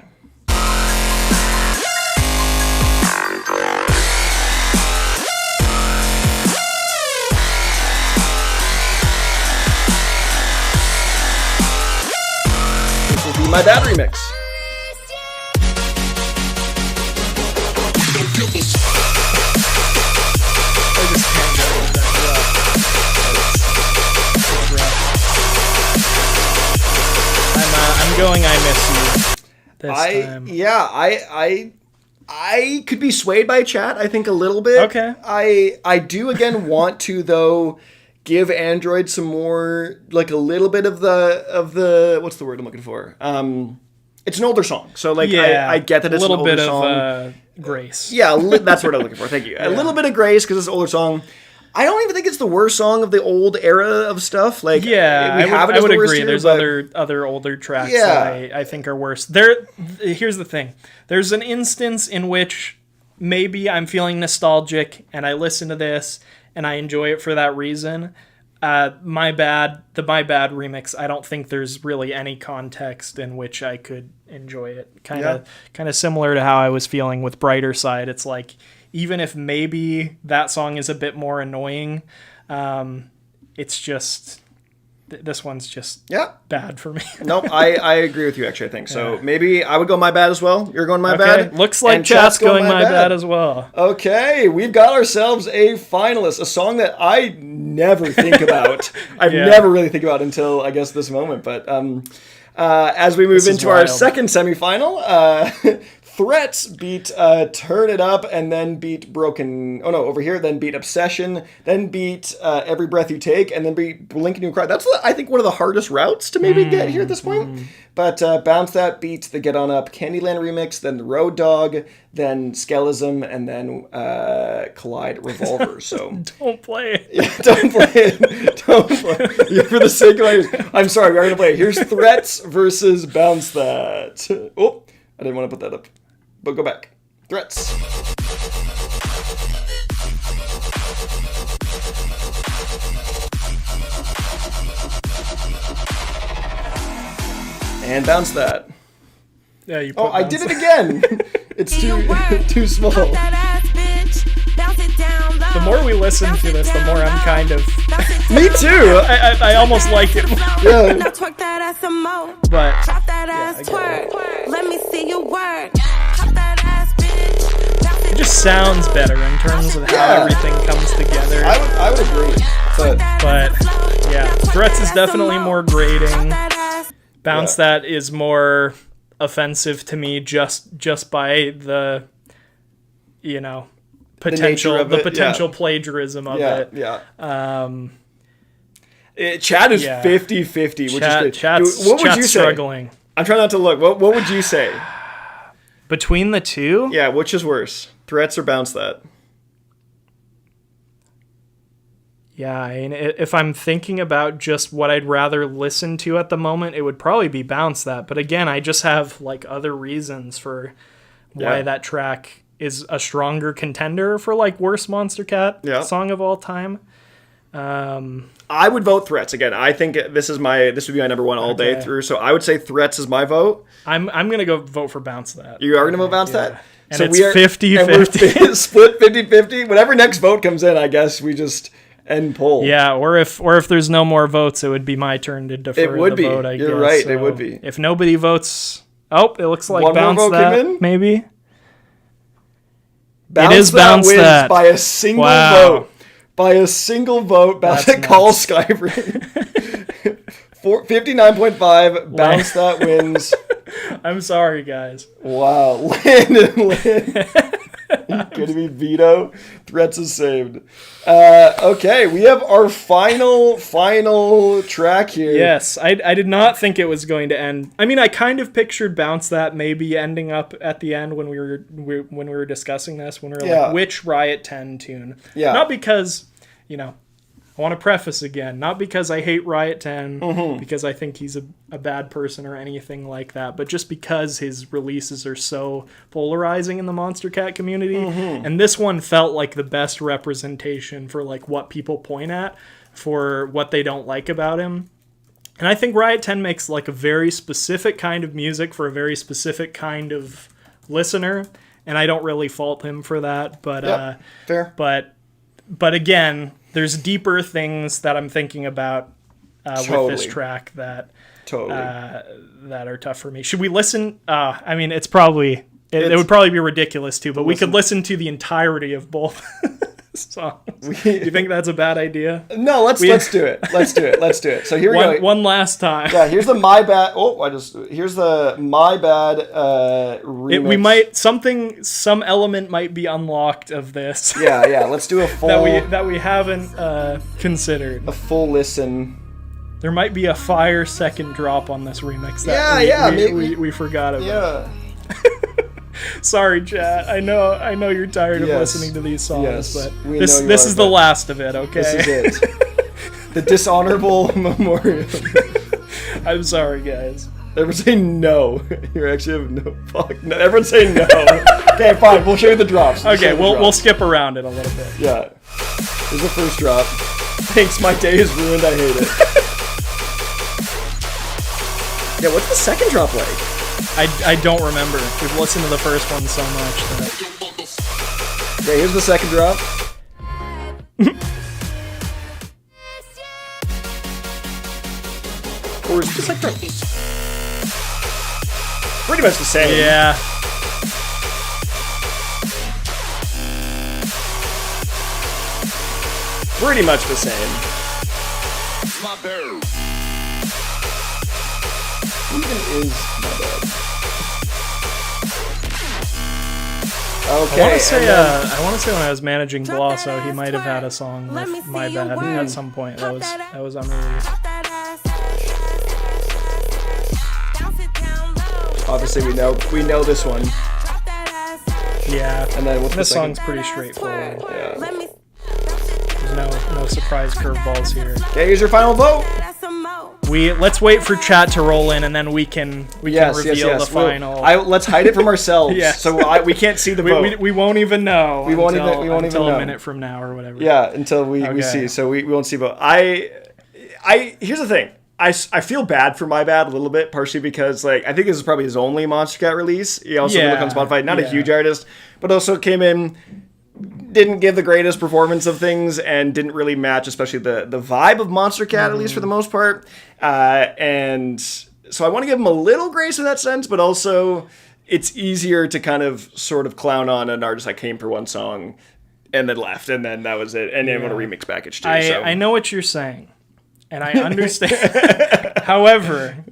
This will be My Bad remix. I'm going I Miss You this time. I I could be swayed by chat, I think, a little bit. Okay. I do, again, want to, though, give Android some more, like, a little bit of the what's the word I'm looking for? It's an older song. So, like, I get that it's an older song. A little bit of grace. Yeah, that's what I'm looking for. Thank you. A little bit of grace, because it's an older song. I don't even think it's the worst song of the old era of stuff. Like, I would agree. Here, there's other older tracks that I think are worse. Here's the thing. There's an instance in which maybe I'm feeling nostalgic and I listen to this and I enjoy it for that reason. The My Bad remix, I don't think there's really any context in which I could enjoy it. Kind of similar to how I was feeling with Brighter Side. It's like, even if maybe that song is a bit more annoying, it's just this one's just bad for me. Nope, I agree with you, actually, I think. So maybe I would go My Bad as well. You're going My Bad? Looks like chat's going My Bad as well. Okay, we've got ourselves a finalist, a song that I never think about. I never really think about until, I guess, this moment. But as we move into our second semifinal, Threats beat Turn It Up, and then beat then beat Obsession, then beat Every Breath You Take, and then beat Blink and You Cry. That's, I think, one of the hardest routes to maybe get here at this point. But Bounce That beat the Get On Up Candyland remix, then the Road Dog, then Skelism, and then Collide Revolver. So don't play it. Yeah, don't play it. Don't play it. For the sake of it, I'm sorry, we are going to play it. Here's Threats versus Bounce That. Oh, I didn't want to put that up. But go back. Threats. And Bounce That. Yeah, you. I did it again. It's too small. The more we listen to this, the more I'm kind of. Me too. I almost like it. Yeah. But Let me see you work. it just sounds better in terms of how everything comes together. I would agree. But yeah, Threats is definitely more grating. Bounce That is more offensive to me just by the potential plagiarism of it. Chad is 50-50, which is good. What would you say? Struggling. I'm trying not to look. What would you say? Between the two? Yeah, which is worse? Threats or Bounce That? Yeah, I mean, if I'm thinking about just what I'd rather listen to at the moment, it would probably be Bounce That. But again, I just have like other reasons for why that track is a stronger contender for like worst Monstercat song of all time. I would vote Threats again. I think this would be my number one all day through. So I would say Threats is my vote. I'm gonna go vote for Bounce That. You are gonna vote Bounce That. And so it's 50-50. Split 50-50. Whatever next vote comes in, I guess we just end poll. Yeah, or if there's no more votes, it would be my turn to defer the vote. I guess. You're right. So it would be. If nobody votes, it looks like one Bounce more vote That came in? maybe. Bounce it is That Bounce wins That by a single vote. By a single vote, Bounce That calls Skyrim. 59.5. Bounce That wins. I'm sorry, guys. Wow, Lynn. Gonna be veto. Threats is saved. Okay, we have our final track here. Yes, I did not think it was going to end. I mean, I kind of pictured Bounce That maybe ending up at the end when we were discussing this, when we were like, which Riot 10 tune? Yeah. Not because, I want to preface again, not because I hate Riot 10, because I think he's a bad person or anything like that, but just because his releases are so polarizing in the Monstercat community. And this one felt like the best representation for like what people point at for what they don't like about him. And I think Riot 10 makes like a very specific kind of music for a very specific kind of listener, and I don't really fault him for that. But fair. But again, there's deeper things that I'm thinking about with this track that are tough for me. Should we listen? I mean, it would probably be ridiculous too, but we could listen to the entirety of both songs. Do you think that's a bad idea? No, let's do it. Let's do it. So here we go. One last time. Yeah, here's the My Bad. Here's the My Bad remix. Some element might be unlocked of this. Yeah. Let's do a full that we haven't considered. a full listen. There might be a fire second drop on this remix we forgot about. Yeah. Sorry, chat. I know you're tired of listening to these songs, Yes, but we this know you are, is the but last of it, okay? This is it. The dishonorable memorial. I'm sorry, guys. Everyone's saying no. You actually have no fuck. No, everyone's saying no. Okay, fine. We'll show you the drops. Okay, we'll skip around it a little bit. Yeah. Here's the first drop. Thanks, my day is ruined. I hate it. Yeah, what's the second drop like? I don't remember. We've listened to the first one so much that... Okay, here's the second drop. Or is it just like pretty much the same. Yeah. Pretty much the same. Even is my bad. Okay. I want to say when I was managing Blosso, he might have had a song with My Bad at some point. That was unreleased. Obviously, we know this one. Yeah. And then what's this the song's pretty straightforward. Yeah. There's no surprise curveballs here. Okay, here's your final vote. Let's wait for chat to roll in, and then we can reveal the final. Let's hide it from ourselves. Yes. So we can't see the vote. We won't even know. We won't even know a minute from now or whatever. Yeah, until we see. So we won't see vote. Here's the thing. I feel bad for My Bad a little bit, partially because I think this is probably his only Monstercat release. He also look on Spotify, not a huge artist, but also came in, didn't give the greatest performance of things, and didn't really match, especially the vibe of Monstercat, at least for the most part. And so I want to give him a little grace in that sense, but also it's easier to kind of sort of clown on an artist that came for one song and then left, and then that was it, and then on a remix package too. I know what you're saying, and I understand. However,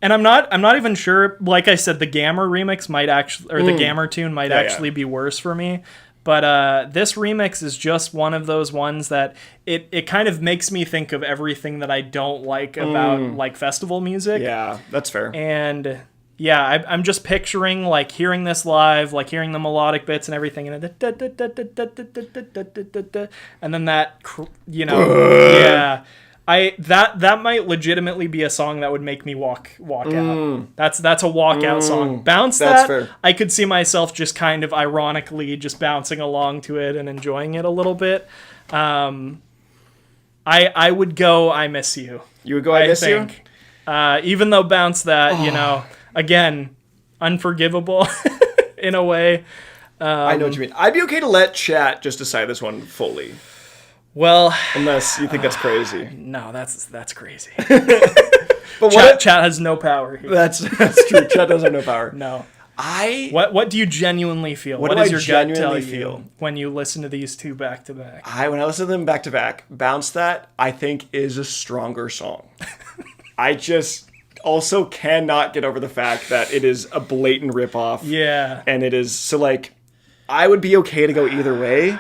and I'm not even sure. Like I said, the Gamma remix might actually, or the Gamma tune might actually be worse for me. But this remix is just one of those ones that it kind of makes me think of everything that I don't like about festival music. Yeah, that's fair. And yeah, I'm just picturing hearing this live, hearing the melodic bits and everything, and then that, yeah. That might legitimately be a song that would make me walk out. That's a walkout song. Bounce That. Fair. I could see myself just kind of ironically just bouncing along to it and enjoying it a little bit. I would go I Miss You. You would go I Miss You? Even though Bounce That, again, unforgivable in a way. I know what you mean. I'd be okay to let chat just decide this one fully. Well, unless you think that's crazy. No, that's crazy. But chat has no power here. That's true. Chat does have no power. No. What do you genuinely feel? What does your gut tell you when you listen to these two back to back? When I listen to them back to back, Bounce That I think is a stronger song. I just also cannot get over the fact that it is a blatant ripoff. Yeah. And it is I would be okay to go either way.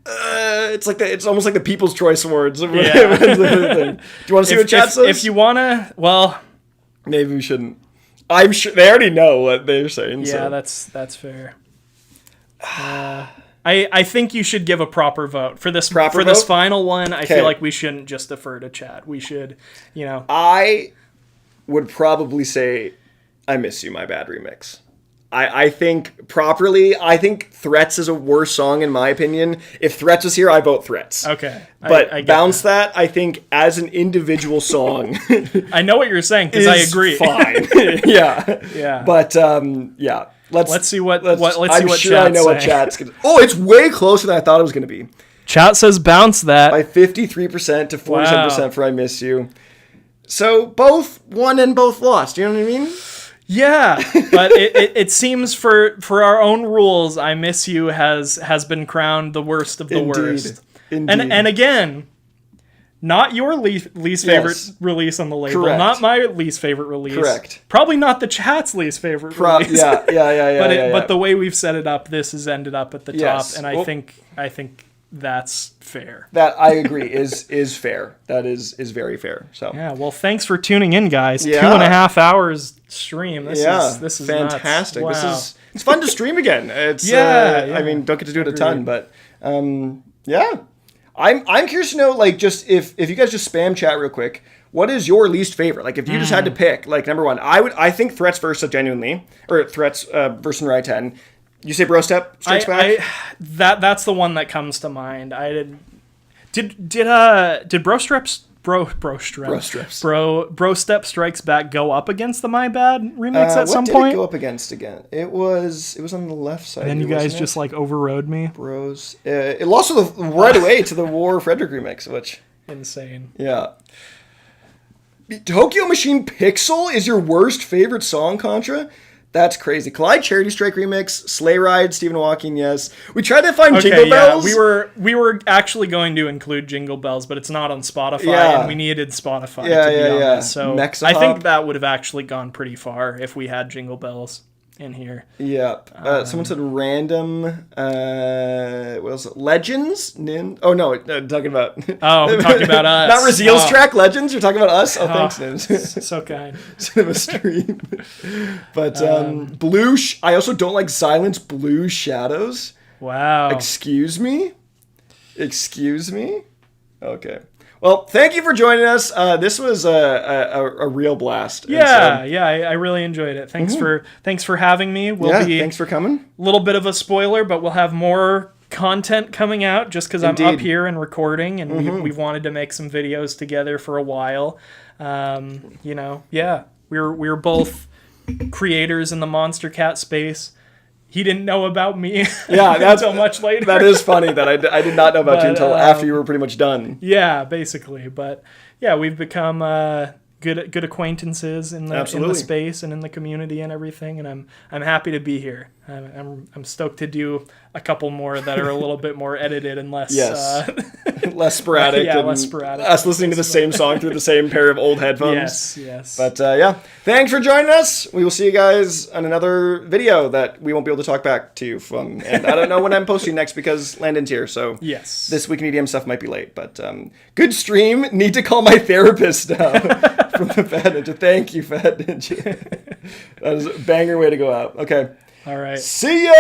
It's almost like the People's Choice Awards. Yeah. Do you want to see what chat says? If you wanna, well, maybe we shouldn't. I'm sure they already know what they're saying. Yeah, so. that's fair. I think you should give a proper vote for this this final one. I feel like we shouldn't just defer to chat. We should, I would probably say, "I Miss You, My Bad" remix. I think properly. I think Threats is a worse song in my opinion. If Threats was here, I vote Threats. Okay. But I Bounce That, I think as an individual song. I know what you're saying because I agree. Fine. Yeah. Yeah. But yeah. Let's see what I'm sure chat's I know what saying. chat's gonna. Oh, it's way closer than I thought it was gonna be. Chat says Bounce That by 53% to 47% for I Miss You. So both won and both lost. You know what I mean? Yeah, but it seems for our own rules, I Miss You has been crowned the worst of the worst. Indeed. And again, not your least favorite release on the label, Correct. not my least favorite release. Correct. Probably not the chat's least favorite release. Yeah. But the way we've set it up, this has ended up at the Yes. top, and I think that's fair. That I agree is fair. That is very fair. So Yeah, well, thanks for tuning in, guys. Yeah. 2.5 hours stream. This is fantastic. Nuts. Wow. It's fun to stream again. It's Yeah. I mean, don't get to do it a ton, but yeah. I'm curious to know, like, just if you guys just spam chat real quick, what is your least favorite? Like, if you just had to pick, like, number one, I think Threats versus genuinely, or Threats versus Riot 10. You say Bro Step Strikes Back? That's the one that comes to mind. Did Bro Step Strikes Back go up against the My Bad remix at some What point? did it go up against again? It was on the left side. And then you here, guys wasn't it? just like overrode me. Bros. It lost right away to the War Frederick remix, which Insane. yeah. Tokyo Machine Pixel is your worst favorite song, Contra? That's crazy. Collide Charity Strike remix, Sleigh Ride, Stephen Hawking, yes. We tried to find Jingle Bells. We were actually going to include Jingle Bells, but it's not on Spotify, Yeah. and we needed Spotify to Yeah, be yeah, on yeah. it. So Mexa I think Hub. that would have actually gone pretty far if we had Jingle Bells in here. Yep. Someone said random. What else? Legends? Oh no, talking about. Oh, we're talking about us. Not Raziel's Oh. track Legends. You're talking about us. Oh, thanks, Nims. So kind. Cinema stream. But Blue. I also don't like Silence Blue Shadows. Wow. Excuse me. Okay. Well, thank you for joining us. This was a real blast. Yeah, And I really enjoyed it. Thanks for having me. thanks for coming. A little bit of a spoiler, but we'll have more content coming out just because I'm up Indeed. here and recording, and we've wanted to make some videos together for a while. We're both creators in the Monstercat space. He didn't know about me until much later. That is funny that I did not know about you But, until after you were pretty much done. Yeah, basically. But yeah, we've become good acquaintances in the space and in the community and everything, and I'm happy to be here. I'm stoked to do a couple more that are a little bit more edited and less less sporadic. Yeah, and less sporadic. Us listening to the same song through the same pair of old headphones. Yes. But thanks for joining us. We will see you guys on another video that we won't be able to talk back to you from. And I don't know when I'm posting next because Landon's here, so Yes. this week in EDM stuff might be late. But good stream. Need to call my therapist now from the Fat Ninja. Thank you, Fat Ninja. That was a banger way to go out. Okay. All right. See ya!